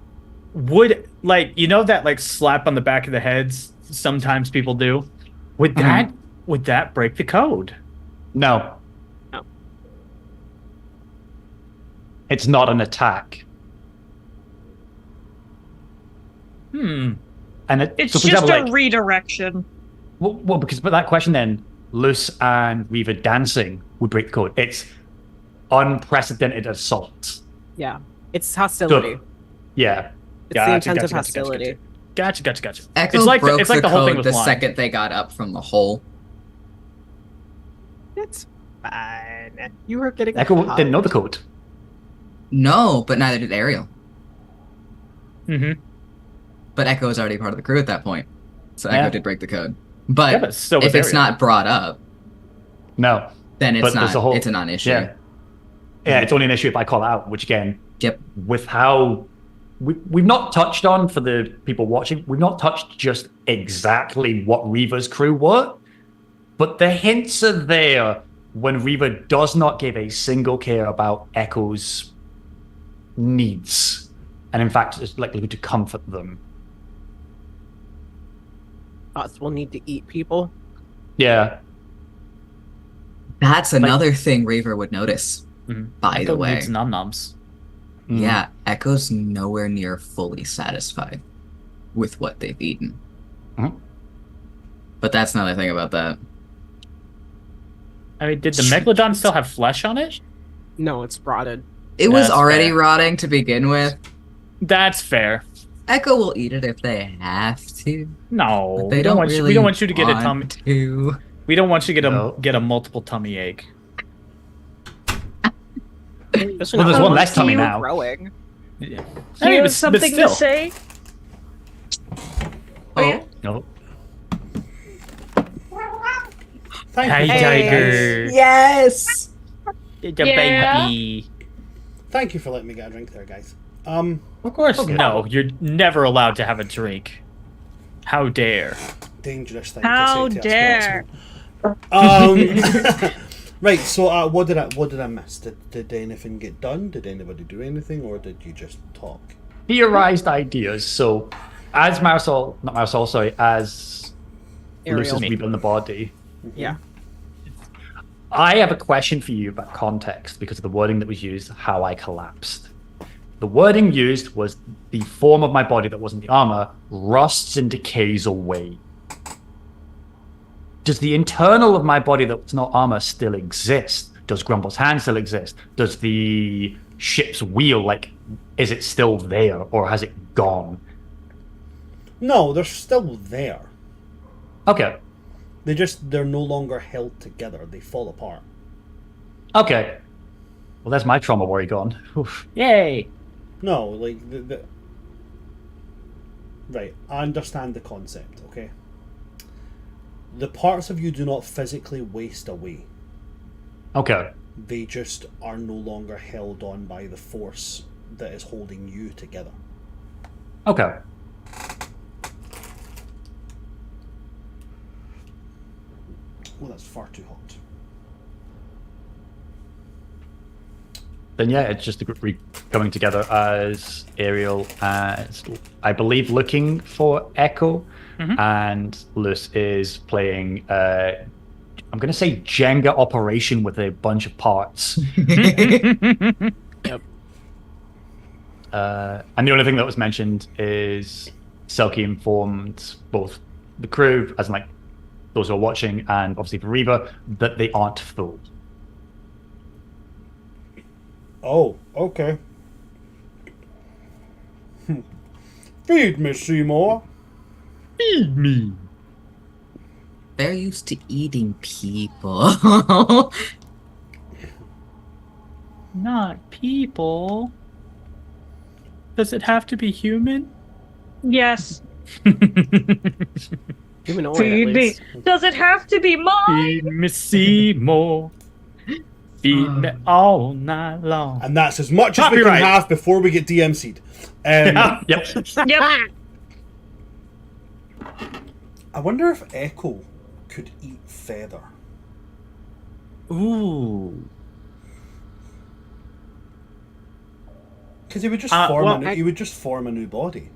Would that slap on the back of the heads sometimes people do? Would that break the code? No. No. It's not an attack. Hmm. And It's so for just example, a redirection. well, because but that question then, Luce and Reaver dancing would break the code. It's unprecedented assault. Yeah. It's hostility. Yeah. It's the Gotcha, intent of gotcha, hostility. Gotcha. Echo It's like broke it's like the the whole thing code with the Lime. second they got up from the hole. It's fine. You were getting Echo hot. didn't know the code. No, but neither did Ariel. Mm-hmm. But Echo was already part of the crew at that point. So Yeah. Echo did break the code. But, Yeah, but so was if it's Ariel. not brought up, No. then But it's there's not a whole- it's a non-issue. Yeah. Yeah, it's only an issue if I call it out, which again, Yep. with how we've not touched on for the people watching, we've not touched just exactly what Reaver's crew were, but the hints are there when Reaver does not give a single care about Echo's needs, and in fact is likely to comfort them. Thoughts will need to eat people. Yeah. That's another thing Reaver would notice, Mhm. by Echo the way. needs nom-noms. Mm. Yeah, Echo's nowhere near fully satisfied with what they've eaten. Mhm. But that's another thing about that. I mean, did the megalodon still have flesh on it? No, it's rotted. It was That's already fair. rotting to begin with. That's fair. Echo will eat it if they have to. No, But they we don't want really you. We don't want you to get a want tummy. to. We don't want you to No. get a multiple tummy ache. Especially Well, not there's one when less it's tummy still now. Growing. Yeah. Do you have but something still. to say? Oh, No. Thank Hi, you. tiger. yes! It's a Yeah. baby. Thank you for letting me get a drink there, guys. Of course, Okay. no. You're never allowed to have a drink. How dare? Dangerous thing How to say to dare. a sportsman. Right. So, what did I miss? Did anything get done? Did anybody do anything, or did you just talk? theorized ideas. So, as as Luce Ariel. is rebuilding the body, Yeah. I have a question for you about context because of the wording that was used, how I collapsed. The wording used was the form of my body that wasn't the armor rusts and decays away. Does the internal of my body that's not armor still exist? Does Grumble's hand still exist? Does the ship's wheel, is it still there or has it gone? No, they're still there. Okay. They're no longer held together. They fall apart. Okay. Well, there's my trauma worry gone. Oof. Yay! No, right, I understand the concept, okay? The parts of you do not physically waste away. Okay. They just are no longer held on by the force that is holding you together. Okay. Oh, that's far too hot. Then yeah, it's just the group coming together as Ariel, as I believe looking for Echo, and Luce is playing. I'm gonna say Jenga operation with a bunch of parts. Yep. And the only thing that was mentioned is Selkie informed both the crew, as in those who are watching, and obviously for Reaver, that they aren't fooled. Oh, okay. Feed me, Seymour. Feed me. They're used to eating people. Not people. Does it have to be human? Yes. Humanoid, Feed at me. least. Does it have to be mine? Feed me Seymour. Feed me all night long. And that's as much as we Copyright. can have before we get DMC'd. Yep. Yep. I wonder if Echo could eat Feather. Ooh. Because he would just he would just form a new body.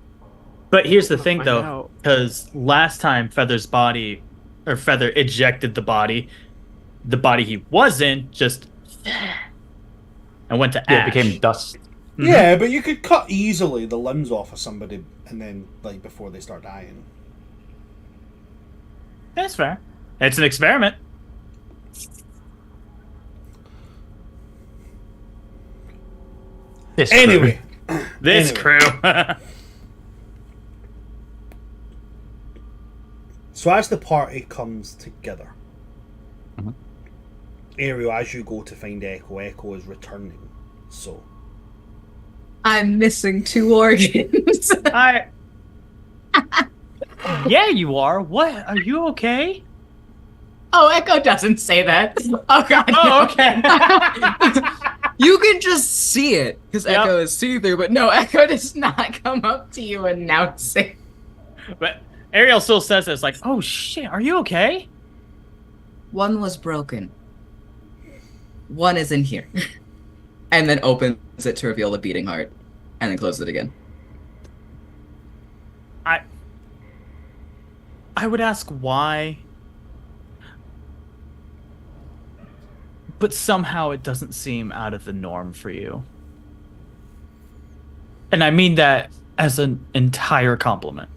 But here's the thing, find though, out. because last time Feather ejected the body he was in just and went to Yeah, it ash. became dust. Yeah, but you could cut easily the limbs off of somebody and then, before they start dying. That's fair. It's an experiment. This Anyway. This Anyway. crew. So as the party comes together, Mhm. Ariel, as you go to find Echo, Echo is returning. So I'm missing 2 organs. Yeah, you are. What? Are you okay? Oh, Echo doesn't say that. Oh god. Oh, no. okay. You can just see it because Yep. Echo is see-through, but no, Echo does not come up to you announcing. But Ariel still says this, oh shit, are you okay? One was broken. One is in here. And then opens it to reveal the beating heart. And then closes it again. I would ask why, but somehow it doesn't seem out of the norm for you. And I mean that as an entire compliment.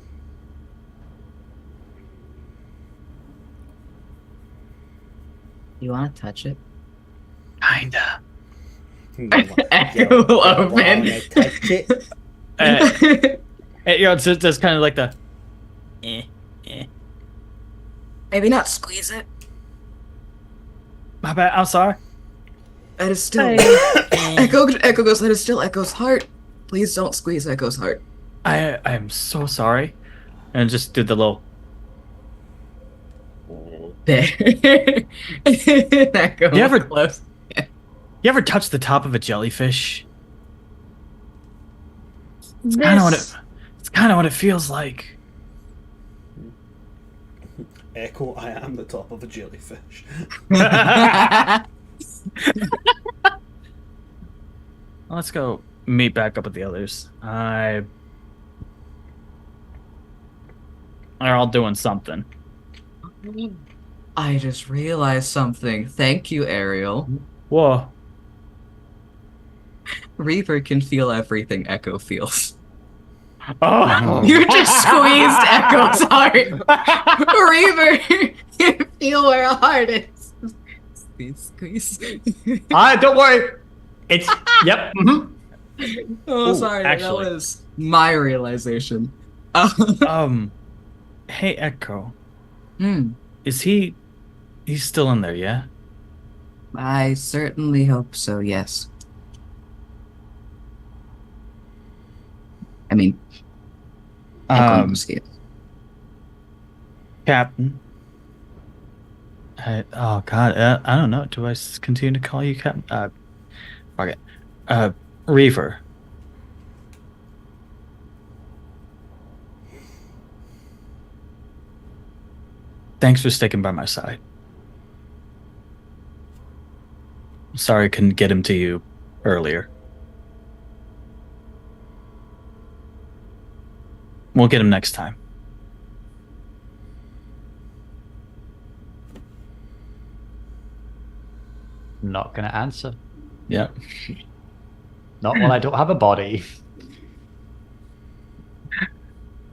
You want to touch it? Kinda. Echo will open. Touch it. It's just kind of like the Maybe not squeeze it. My bad, I'm sorry. That is still Hey. Echo goes, that is still Echo's heart. Please don't squeeze Echo's heart. I am so sorry. And just do the little There. Echo You ever- close. You ever touch the top of a jellyfish? It's kind of what it feels like. Echo, I am the top of a jellyfish. Let's go meet back up with the others. They're all doing something. I just realized something. Thank you, Ariel. Whoa. Reaver can feel everything Echo feels. Oh. You just squeezed Echo, sorry. Reaver, you feel where a heart is. Squeeze. Don't worry. It's yep. Mhm. Oh, Ooh, sorry. actually. That was my realization. Hey, Echo. Hmm. Is he's still in there, yeah? I certainly hope so, yes. I mean, Echo knows it. Captain. Oh God, I don't know. Do I continue to call you Captain? Fuck it. Reaver. Thanks for sticking by my side. Sorry I couldn't get him to you earlier. We'll get him next time. Not gonna answer. Yeah. Not while I don't have a body.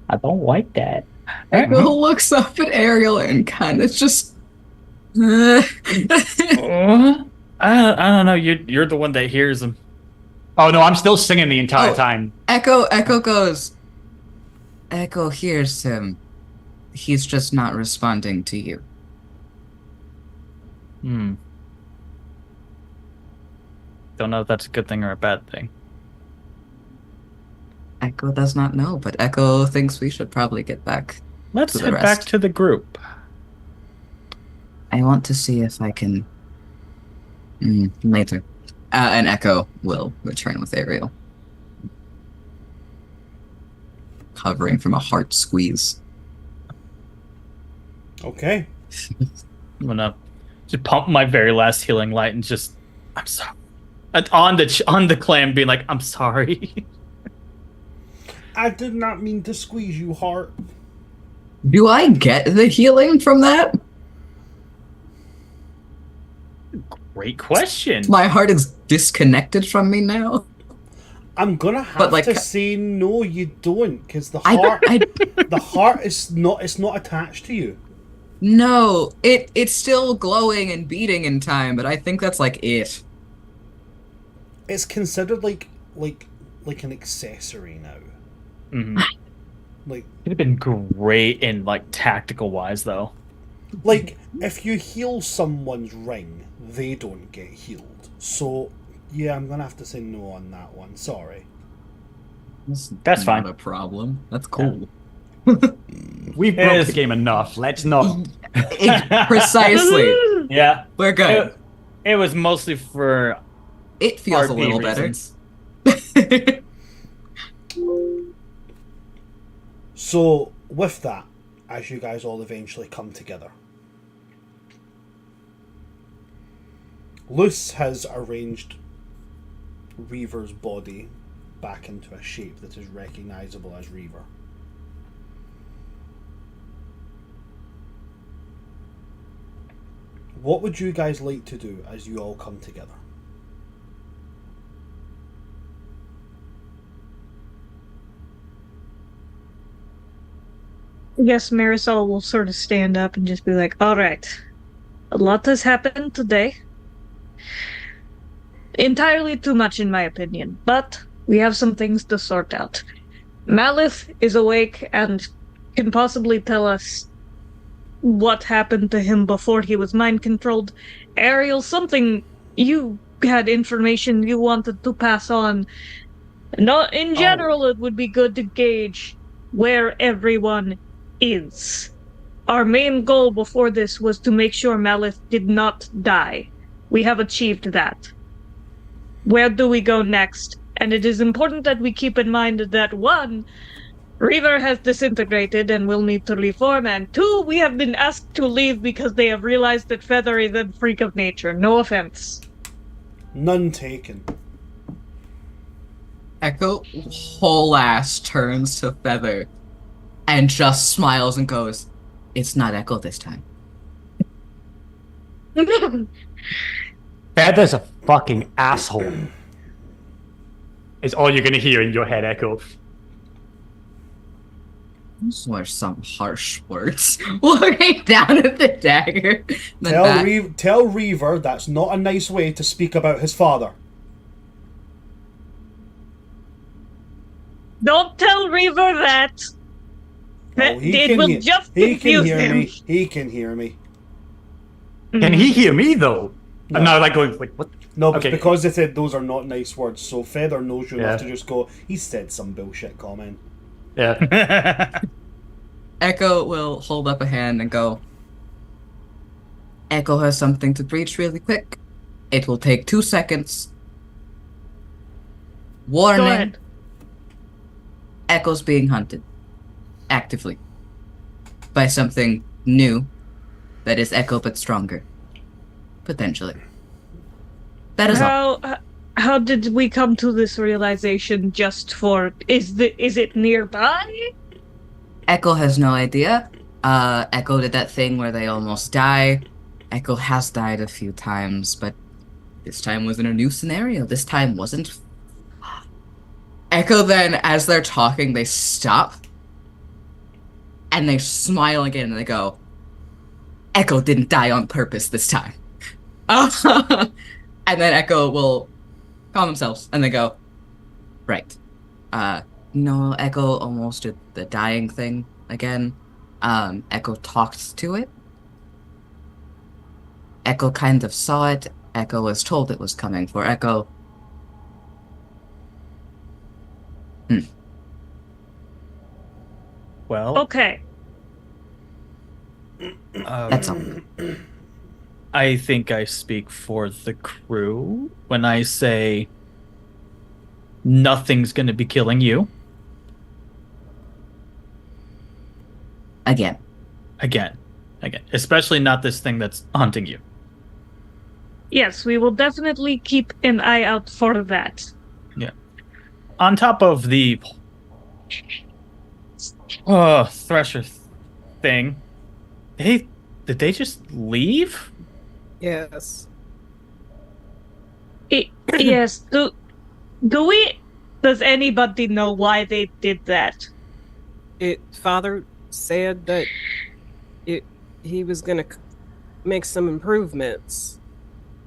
I don't like that. Echo looks up at Ariel and kind of just. I don't know. You're the one that hears him. Oh no, I'm still singing the entire Oh. time. Echo goes. Echo hears him. He's just not responding to you. Don't know if that's a good thing or a bad thing. Echo does not know, but Echo thinks we should probably get back. Let's to the head rest. back to the group. I want to see if I can. Later. And Echo will return with Ariel. Covering from a heart squeeze. Okay. I'm gonna just pump my very last healing light and just, I'm sorry. On the clam, being like, I'm sorry. I did not mean to squeeze you, heart. Do I get the healing from that? Great question. My heart is disconnected from me now. I'm gonna have like- to say no, you don't, because the I- heart, I- the heart is not. It's not attached to you. No, it's still glowing and beating in time, but I think that's like it. It's considered like an accessory now. Mhm. Like It'd have been great in like tactical wise though. if you heal someone's ring, they don't get healed. So yeah, I'm gonna have to say no on that one. Sorry. That's fine. Not a problem. That's cool. We've broke the game enough. Let's not. Precisely. Yeah. We're good. It was mostly for It feels a RP little reasons. better. So with that, as you guys all eventually come together, Luce has arranged Reaver's body back into a shape that is recognizable as Reaver. What would you guys like to do as you all come together? Yes, Marisol will sort of stand up and just be like, all right, a lot has happened today. Entirely too much in my opinion, but we have some things to sort out. Malith is awake and can possibly tell us what happened to him before he was mind-controlled. Ariel, something you had information you wanted to pass on. Not in general, it would be good to gauge where everyone is. Our main goal before this was to make sure Malith did not die. We have achieved that. Where do we go next? And it is important that we keep in mind that 1, Reaver has disintegrated and will need to reform, and 2, we have been asked to leave because they have realized that Feather is a freak of nature. No offense. None taken. Echo whole ass turns to Feather and just smiles and goes, "It's not Echo this time." Feather's a fucking asshole. Is all you're gonna hear in your head, Echo. Those were some harsh words. Looking down at the dagger. Then Tell Reaver that's not a nice way to speak about his father. Don't tell Reaver that. Oh, It will just he can confuse hear him. me. He can hear me. Can he hear me though? No. I'm now like going, wait, what? No, but Okay. because they said those are not nice words, so Feather knows you enough Yeah. to just go, he said some bullshit comment. Yeah. Echo will hold up a hand and go, "Echo has something to breach really quick. It will take 2 seconds. Go Warning, ahead. Echo's being hunted. Actively. By something new that is Echo but stronger. Potentially. That is all. How did we come to this realization? Just for is it nearby? Echo has no idea. Echo did that thing where they almost die. Echo has died a few times, but this time was in a new scenario. This time wasn't. Echo then, as they're talking, they stop. And they smile again and they go, "Echo didn't die on purpose this time." And then Echo will calm themselves and they go, "Right. No, Echo almost did the dying thing again. Echo talked to it. Echo kind of saw it. Echo was told it was coming for Echo. Well, Okay. That's all." I think I speak for the crew when I say nothing's going to be killing you. Again. Again. Especially not this thing that's hunting you. Yes, we will definitely keep an eye out for that. Yeah. On top of the Thresher thing, did they just leave? Yes. Yes. Does anybody know why they did that? Father said that he was gonna make some improvements.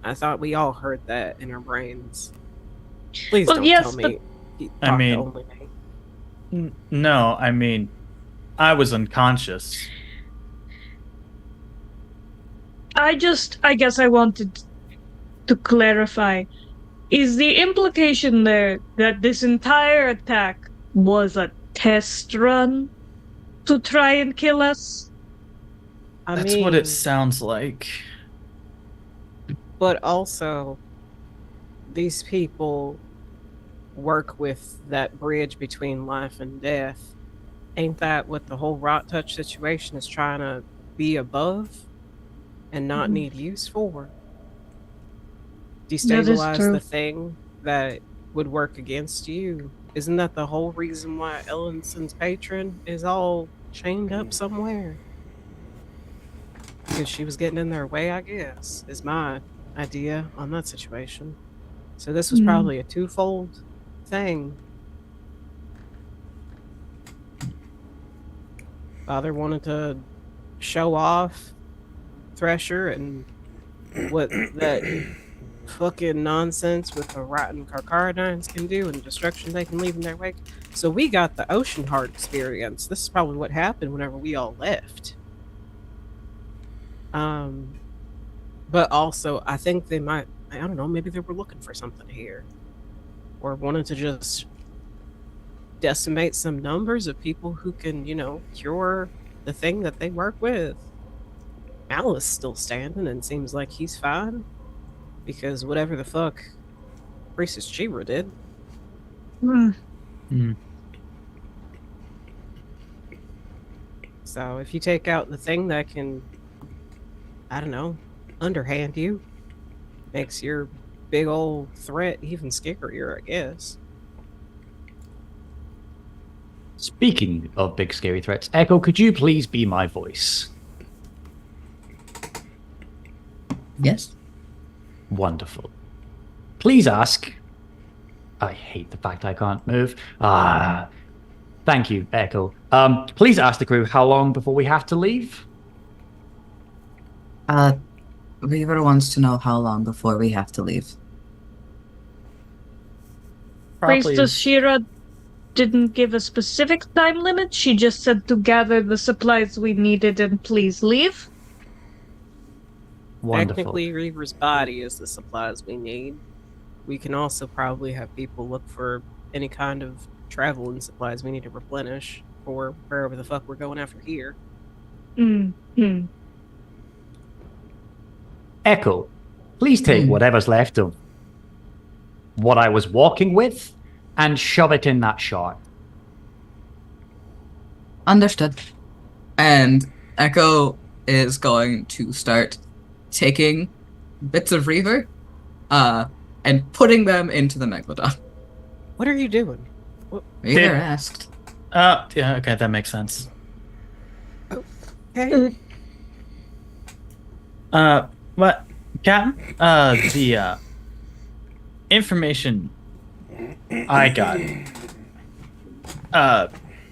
I thought we all heard that in our brains. Please Well, don't yes, tell but- me. He I talked to mean- only me. No, I mean, I was unconscious. I guess I wanted to clarify. Is the implication there that this entire attack was a test run to try and kill us? That's what it sounds like. But also, these people work with that bridge between life and death. Ain't that what the whole rot touch situation is trying to be above and not Mhm. need use for? That is Destabilize true. the thing that would work against you. Isn't that the whole reason why Ellinson's patron is all chained up somewhere? Because she was getting in their way, I guess, is my idea on that situation. So this was Hmm. probably a twofold thing. Father wanted to show off Thresher and what that fucking nonsense with the rotten Carcharodines can do and the destruction they can leave in their wake. So we got the Ocean Heart experience. This is probably what happened whenever we all left. But also, I think they might, I don't know, maybe they were looking for something here. Or wanted to just decimate some numbers of people who can, cure the thing that they work with. Alice still standing and seems like he's fine. Because whatever the fuck Priestess Chira did. Hmm. So if you take out the thing that can, I don't know, underhand you, makes your big old threat even scarier, I guess. Speaking of big scary threats, Echo, could you please be my voice? Yes. Wonderful. Please ask. I hate the fact I can't move. Thank you, Echo. Please ask the crew how long before we have to leave? Reaver wants to know how long before we have to leave. Priestess Shira didn't give a specific time limit. She just said to gather the supplies we needed and please leave. Wonderful. Technically, Reaver's body is the supplies we need. We can also probably have people look for any kind of traveling supplies we need to replenish for wherever the fuck we're going after here. Mm-hmm. Echo, please take whatever's left of what I was walking with and shove it in that shard. Understood. And Echo is going to start taking bits of Reaver and putting them into the Megalodon. What are you doing? Reaver asked. Yeah, okay, that makes sense. Okay. What, Captain? The information I got,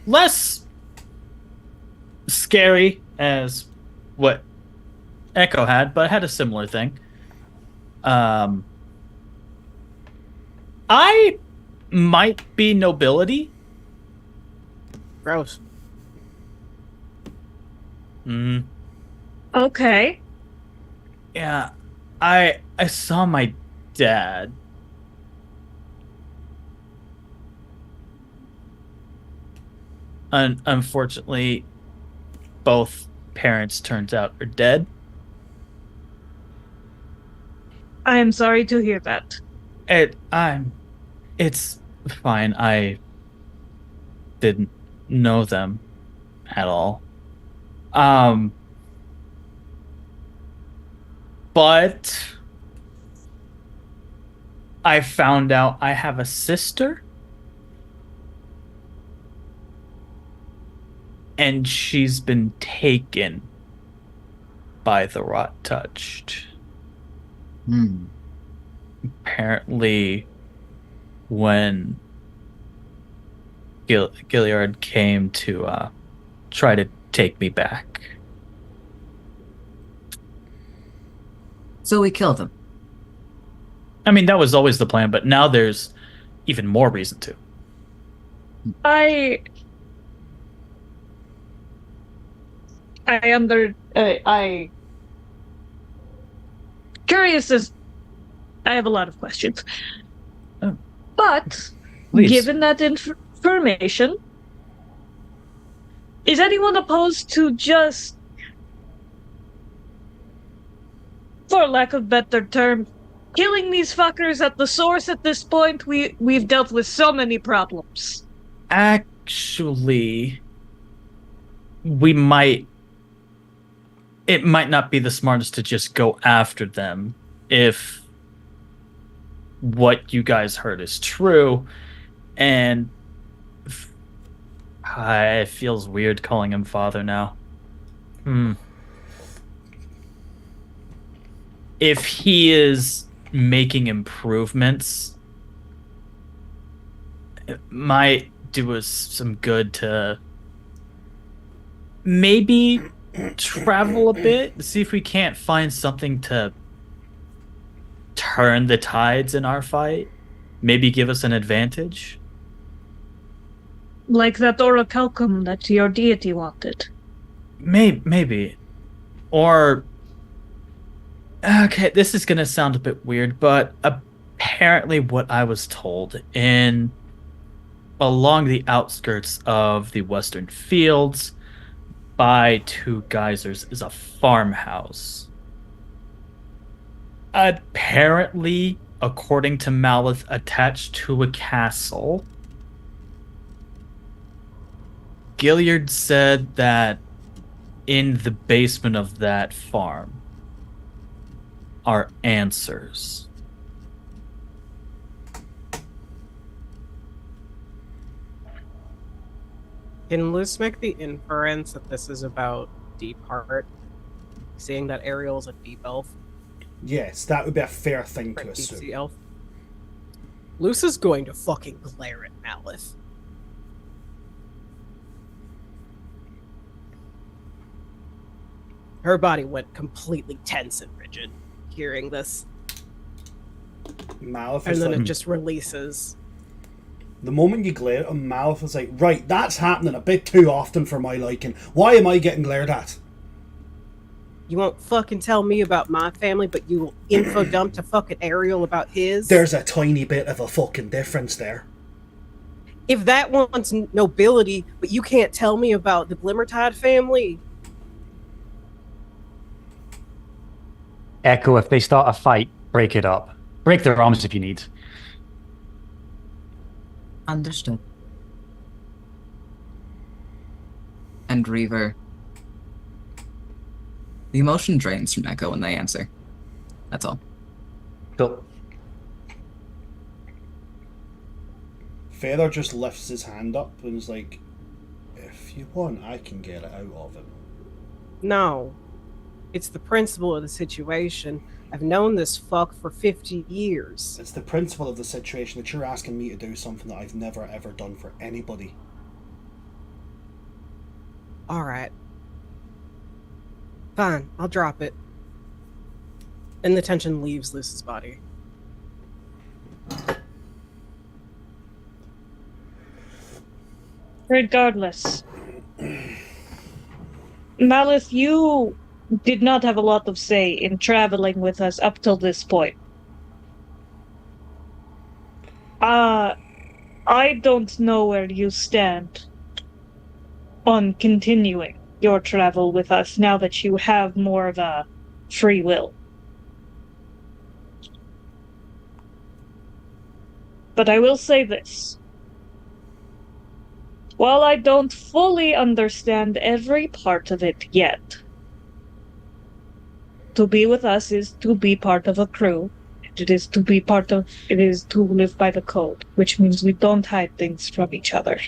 less scary as what Echo had, but had a similar thing. I might be nobility. Gross. Okay. Yeah, I saw my dad. Unfortunately, both parents turns out are dead. I am sorry to hear that. It's fine. I didn't know them at all. But I found out I have a sister, and she's been taken by the Rot Touched. Apparently, when Gilliard came to try to take me back. So we killed him. I mean, that was always the plan, but now there's even more reason to. I curious as I have a lot of questions. Oh. But Please. given that information, is anyone opposed to just, for lack of better term, killing these fuckers at the source at this point? We've dealt with so many problems. Actually, it might not be the smartest to just go after them if what you guys heard is true. And it feels weird calling him father now. If he is making improvements, it might do us some good to maybe travel a bit, see if we can't find something to turn the tides in our fight. Maybe give us an advantage. Like that orichalcum that your deity wanted. Maybe. Or... Okay, this is going to sound a bit weird, but apparently what I was told along the outskirts of the Western Fields by two geysers is a farmhouse. Apparently, according to Malith, attached to a castle. Gilliard said that in the basement of that farm are answers. Can Luce make the inference that this is about Deep Heart? Seeing that Ariel's a deep elf, Yes, that would be a fair thing or to a deep assume. sea elf. Luce is going to fucking glare at Malith. Her body went completely tense and rigid hearing this, Malith and is then like, it just releases. the moment you glare at him, Malith is like, right, that's happening a bit too often for my liking. Why am I getting glared at? You won't fucking tell me about my family, but you will info dump to fucking Ariel about his? There's a tiny bit of a fucking difference there. If that wants nobility, but you can't tell me about the Glimmertide family. Echo, if they start a fight, break it up. Break their arms if you need. Understood. And Reaver. The emotion drains from Echo when they answer. That's all. Cool. Feather just lifts his hand up and is like, if you want, I can get it out of him. No. It's the principle of the situation. I've known this fuck for 50 years. It's the principle of the situation that you're asking me to do something that I've never ever done for anybody. Alright. Fine, I'll drop it. And the tension leaves Luce's body. Regardless, Malice, you did not have a lot of say in traveling with us up till this point. I don't know where you stand on continuing your travel with us now that you have more of a free will. But I will say this. While I don't fully understand every part of it yet, to be with us is to be part of a crew. It is to live by the code, which means we don't hide things from each other.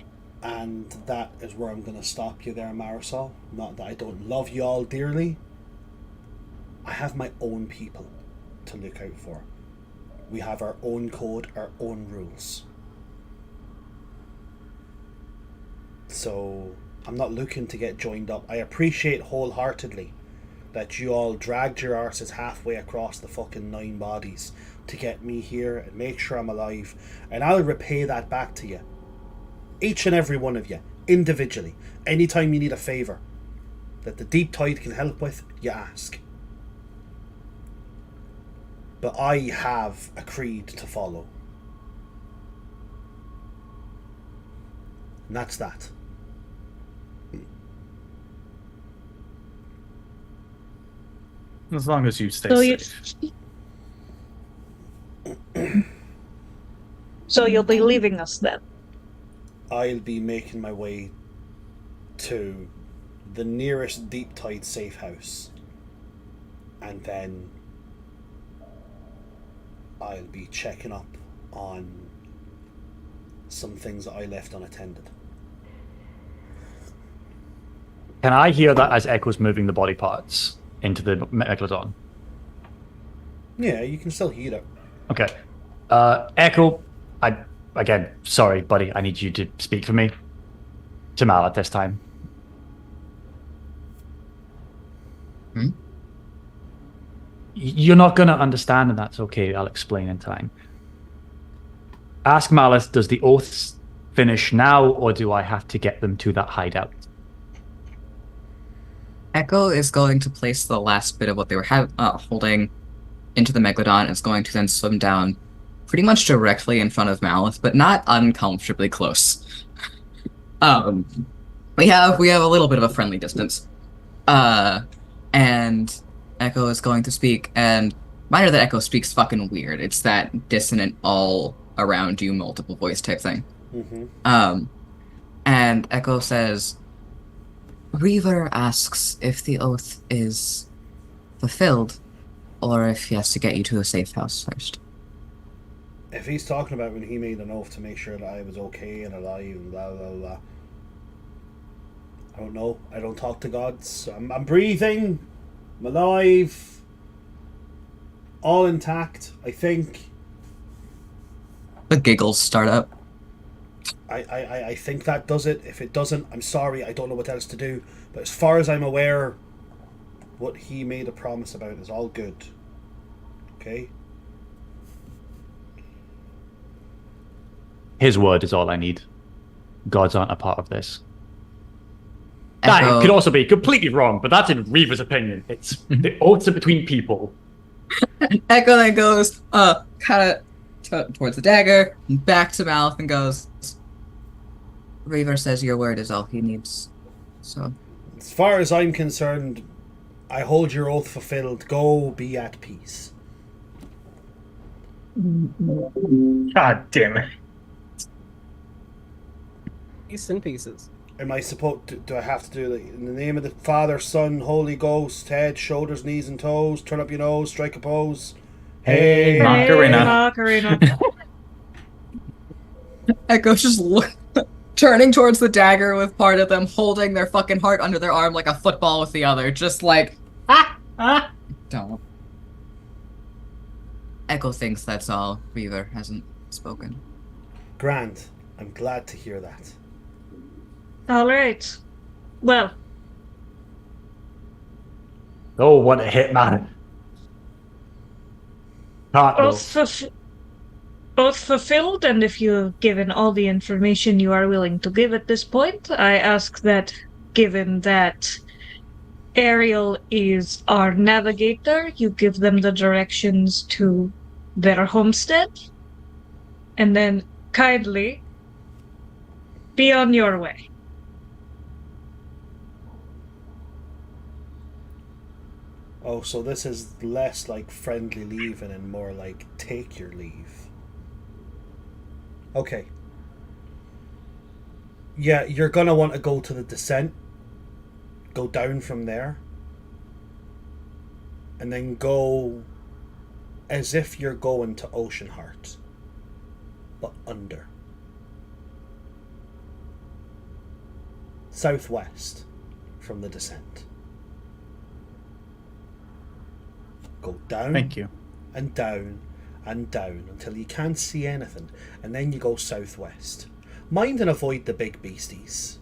And that is where I'm going to stop you there, Marisol. Not that I don't love you all dearly. I have my own people to look out for. We have our own code, our own rules. So, I'm not looking to get joined up. I appreciate wholeheartedly that you all dragged your arses halfway across the fucking 9 bodies to get me here and make sure I'm alive. And I'll repay that back to you. Each and every one of you, individually. Anytime you need a favour that the Deep Tide can help with, you ask. But I have a creed to follow. And that's that. As long as you stay safe. So you'll be leaving us then? I'll be making my way to the nearest Deep Tide safe house. And then I'll be checking up on some things that I left unattended. Can I hear that as Echo's moving the body parts into the Megalodon? Yeah, you can still hear it. Okay. Echo, again, sorry, buddy, I need you to speak for me. To Mallet this time. You're not going to understand, and that's okay. I'll explain in time. Ask Malice, does the oaths finish now, or do I have to get them to that hideout? Echo is going to place the last bit of what they were holding into the Megalodon and is going to then swim down pretty much directly in front of Malith, but not uncomfortably close. We have a little bit of a friendly distance. And Echo is going to speak, and mind that Echo speaks fucking weird. It's that dissonant all around you multiple voice type thing. Mm-hmm. And Echo says, Reaver asks if the oath is fulfilled, or if he has to get you to a safe house first. If he's talking about when he made an oath to make sure that I was okay and alive and blah blah blah, don't know. I don't talk to gods. I'm breathing. I'm alive. All intact, I think. The giggles start up. I think that does it. If it doesn't, I'm sorry. I don't know what else to do. But as far as I'm aware, what he made a promise about is all good. Okay? His word is all I need. Gods aren't a part of this. Echo. That could also be completely wrong, but that's in Reaver's opinion. It's the oaths are between people. Echo then goes, kind of towards the dagger, back to Mouth, and goes, Reaver says your word is all he needs. So, As far as I'm concerned, I hold your oath fulfilled. Go be at peace. God damn it. Piece in pieces. Am I supposed to, do I have to do it in the name of the Father, Son, Holy Ghost, head, shoulders, knees and toes, turn up your nose, strike a pose? Hey, Macarena. Macarena. Echo's just turning towards the dagger with part of them holding their fucking heart under their arm like a football with the other, just like, don't. Echo thinks that's all. Reaver hasn't spoken. Grand. I'm glad to hear that. All right. Well, Oh, what a hit, man. Can't go. oath fulfilled, and if you have given all the information you are willing to give at this point, I ask that, given that Ariel is our navigator, you give them the directions to their homestead, and then kindly be on your way. Oh, so this is less like friendly leaving and more like take your leave. Okay. Yeah, you're gonna want to go to the descent. Go down from there. And then go as if you're going to Ocean Heart. But under. Southwest from the descent. Go down. Thank you. And down and down until you can't see anything, and then you go southwest. Mind and avoid the big beasties.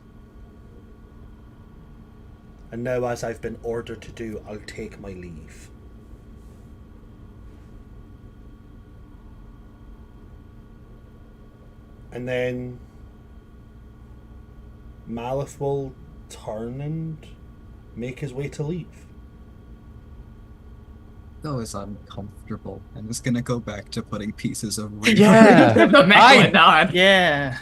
And now, as I've been ordered to do, I'll take my leave. And then Malith will turn and make his way to leave. Echo is uncomfortable and is gonna go back to putting pieces of Reaver Yeah. in the megalodon. Yeah.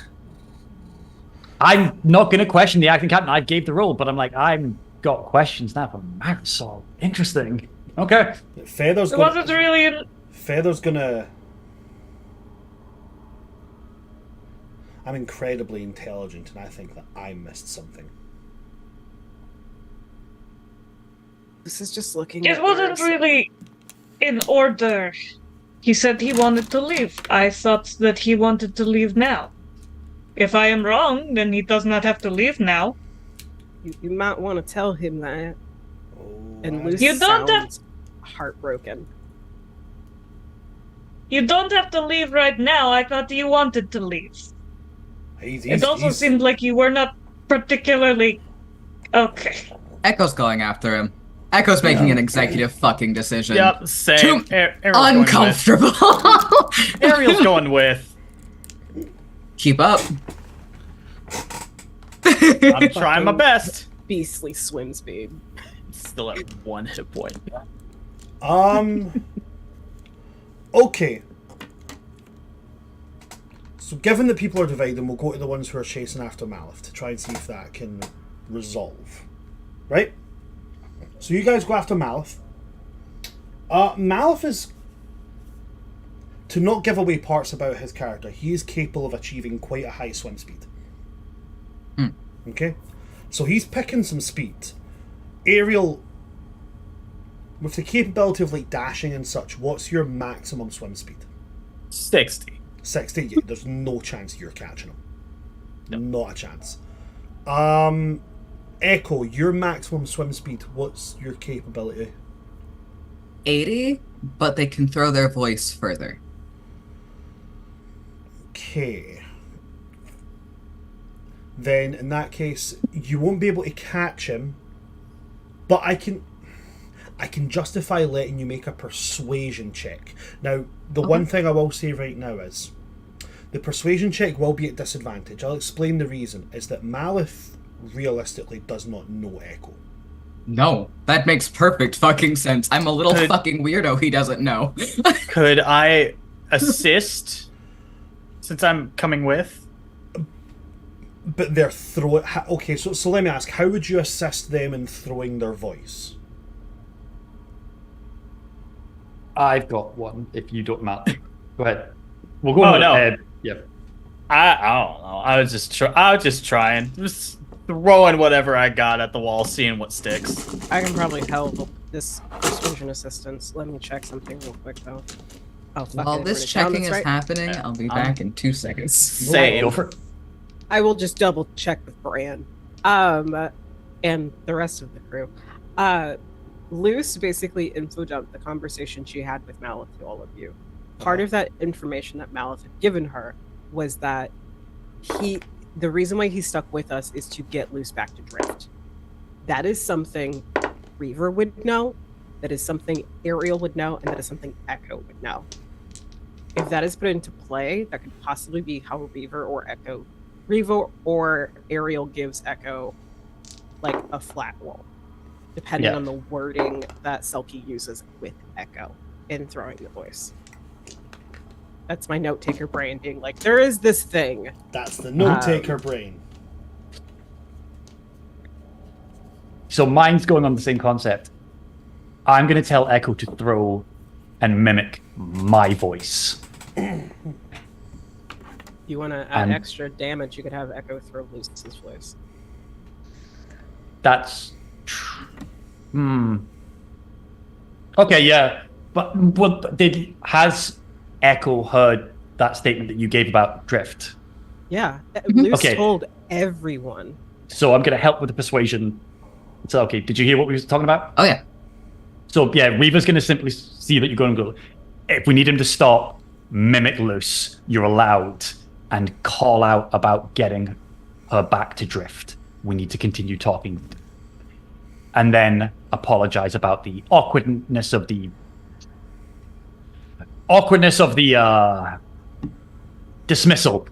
I'm not going to question the acting captain. I gave the role, but I'm like, I've got questions now for Marisol. Interesting. Okay. Feather's It gonna... wasn't really Feather's gonna... I'm incredibly intelligent, and I think that I missed something. This is just looking It at wasn't words. really in order. He said he wanted to leave. I thought that he wanted to leave now. If I am wrong, then he does not have to leave now. You might want to tell him that. Oh, And I- Luce You don't have- sounds heartbroken. You don't have to leave right now. I thought you wanted to leave. It also seemed like you were not particularly... Okay. Echo's going after him. Echo's making an executive fucking decision. Yep, same. Too Ariel's uncomfortable. Going with. Ariel's going with. Keep up. I'm trying my best. Beastly swim speed. Still at 1 hit point. Okay. So given that people are divided, we'll go to the ones who are chasing after Malith to try and see if that can resolve. Right? So you guys go after Malith. Malith is... To not give away parts about his character, he is capable of achieving quite a high swim speed. Okay? So he's picking some speed. Ariel, with the capability of like dashing and such, what's your maximum swim speed? 60. 60? Yeah, there's no chance you're catching him. No. Not a chance. Echo, your maximum swim speed, what's your capability? 80, but they can throw their voice further. Okay. Then, in that case, you won't be able to catch him, but I can justify letting you make a persuasion check. Now, the one thing I will say right now is, the persuasion check will be at disadvantage. I'll explain the reason. Is that Malith realistically does not know Echo. No, that makes perfect fucking sense. I'm a little fucking weirdo he doesn't know. Could I assist since I'm coming with? But they're throwing... Okay, so let me ask, how would you assist them in throwing their voice? I've got one, if you don't mind. Go ahead. We'll go Oh, no. Yeah. I don't know. I was just trying. Just throwing whatever I got at the wall, seeing what sticks. I can probably help this persuasion assistance. Let me check something real quick, though. Oh, fuck While it, this wrote it down, checking that's is right. happening, I'll be back in 2 seconds. Same. Go for it. I will just double check with Bran, and the rest of the crew. Luce basically info dumped the conversation she had with Malith to all of you. Part of that information that Malith had given her was that the reason why he stuck with us is to get Luce back to Drift. That is something Reaver would know, that is something Ariel would know, and that is something Echo would know. If that is put into play, that could possibly be how Reaver or Ariel gives Echo like a flat roll, depending on the wording that Selkie uses with Echo in throwing the voice. That's my note taker brain being like, there is this thing. That's the note taker brain. So mine's going on the same concept. I'm going to tell Echo to throw and mimic my voice. You want to add extra damage, you could have Echo throw Luce's voice. That's... Okay, yeah. But has Echo heard that statement that you gave about Drift? Yeah, Luce Okay. told everyone. So I'm going to help with the persuasion. So, okay, did you hear what we were talking about? Oh, yeah. So, yeah, Reaver's going to simply see that you're going to go, if we need him to stop, mimic Luce, you're allowed, and call out about getting her back to Drift. We need to continue talking. And then apologize about the awkwardness of the dismissal.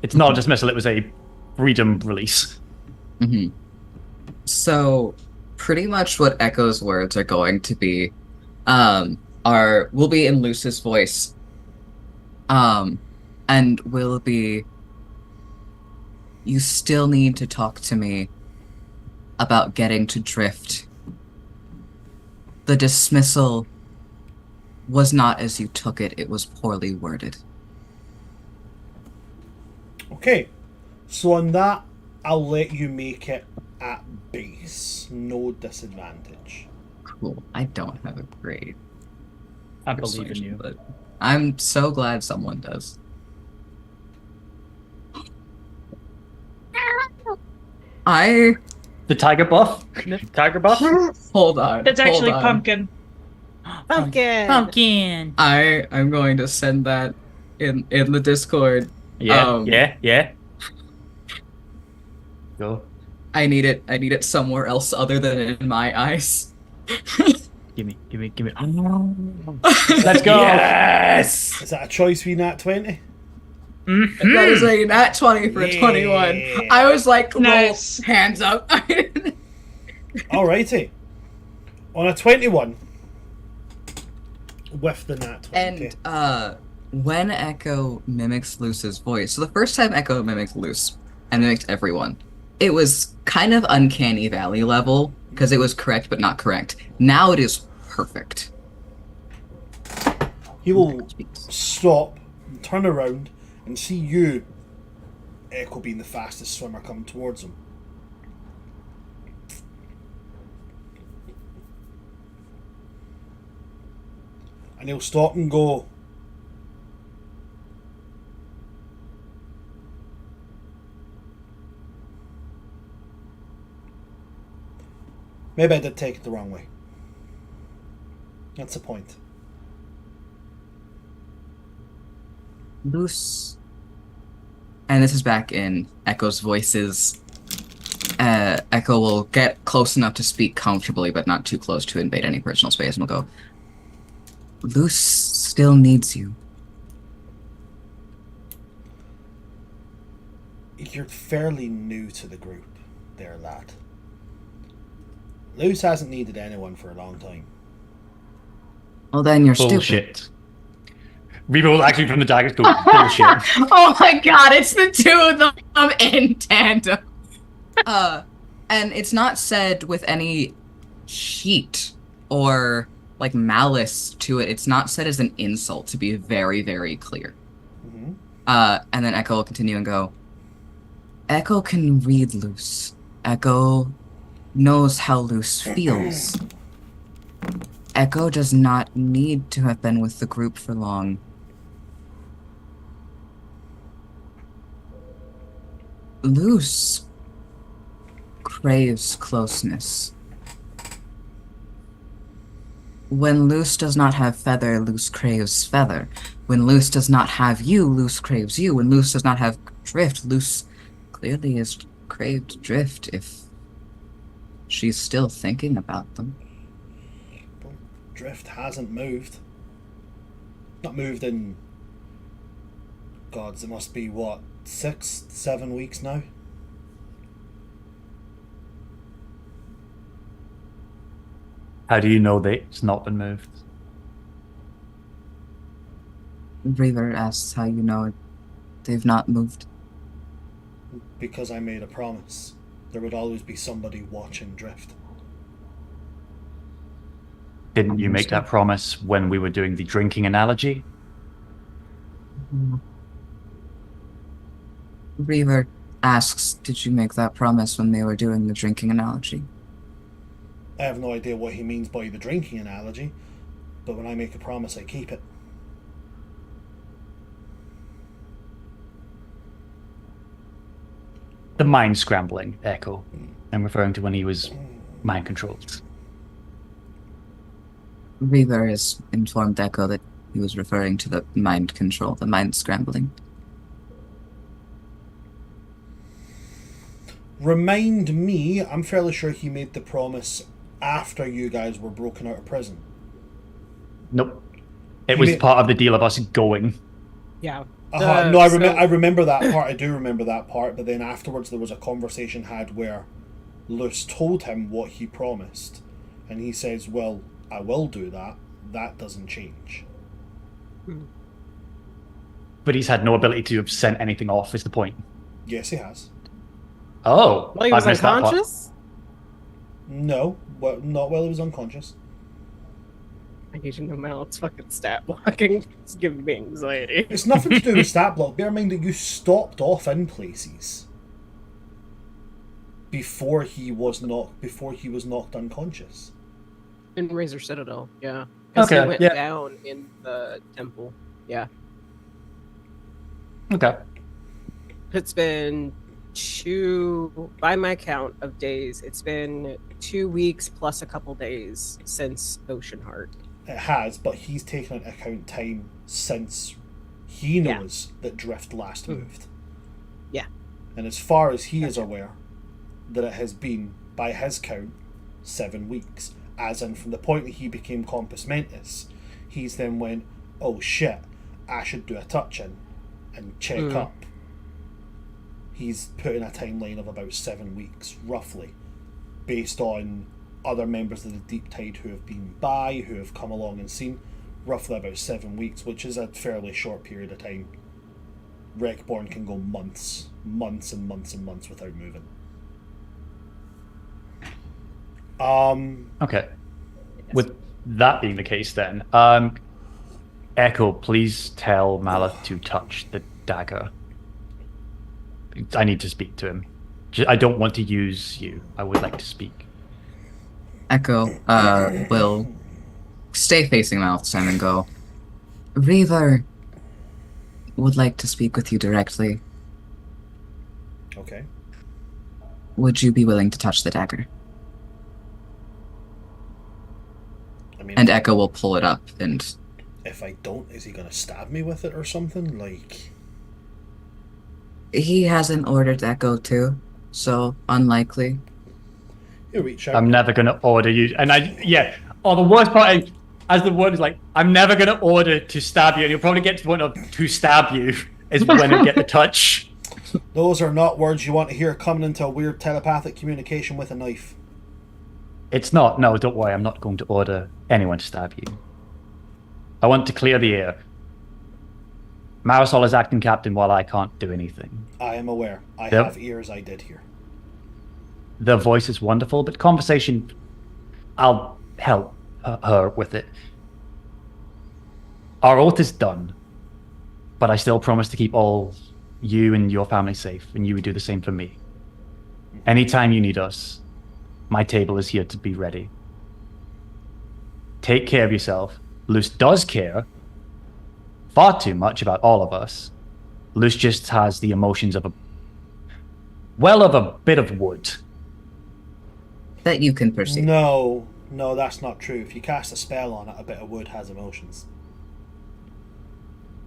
It's not a dismissal, it was a freedom release. Mm-hmm. So, pretty much what Echo's words are going to be, will be in Luce's voice, and will be, you still need to talk to me about getting to Drift. The dismissal was not as you took it, it was poorly worded. Okay, so on that, I'll let you make it at base. No disadvantage. Cool. I don't have a grade. I believe in you. But I'm so glad someone does. The tiger buff? Tiger buff? Hold on. That's actually hold on. pumpkin. Pumpkin! Pumpkin. I'm going to send that in the Discord. Yeah. Go. I need it somewhere else other than in my eyes. Give me. Let's go. Yes. Is that a choice we nat 20? Mm-hmm. That is a nat 20 for a 21. I was like, Nice. roll, hands up. Alrighty. On a 21. With the nat 20. And when Echo mimics Luce's voice, so the first time Echo mimicked Luce and mimicked everyone, it was kind of uncanny valley level because it was correct but not correct. Now it is perfect. He will stop, and turn around, and see you, Echo being the fastest swimmer, come towards him. And he'll stop and go, Maybe I did take it the wrong way. That's the point. Loose. And this is back in Echo's voices. Echo will get close enough to speak comfortably, but not too close to invade any personal space, and will go, Loose still needs you. You're fairly new to the group there, lad. Luce hasn't needed anyone for a long time. Well, then you're Bullshit. stupid. Reaver will actually from the daggers go, bullshit. Oh my god, it's the two of them in tandem. And it's not said with any heat or like malice to it. It's not said as an insult, to be very, very clear. Mm-hmm. And then Echo will continue and go, Echo can read Luce. Echo knows how Luce feels. Echo does not need to have been with the group for long. Luce craves closeness. When Luce does not have feather, Luce craves feather. When Luce does not have you, Luce craves you. When Luce does not have drift, Luce clearly has craved drift if she's still thinking about them. But drift hasn't moved. Not moved in... Gods, it must be, what, 6, 7 weeks now? How do you know that it's not been moved? Reaver asks how you know they've not moved. Because I made a promise. There would always be somebody watching drift. Didn't you make that promise when we were doing the drinking analogy? Reaver asks, did you make that promise when they were doing the drinking analogy? I have no idea what he means by the drinking analogy, but when I make a promise, I keep it. The mind scrambling, Echo. I'm referring to when he was mind controlled. Reaver has informed Echo that he was referring to the mind control, the mind scrambling. Remind me, I'm fairly sure he made the promise after you guys were broken out of prison. Nope. It was part of the deal of us going. Yeah. No, I remember that part. I do remember that part. But then afterwards, there was a conversation had where Luce told him what he promised, and he says, "Well, I will do that. That doesn't change." But he's had no ability to have sent anything off, is the point. Yes, he has. Oh, Well, he was I've missed that part. unconscious? No, well, not while he was unconscious. I need to know Mallet's fucking stat blocking. It's giving me anxiety. It's nothing to do with stat block. Bear in mind that you stopped off in places before he was knocked unconscious. In Razor Citadel, yeah. Because Okay, he went yeah. down in the temple. Yeah. Okay. It's been by my count of days, it's been 2 weeks plus a couple days since Oceanheart. It has, but he's taken into account time since he knows that Drift last moved. Yeah. And as far as he is aware, that it has been, by his count, 7 weeks. As in, from the point that he became Compos Mentis, he's then went, oh shit, I should do a touch-in and check up. He's put in a timeline of about 7 weeks, roughly, based on other members of the Deep Tide who have been by, who have come along and seen, roughly about 7 weeks, which is a fairly short period of time. Wreckborn can go months and months and months without moving. Okay. With that being the case then, Echo, please tell Maleth to touch the dagger. I need to speak to him. I don't want to use you. I would like to speak. Echo will stay facing Mouth Sam and go, Reaver would like to speak with you directly. Okay. Would you be willing to touch the dagger? I mean, And Echo will pull it up and... if I don't, is he gonna stab me with it or something? Like... He hasn't ordered Echo to, so unlikely. He'll reach out. I'm never gonna order you, and the worst part is, as the word is like, I'm never gonna order to stab you, and you'll probably get to the point of to stab you is when you get the touch. Those are not words you want to hear coming into a weird telepathic communication with a knife. It's not. No, don't worry. I'm not going to order anyone to stab you. I want to clear the air. Marisol is acting captain while I can't do anything. I am aware. I Yep. have ears, I did hear. The voice is wonderful, but conversation, I'll help her with it. Our oath is done, but I still promise to keep all you and your family safe, and you would do the same for me. Anytime you need us, my table is here to be ready. Take care of yourself. Luce does care far too much about all of us. Luce just has the emotions of a bit of wood. That you can perceive. No, that's not true. If you cast a spell on it, a bit of wood has emotions.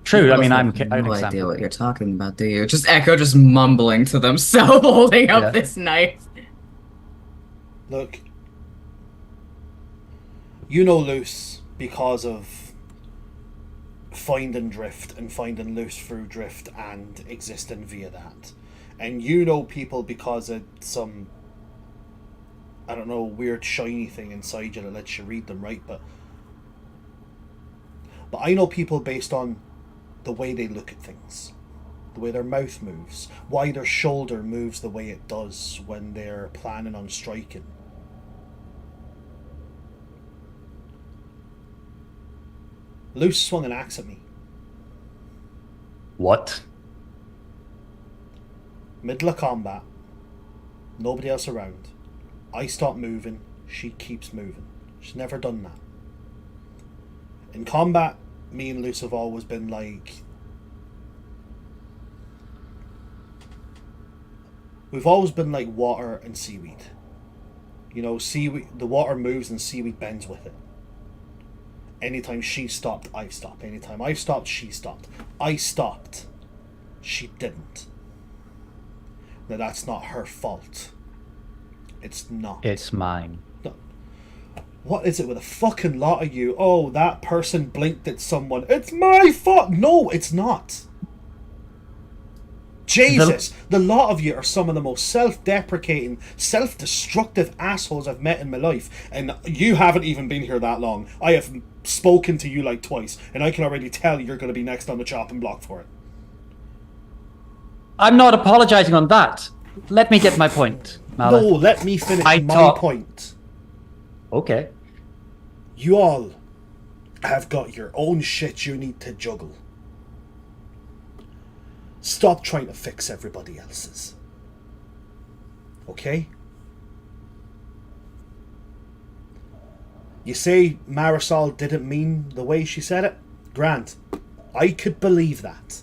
True, I mean, You I'm have an no idea example. what you're talking about, do you? Just Echo just mumbling to themselves, holding up Yeah. this knife. Look, you know Luce because of finding Drift and finding Luce through Drift and existing via that. And you know people because of some, I don't know, weird shiny thing inside you that lets you read them, right? But I know people based on the way they look at things, the way their mouth moves, why their shoulder moves the way it does when they're planning on striking. Luce swung an axe at me. What? Middle of combat. Nobody else around. I stop moving. She keeps moving. She's never done that. In combat, me and Luce have always been like... We've always been like water and seaweed. You know, seaweed, the water moves and seaweed bends with it. Anytime she stopped, I stopped. Anytime I stopped, she stopped. I stopped. She didn't. Now that's not her fault. It's not. It's mine. No. What is it with a fucking lot of you? Oh, that person blinked at someone. It's my fault. No, it's not. Jesus, the lot of you are some of the most self-deprecating, self-destructive assholes I've met in my life. And you haven't even been here that long. I have spoken to you like twice, and I can already tell you're going to be next on the chopping block for it. I'm not apologizing on that. Let me get my point, Malith. No, let me finish I my talk- point. Okay. You all have got your own shit you need to juggle. Stop trying to fix everybody else's. Okay? You say Marisol didn't mean the way she said it? Grant, I could believe that.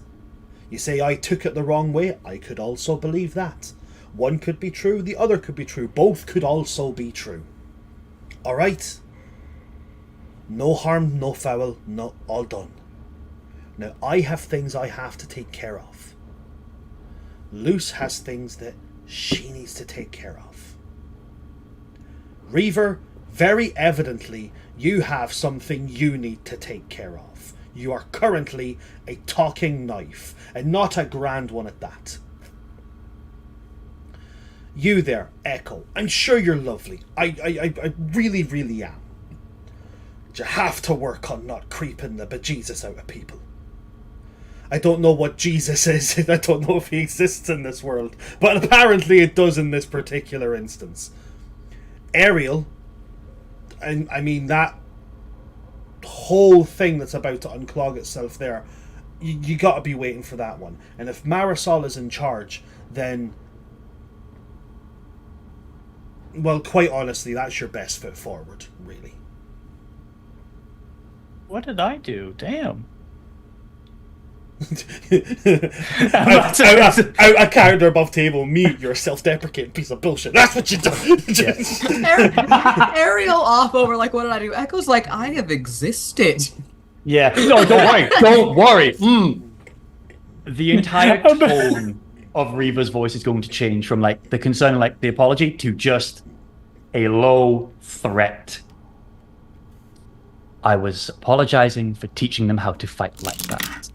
You say I took it the wrong way? I could also believe that. One could be true, the other could be true. Both could also be true. Alright? No harm, no foul, no, all done. Now, I have things I have to take care of. Luce has things that she needs to take care of. Reaver, very evidently, you have something you need to take care of. You are currently a talking knife, and not a grand one at that. You there, Echo, I'm sure you're lovely. I really, really am. But you have to work on not creeping the bejesus out of people. I don't know what Jesus is. I don't know if he exists in this world. But apparently it does in this particular instance. Ariel, and I mean that whole thing that's about to unclog itself there, you gotta be waiting for that one. And if Marisol is in charge, then, well, quite honestly, that's your best foot forward, really. What did I do? Damn. A character above table, me, you're a self-deprecating piece of bullshit. That's what you do. Ariel off over like, what did I do? Echo's like, I have existed. Yeah. No, don't worry. Don't worry. The entire tone of Reaver's voice is going to change from like the concern, like the apology, to just a low threat. I was apologizing for teaching them how to fight like that.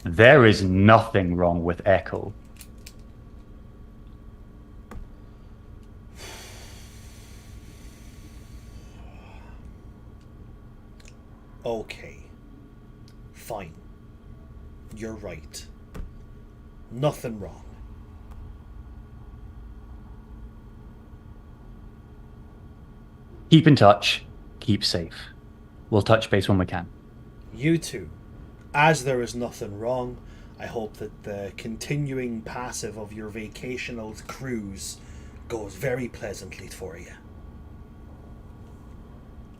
There is nothing wrong with Echo. Okay. Fine. You're right. Nothing wrong. Keep in touch. Keep safe. We'll touch base when we can. You too. As there is nothing wrong, I hope that the continuing passive of your vacational cruise goes very pleasantly for you.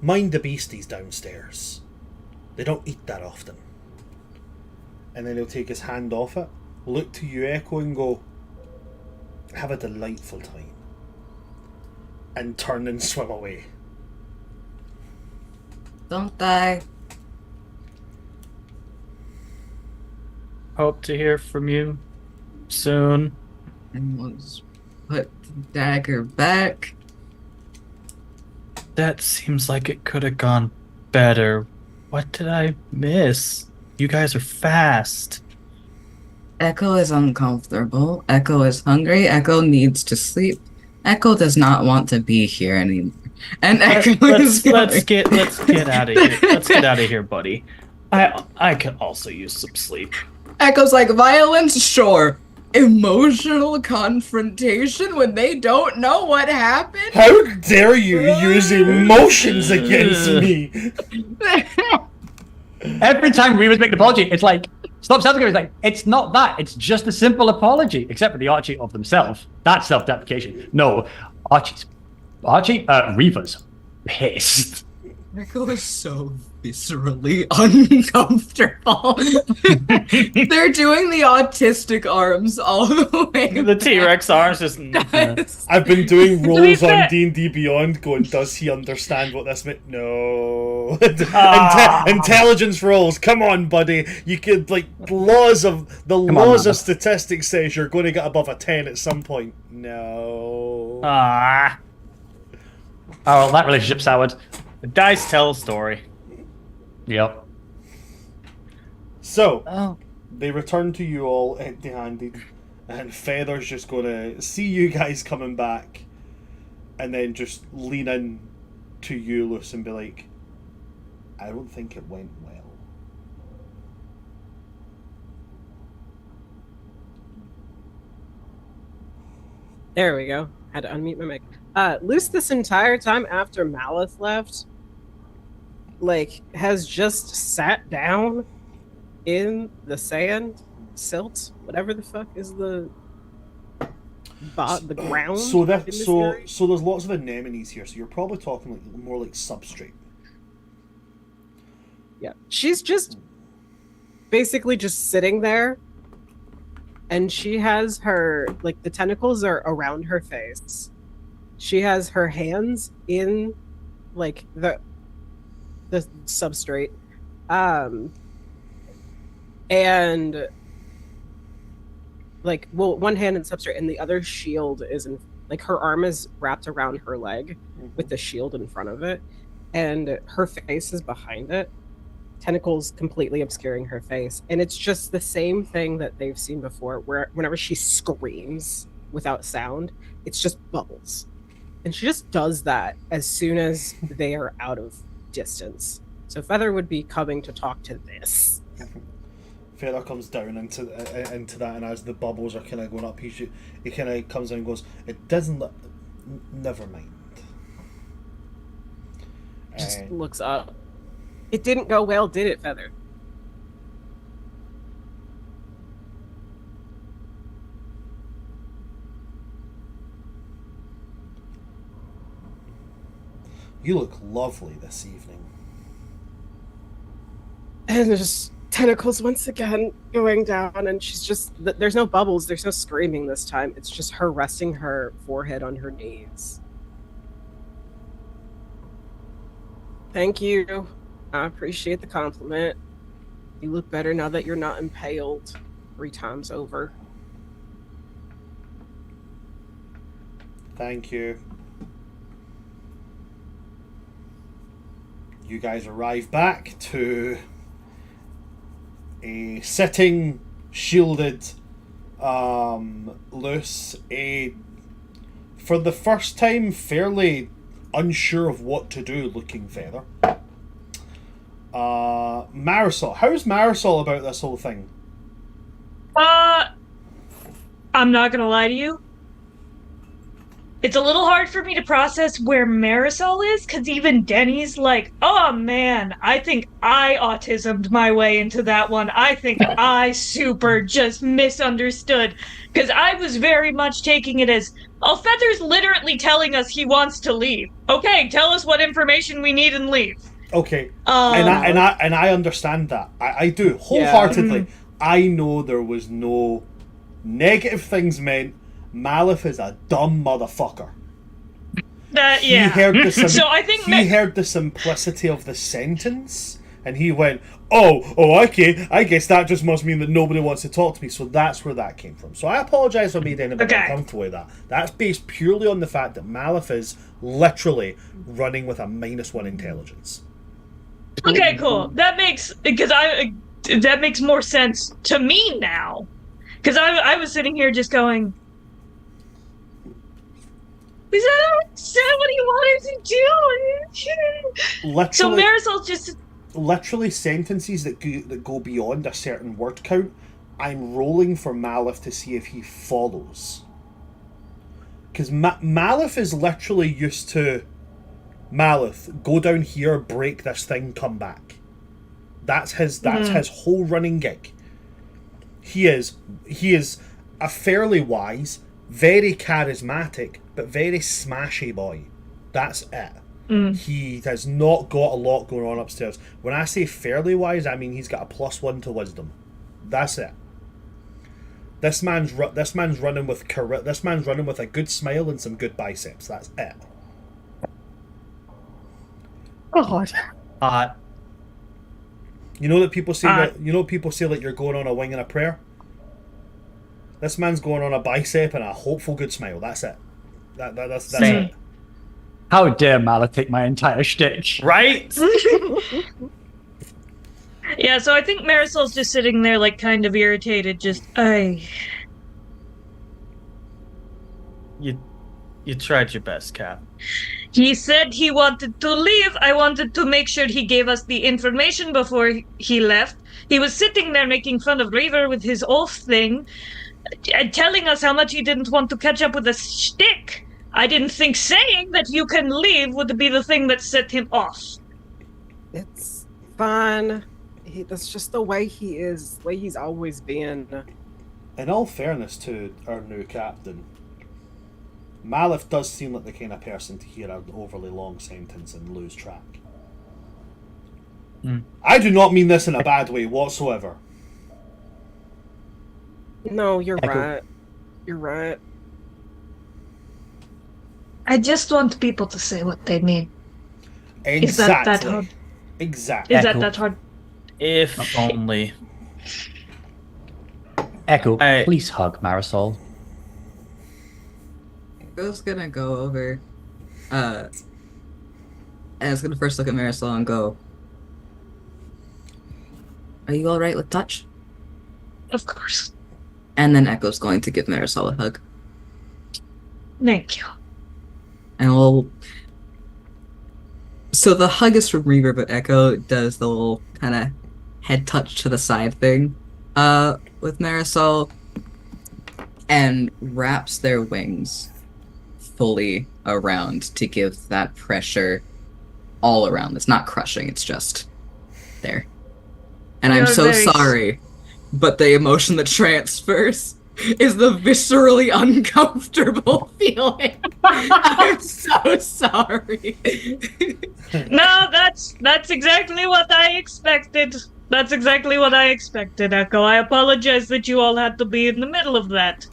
Mind the beasties downstairs. They don't eat that often. And then he'll take his hand off it, look to you, Echo, and go, have a delightful time. And turn and swim away. Don't die. Hope to hear from you soon. And let's put the dagger back. That seems like it could have gone better. What did I miss? You guys are fast. Echo is uncomfortable. Echo is hungry. Echo needs to sleep. Echo does not want to be here anymore. And Echo Let's get out of here. Let's get out of here, buddy. I could also use some sleep. Echo's like, violence, sure. Emotional confrontation when they don't know what happened? How dare you use emotions against me? Every time Reaver's make an apology, it's like, stop self-deprecating. It's like, it's not that. It's just a simple apology, except for the Archie of themselves. That's self-deprecation. No, Reaver's pissed. Echo is so viscerally uncomfortable. They're doing the autistic arms all the way. The T-Rex arms just... Yes. I've been doing rolls fair- on D&D Beyond going, does he understand what this meant? No. Intelligence rolls, come on, buddy. You could, like, laws of statistics says you're going to get above a 10 at some point. No. Ah, Oh, that relationship soured. the dice tell a story. Yep. So, Oh. they return to you all empty-handed, and Feather's just going to see you guys coming back, and then just lean in to you, Luce, and be like, I don't think it went well. There we go. Had to unmute my mic. Luce, this entire time after Malith left, like, has just sat down in the sand, silt, whatever the fuck is the ground. So in this area? so there's lots of anemones here, so you're probably talking like more like substrate. Yeah, she's just basically just sitting there, and she has her, like, the tentacles are around her face. She has her hands in, like, the substrate, and, like, well, one hand in substrate, and the other shield is in, like, her arm is wrapped around her leg with the shield in front of it, and her face is behind it. Tentacles completely obscuring her face, and it's just the same thing that they've seen before, where whenever she screams without sound, it's just bubbles, and she just does that as soon as they are out of distance. So Feather would be coming to talk to this. Feather comes down into that, and as the bubbles are kind of going up, he kind of comes in and goes, "It doesn't look. Never mind." Just looks up. It didn't go well, did it, Feather? You look lovely this evening. And just tentacles once again going down, and she's just, there's no bubbles, there's no screaming this time. It's just her resting her forehead on her knees. Thank you. I appreciate the compliment. You look better now that you're not impaled 3 times over. Thank you. You guys arrive back to a sitting, shielded, loose, for the first time fairly unsure of what to do looking feather. Marisol, how's Marisol about this whole thing? I'm not gonna lie to you. It's a little hard for me to process where Marisol is, because even Denny's like, oh man, I think I autismed my way into that one. I think I super just misunderstood. Because I was very much taking it as, oh, Feather's literally telling us he wants to leave. Okay, tell us what information we need and leave. Okay, and I understand that. I do wholeheartedly. Yeah. I know there was no negative things meant. Malif is a dumb motherfucker. Yeah. He heard the So I think he heard the simplicity of the sentence, and he went, "Oh, okay. I guess that just must mean that nobody wants to talk to me." So that's where that came from. So I apologise for made anybody uncomfortable with that. That's based purely on the fact that Malif is literally running with a -1 intelligence. Okay, cool. That makes more sense to me now. Because I was sitting here just going, is that what he wanted to do? Literally, So Marisol just... Literally sentences that go beyond a certain word count, I'm rolling for Malif to see if he follows. Because Malif is literally used to, Malif, go down here, break this thing, come back. That's his whole running gig. He is a fairly wise, very charismatic, but very smashy boy. That's it. He has not got a lot going on upstairs. When I say fairly wise, I mean he's got a +1 to wisdom. That's it. This man's running with a good smile and some good biceps. That's it. God. You know that people say that you're going on a wing and a prayer? This man's going on a bicep and a hopeful good smile. That's it. That's it. How dare Malif take my entire shtick? Right? Yeah, so I think Marisol's just sitting there, like, kind of irritated, just, You tried your best, Cap. He said he wanted to leave. I wanted to make sure he gave us the information before he left. He was sitting there making fun of Reaver with his oath thing, telling us how much he didn't want to catch up with a shtick. I didn't think saying that you can leave would be the thing that set him off. It's fine. That's just the way he is, the way he's always been. In all fairness to our new captain, Malif does seem like the kind of person to hear an overly long sentence and lose track. I do not mean this in a bad way whatsoever. No, you're right. You're right. I just want people to say what they mean. Exactly. Is that hard? Exactly. Is that hard? If only. Echo, please hug Marisol. Echo's gonna go over. And it's gonna first look at Marisol and go, "Are you alright with touch?" Of course. And then Echo's going to give Marisol a hug. Thank you. And so the hug is from Reaver, but Echo does the little kind of head touch to the side thing with Marisol and wraps their wings fully around to give that pressure all around. It's not crushing, it's just there. And I'm so sorry, but the emotion that transfers is the viscerally uncomfortable feeling. I'm so sorry. No, that's exactly what I expected. That's exactly what I expected, Echo. I apologize that you all had to be in the middle of that.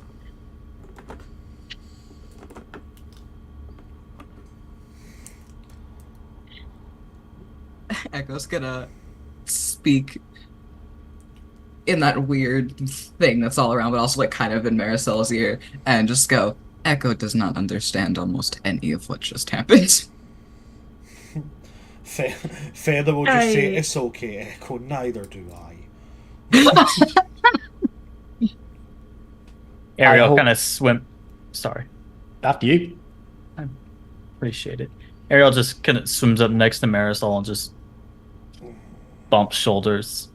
Echo's gonna speak in that weird thing that's all around, but also like kind of in Marisol's ear, and just go, Echo does not understand almost any of what just happened. Feather will just say, it's okay, Echo, neither do I. Ariel kind of swim. Sorry. After you. Appreciate it. Ariel just kind of swims up next to Marisol and just bumps shoulders.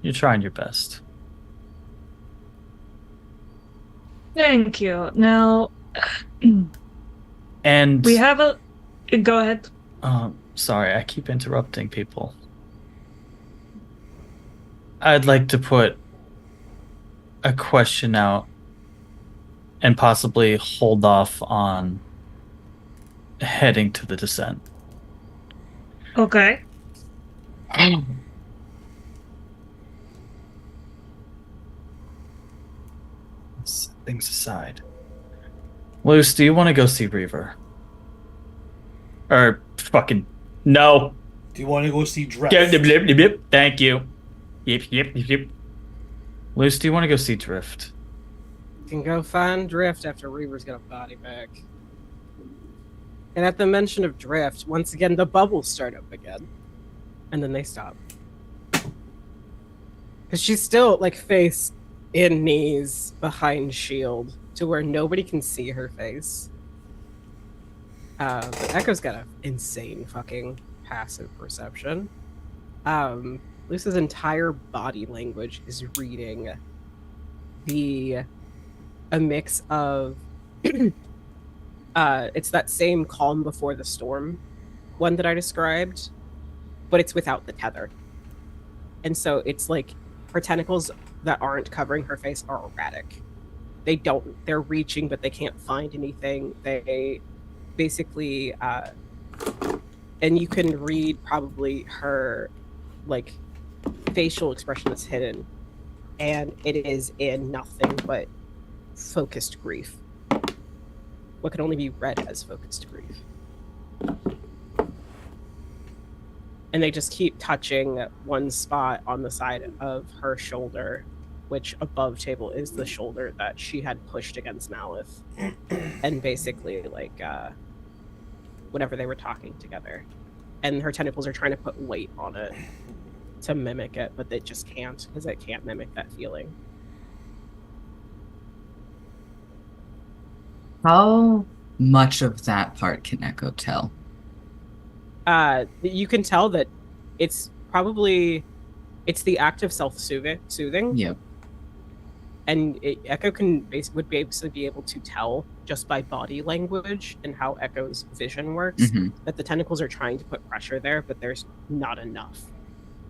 You're trying your best. Thank you. Now, and we have a... Go ahead. Sorry, I keep interrupting people. I'd like to put a question out and possibly hold off on heading to the descent. Okay. Set things aside. Luce, do you want to go see Reaver? Or fucking no. Do you want to go see Drift? Thank you. Yep. Luce, do you want to go see Drift? You can go find Drift after Reaver's got a body back. And at the mention of Drift, once again, the bubbles start up again. And then they stop. Because she's still, like, face in knees behind shield to where nobody can see her face. But Echo's got an insane fucking passive perception. Luce's entire body language is reading a mix of it's that same calm before the storm one that I described, but it's without the tether. And so it's like her tentacles that aren't covering her face are erratic. They're reaching, but they can't find anything. They basically, and you can read probably her like facial expression that's hidden, and it is in nothing but focused grief. What can only be read as focused grief. And they just keep touching one spot on the side of her shoulder, which above table is the shoulder that she had pushed against Malith. And basically, like, whenever they were talking together. And her tentacles are trying to put weight on it to mimic it, but they just can't, because it can't mimic that feeling. How much of that part can Echo tell? You can tell that it's probably the act of self-soothing. Yep. And Echo would basically be able to tell just by body language and how Echo's vision works that the tentacles are trying to put pressure there, but there's not enough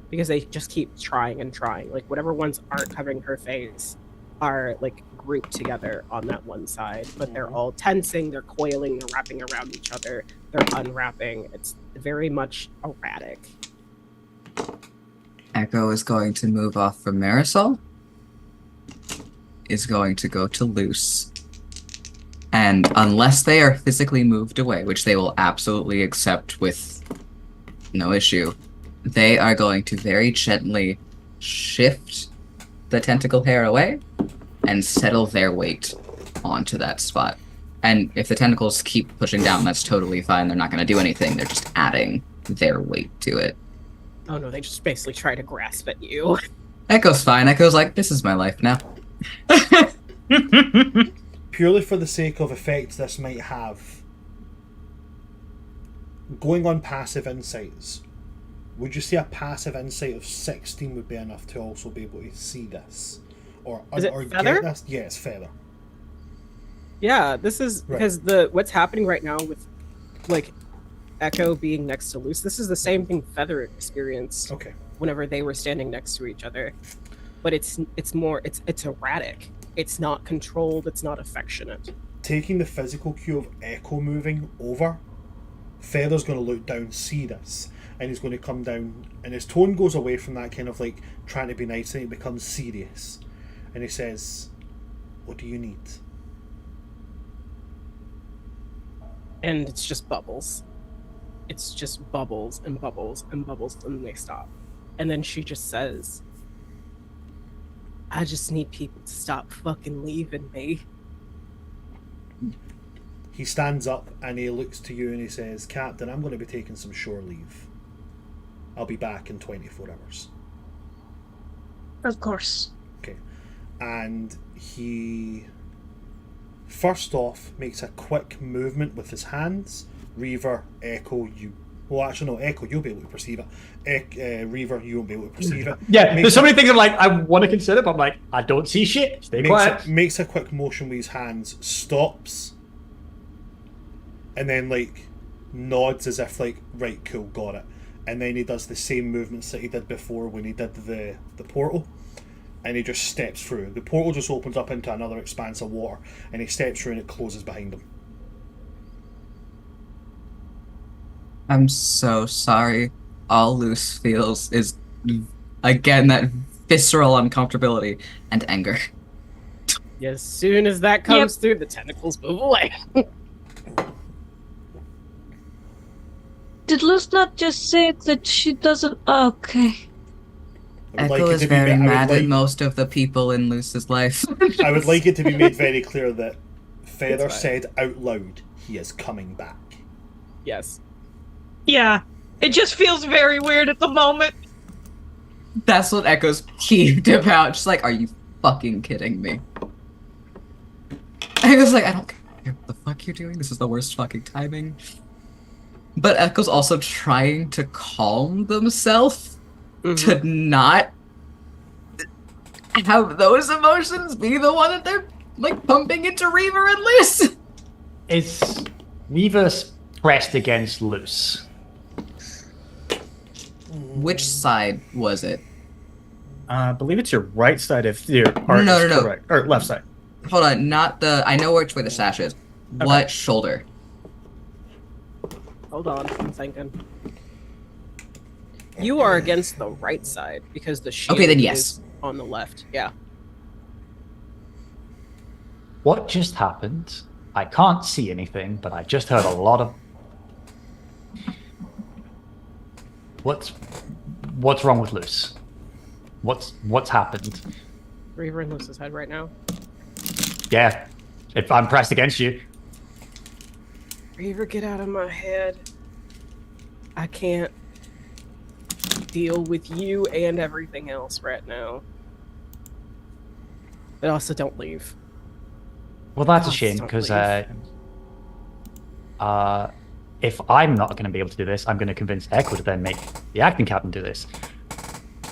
because they just keep trying and trying. Like whatever ones aren't covering her face are like grouped together on that one side, but they're all tensing, they're coiling, they're wrapping around each other, they're unwrapping. It's very much erratic. Echo is going to move off from Marisol, is going to go to Luce, and unless they are physically moved away, which they will absolutely accept with no issue, they are going to very gently shift the tentacle hair away and settle their weight onto that spot. And if the tentacles keep pushing down, that's totally fine. They're not going to do anything. They're just adding their weight to it. Oh no, they just basically try to grasp at you. Echo's fine. Echo's like, this is my life now. Purely for the sake of effect this might have, going on passive insights, would you say a passive insight of 16 would be enough to also be able to see this? Or feather? Get this? Yeah, it's feather. Yeah, this is Right. because what's happening right now with like Echo being next to Luce, this is the same thing Feather experienced Okay. whenever they were standing next to each other. But it's erratic. It's not controlled, it's not affectionate. Taking the physical cue of Echo moving over Feather's going to look down, see this, and he's going to come down, and his tone goes away from that kind of like trying to be nice, and it becomes serious. And he says, "What do you need?" And it's just bubbles. It's just bubbles and bubbles and bubbles, and then they stop. And then she just says, "I just need people to stop fucking leaving me." He stands up and he looks to you and he says, "Captain, I'm going to be taking some shore leave. I'll be back in 24 hours." Of course. Okay. And he first off makes a quick movement with his hands. Reaver, Echo, you... Well, actually, no, Echo, you'll be able to perceive it. Reaver, you won't be able to perceive it. Yeah, there's so many things I'm like, I want to consider, but I'm like, I don't see shit. Stay quiet. Makes a quick motion with his hands, stops, and then, like, nods as if, like, right, cool, got it. And then he does the same movements that he did before when he did the portal. And he just steps through. The portal just opens up into another expanse of water, and he steps through and it closes behind him. I'm so sorry. All Luce feels is, again, that visceral uncomfortability and anger. As soon as that comes through, the tentacles move away. Did Luce not just say that she doesn't... Okay. Echo is very mad at most of the people in Luce's life. I would like it to be made very clear that Feather It's fine. said out loud, he is coming back. Yes. Yeah. It just feels very weird at the moment. That's what Echo's peeved about. She's like, are you fucking kidding me? Echo's like, I don't care what the fuck you're doing. This is the worst fucking timing. But Echo's also trying to calm themselves to not have those emotions be the one that they're like pumping into Reaver and Luce. Is Reaver pressed against Luce? Which side was it? I believe it's your right side if your art No, is no, no. correct. Or left side. Hold on, not the. I know which way the sash is. What shoulder? Hold on, I'm thinking. You are against the right side because the shield Okay, then yes. is on the left. Yeah. What just happened? I can't see anything, but I just heard a lot of... What's wrong with Luce? What's happened? Reaver in Luce's head right now. Yeah, if I'm pressed against you. Reaver, get out of my head. I can't deal with you and everything else right now. But also don't leave. Well, that's a God, shame, don't because leave. if I'm not going to be able to do this, I'm going to convince Echo to then make the acting captain do this.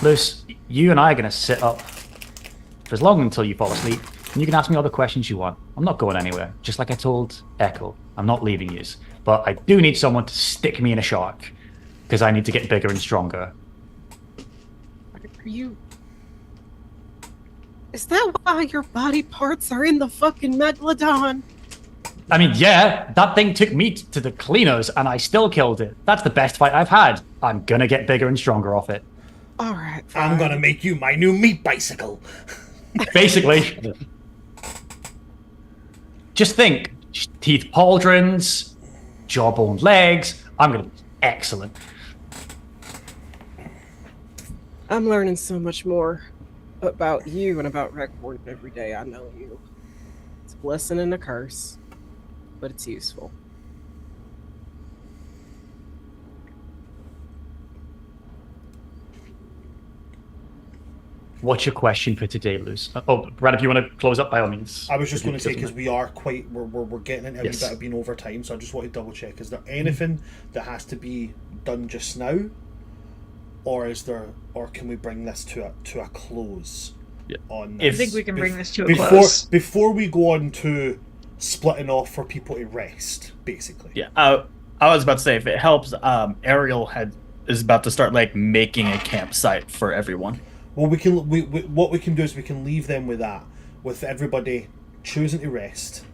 Luce, you and I are going to sit up for as long until you fall asleep, and you can ask me all the questions you want. I'm not going anywhere, just like I told Echo. I'm not leaving you. But I do need someone to stick me in a shark, because I need to get bigger and stronger. Are you... Is that why your body parts are in the fucking Megalodon? I mean, yeah, that thing took me to the cleaners, and I still killed it. That's the best fight I've had. I'm gonna get bigger and stronger off it. Alright, I'm gonna make you my new meat bicycle. Basically. Just think, teeth pauldrons, jawbone legs. I'm gonna be excellent. I'm learning so much more about you and about Rekord every day I know you. It's a blessing and a curse, but it's useful. What's your question for today, Luce? Oh, Brad, if you want to close up, by all means. I was just If it going to say, doesn't because we are quite, we're getting into a Yes. wee bit of being over time, so I just want to double check. Is there anything that has to be done just now, or can we bring this to a close? Yeah. On I this? think we can bring this to a before close. before we go on to splitting off for people to rest, basically. Yeah, I was about to say, if it helps, Ariel is about to start like making a campsite for everyone. Well, what we can do is we can leave them with that, with everybody choosing to rest,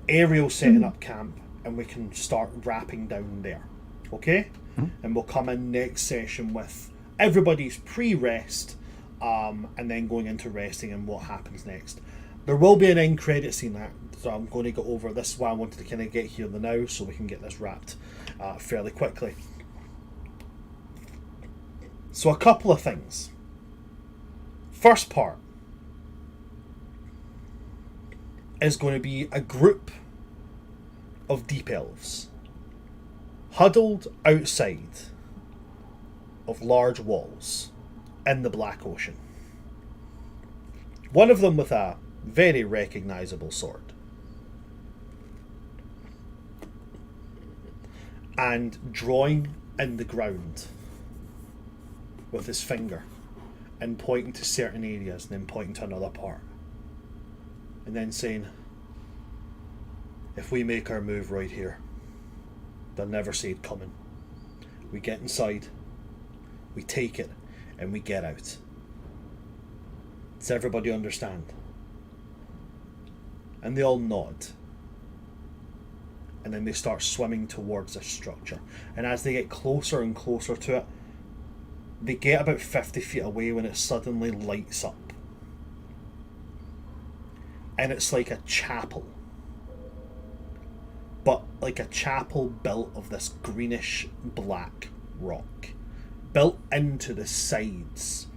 Ariel setting up camp, and we can start wrapping down there. Okay? And we'll come in next session with everybody's pre-rest, and then going into resting and what happens next. There will be an end credit scene that, so I'm going to go over this. Is why I wanted to kind of get here now, so we can get this wrapped fairly quickly. So a couple of things. First part is going to be a group of deep elves huddled outside of large walls in the Black Ocean. One of them with a very recognisable sword. And drawing in the ground with his finger and pointing to certain areas and then pointing to another part. And then saying, if we make our move right here, they'll never see it coming. We get inside, we take it, and we get out. Does everybody understand? And they all nod. And then they start swimming towards this structure. And as they get closer and closer to it, they get about 50 feet away when it suddenly lights up. And it's like a chapel. But like a chapel built of this greenish black rock. Built into the sides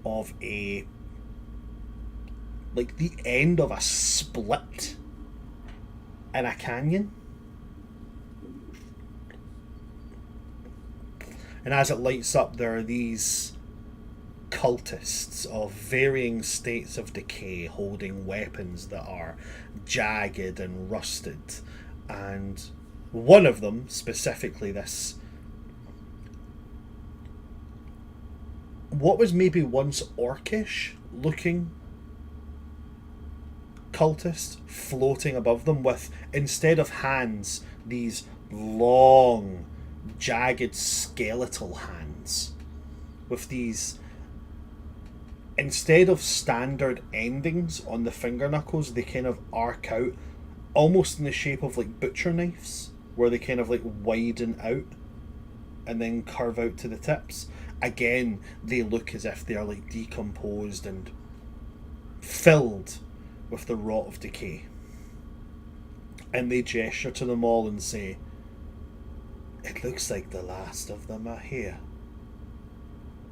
of a... like the end of a split in a canyon. And as it lights up, there are these cultists of varying states of decay holding weapons that are jagged and rusted. And one of them, specifically this, what was maybe once orcish looking cultist floating above them with, instead of hands, these long, jagged skeletal hands with these, instead of standard endings on the finger knuckles, they kind of arc out almost in the shape of like butcher knives, where they kind of like widen out and then curve out to the tips. Again, they look as if they are like decomposed and filled with the rot of decay. And they gesture to them all and say, it looks like the last of them are here.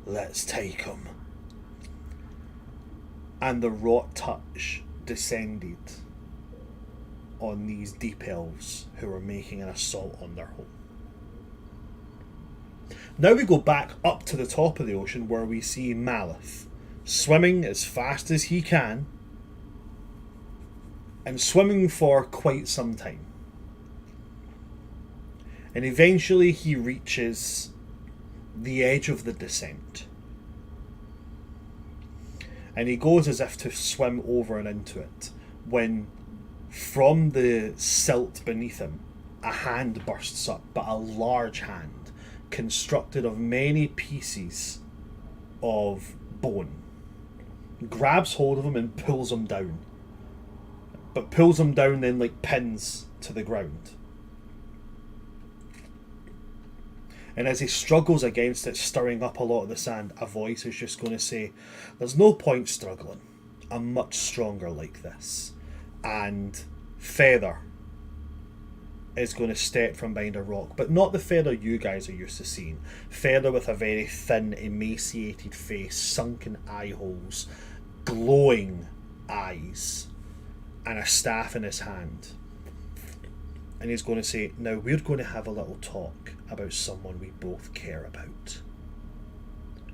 Let's take them. And the rot touch descended on these deep elves who were making an assault on their home. Now we go back up to the top of the ocean where we see Malith swimming as fast as he can, and swimming for quite some time. And eventually he reaches the edge of the descent. And he goes as if to swim over and into it, when from the silt beneath him, a hand bursts up, but a large hand, constructed of many pieces of bone, grabs hold of him and pulls him down. But pulls him down then like pins to the ground. And as he struggles against it, stirring up a lot of the sand, a voice is just going to say, there's no point struggling. I'm much stronger like this. And Feather is going to step from behind a rock, but not the Feather you guys are used to seeing. Feather with a very thin, emaciated face, sunken eye holes, glowing eyes, and a staff in his hand. And he's going to say, now we're going to have a little talk about someone we both care about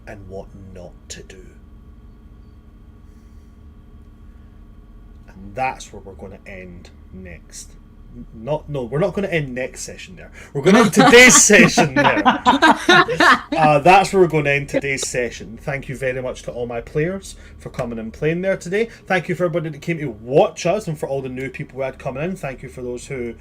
and what not to do. And that's where we're going to end next. We're not going to end next session there. We're going to end today's session there. That's where we're going to end today's session. Thank you very much to all my players for coming and playing there today. Thank you for everybody that came to watch us, and for all the new people we had coming in. Thank you for those who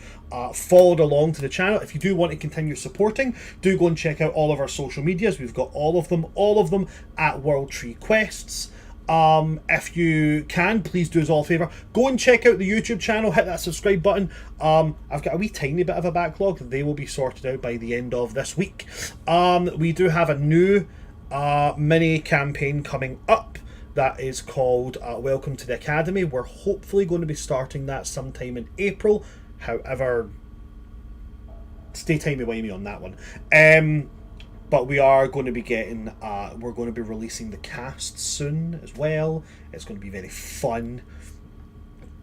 followed along to the channel. If you do want to continue supporting, do go and check out all of our social medias. We've got all of them at World Tree Quests. If you can, please do us all a favour. Go and check out the YouTube channel, hit that subscribe button. I've got a wee tiny bit of a backlog. They will be sorted out by the end of this week. We do have a new mini campaign coming up that is called Welcome to the Academy. We're hopefully going to be starting that sometime in April. However, stay timey-wimey on that one. But we are going to be getting, we're going to be releasing the cast soon as well. It's going to be very fun.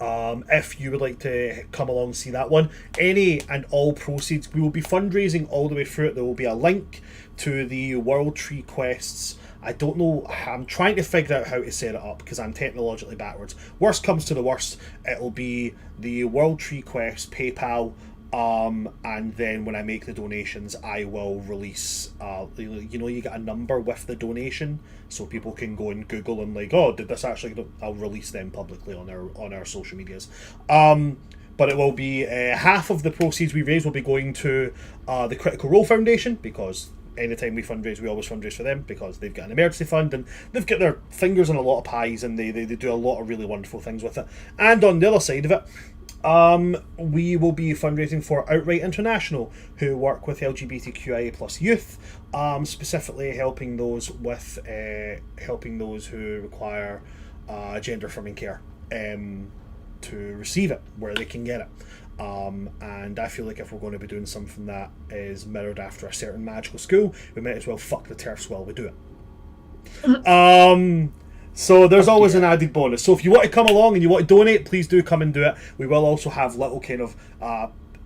If you would like to come along and see that one, any and all proceeds, we will be fundraising all the way through it. There will be a link to the World Tree quests. I don't know, I'm trying to figure out how to set it up because I'm technologically backwards. Worst comes to the worst, it'll be the World Tree quest, PayPal, and then when I make the donations, I will release, you get a number with the donation, so people can go and Google and like, oh, did this actually? I'll release them publicly on our social medias. But it will be half of the proceeds we raise will be going to the Critical Role Foundation, because anytime we fundraise, we always fundraise for them because they've got an emergency fund and they've got their fingers in a lot of pies and they do a lot of really wonderful things with it. And on the other side of it, we will be fundraising for Outright International, who work with LGBTQIA plus youth, specifically helping those who require gender affirming care to receive it where they can get it. And I feel like if we're going to be doing something that is mirrored after a certain magical school, we might as well fuck the turfs while we do it. So there's always an added bonus. So if you want to come along and you want to donate, please do come and do it. We will also have little kind of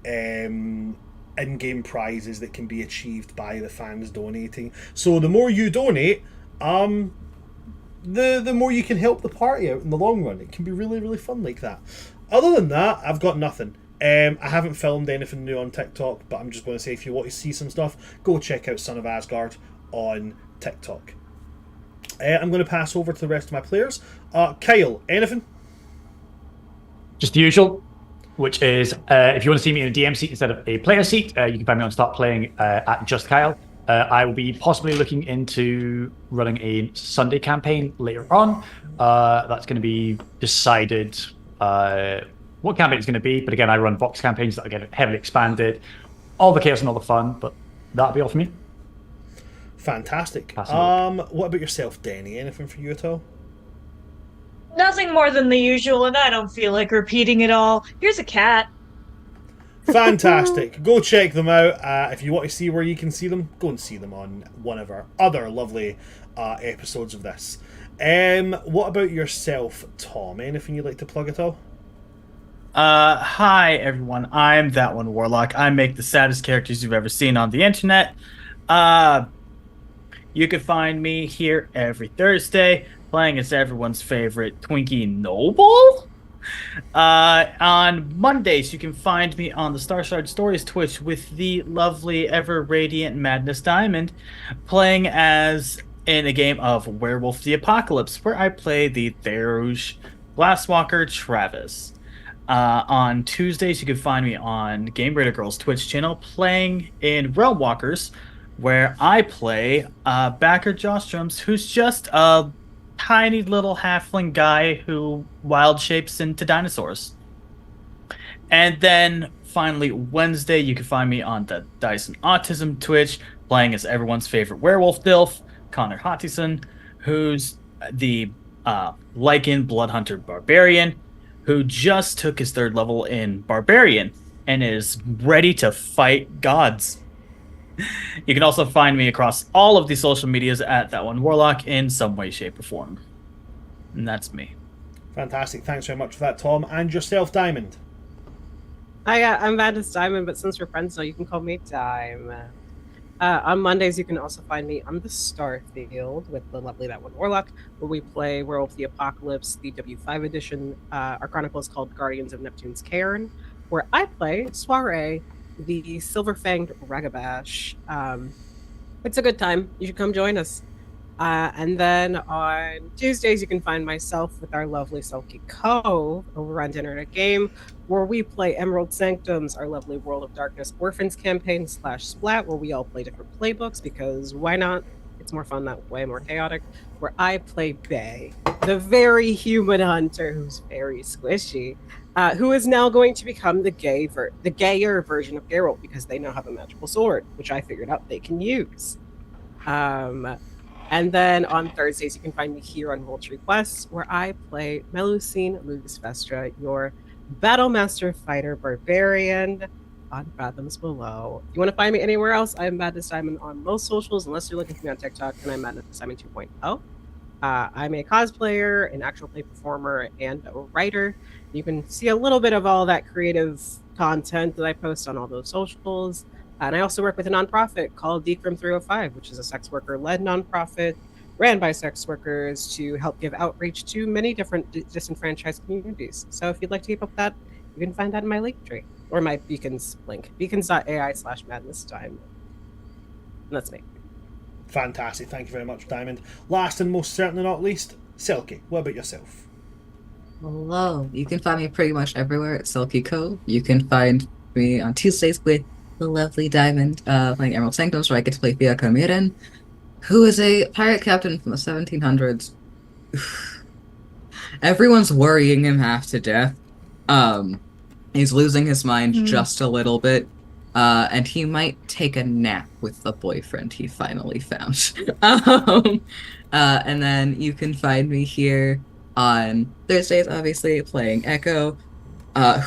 in-game prizes that can be achieved by the fans donating. So the more you donate, the more you can help the party out in the long run. It can be really, really fun like that. Other than that, I've got nothing. I haven't filmed anything new on TikTok, but I'm just going to say if you want to see some stuff, go check out Son of Asgard on TikTok. I'm going to pass over to the rest of my players. Kyle, anything? Just the usual, which is if you want to see me in a DM seat instead of a player seat, you can find me on Start Playing at Just Kyle. I will be possibly looking into running a Sunday campaign later on. That's going to be decided what campaign it's going to be. But again, I run Vox campaigns that are getting heavily expanded. All the chaos and all the fun, but that'll be all for me. Fantastic. What about yourself, Danny? Anything for you at all? Nothing more than the usual, and I don't feel like repeating it all. Here's a cat. Fantastic. Go check them out. If you want to see where you can see them, go and see them on one of our other lovely episodes of this. What about yourself, Tom? Anything you'd like to plug at all? Hi everyone, I'm That One Warlock. I make the saddest characters you've ever seen on the internet. You can find me here every Thursday playing as everyone's favorite Twinkie Noble. On Mondays, you can find me on the Starshard Stories Twitch with the lovely, ever-radiant Madness Diamond, playing as in a game of Werewolf the Apocalypse, where I play the Therouge Glasswalker Travis. On Tuesdays, you can find me on Game Raider Girl's Twitch channel playing in Realm Walkers, where I play backer Josh Drums, who's just a tiny little halfling guy who wild shapes into dinosaurs. And then finally, Wednesday, you can find me on the Dyson Autism Twitch, playing as everyone's favorite werewolf dilf, Connor Hottison, who's the Lycan Bloodhunter Barbarian, who just took his 3rd level in Barbarian and is ready to fight gods. You can also find me across all of the social medias at That One Warlock in some way, shape, or form. And that's me. Fantastic. Thanks very much for that, Tom. And yourself, Diamond. Hi, I'm Madness Diamond, but since we're friends now, you can call me Dime. On Mondays, you can also find me on the Starfield with the lovely That One Warlock, where we play Werewolf the Apocalypse, the W5 edition. Our chronicle is called Guardians of Neptune's Cairn, where I play Soiree, the silver-fanged Ragabash. It's a good time. You should come join us. And then on Tuesdays, you can find myself with our lovely Salted Cove over on Dinner and a Game, where we play Emerald Sanctums, our lovely World of Darkness Orphans campaign / Splat, where we all play different playbooks, because why not? It's more fun that way, more chaotic. Where I play Bay, the very human hunter who's very squishy, who is now going to become the gayer version of Geralt because they now have a magical sword, which I figured out they can use. And then on Thursdays, you can find me here on Roll Tree Quests, where I play Melusine Luz Vestra, your Battlemaster Fighter Barbarian on Fathoms below. If you want to find me anywhere else, I'm Madness Diamond on most socials, unless you're looking for me on TikTok, and I'm Madness Diamond 2.0. I'm a cosplayer, an actual play performer, and a writer. You can see a little bit of all that creative content that I post on all those socials. And I also work with a nonprofit called Decrim 305, which is a sex worker-led nonprofit ran by sex workers to help give outreach to many different disenfranchised communities. So if you'd like to keep up with that, you can find that in my link tree or my Beacons link, beacons.ai/madness time. That's me. Fantastic. Thank you very much, Diamond. Last and most certainly not least, Selkie, what about yourself? Hello. You can find me pretty much everywhere at Salted Cove. You can find me on Tuesdays with the lovely Diamond playing Emerald Sanctums, where I get to play Fiaca Miren, who is a pirate captain from the 1700s. Everyone's worrying him half to death. He's losing his mind just a little bit, and he might take a nap with the boyfriend he finally found. And then you can find me here on Thursdays, obviously, playing Echo,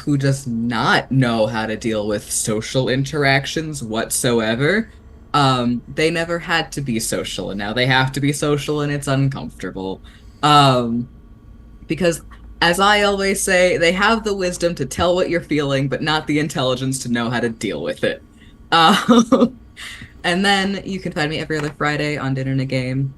who does not know how to deal with social interactions whatsoever. They never had to be social, and now they have to be social, and it's uncomfortable. Because, as I always say, they have the wisdom to tell what you're feeling, but not the intelligence to know how to deal with it. And then you can find me every other Friday on Dinner and a Game,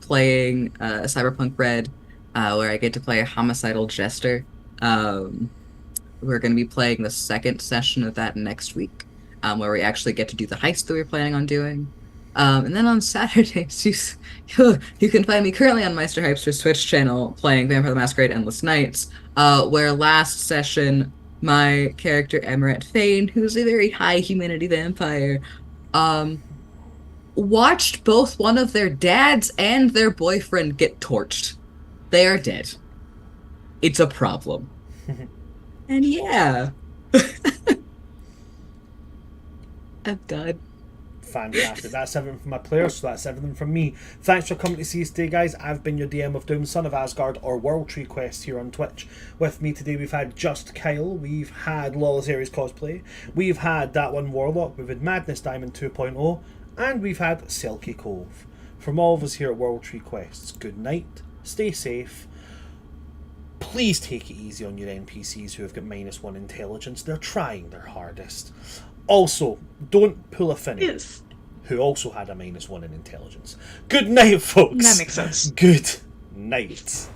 playing Cyberpunk Red, where I get to play a homicidal jester. We're going to be playing the second session of that next week, where we actually get to do the heist that we're planning on doing. And then on Saturdays, you can find me currently on Meister Hypester's Twitch channel playing Vampire the Masquerade Endless Nights, where last session my character Emerald Fane, who's a very high humanity vampire, watched both one of their dads and their boyfriend get torched. They are dead. It's a problem. And yeah. I'm done. Fantastic. That's everything from my players, so that's everything from me. Thanks for coming to see us today, guys. I've been your DM of Doom, Son of Asgard, or World Tree Quest here on Twitch. With me today, we've had Just Kyle, we've had Lawless Aries Cosplay, we've had That One Warlock, we've had Madness Diamond 2.0, and we've had Selkie Cove. From all of us here at World Tree Quests, good night, stay safe. Please take it easy on your NPCs who have got -1 intelligence. They're trying their hardest. Also, don't pull a Finny, Yes. who also had a -1 in intelligence. Good night, folks. That makes sense. Good night.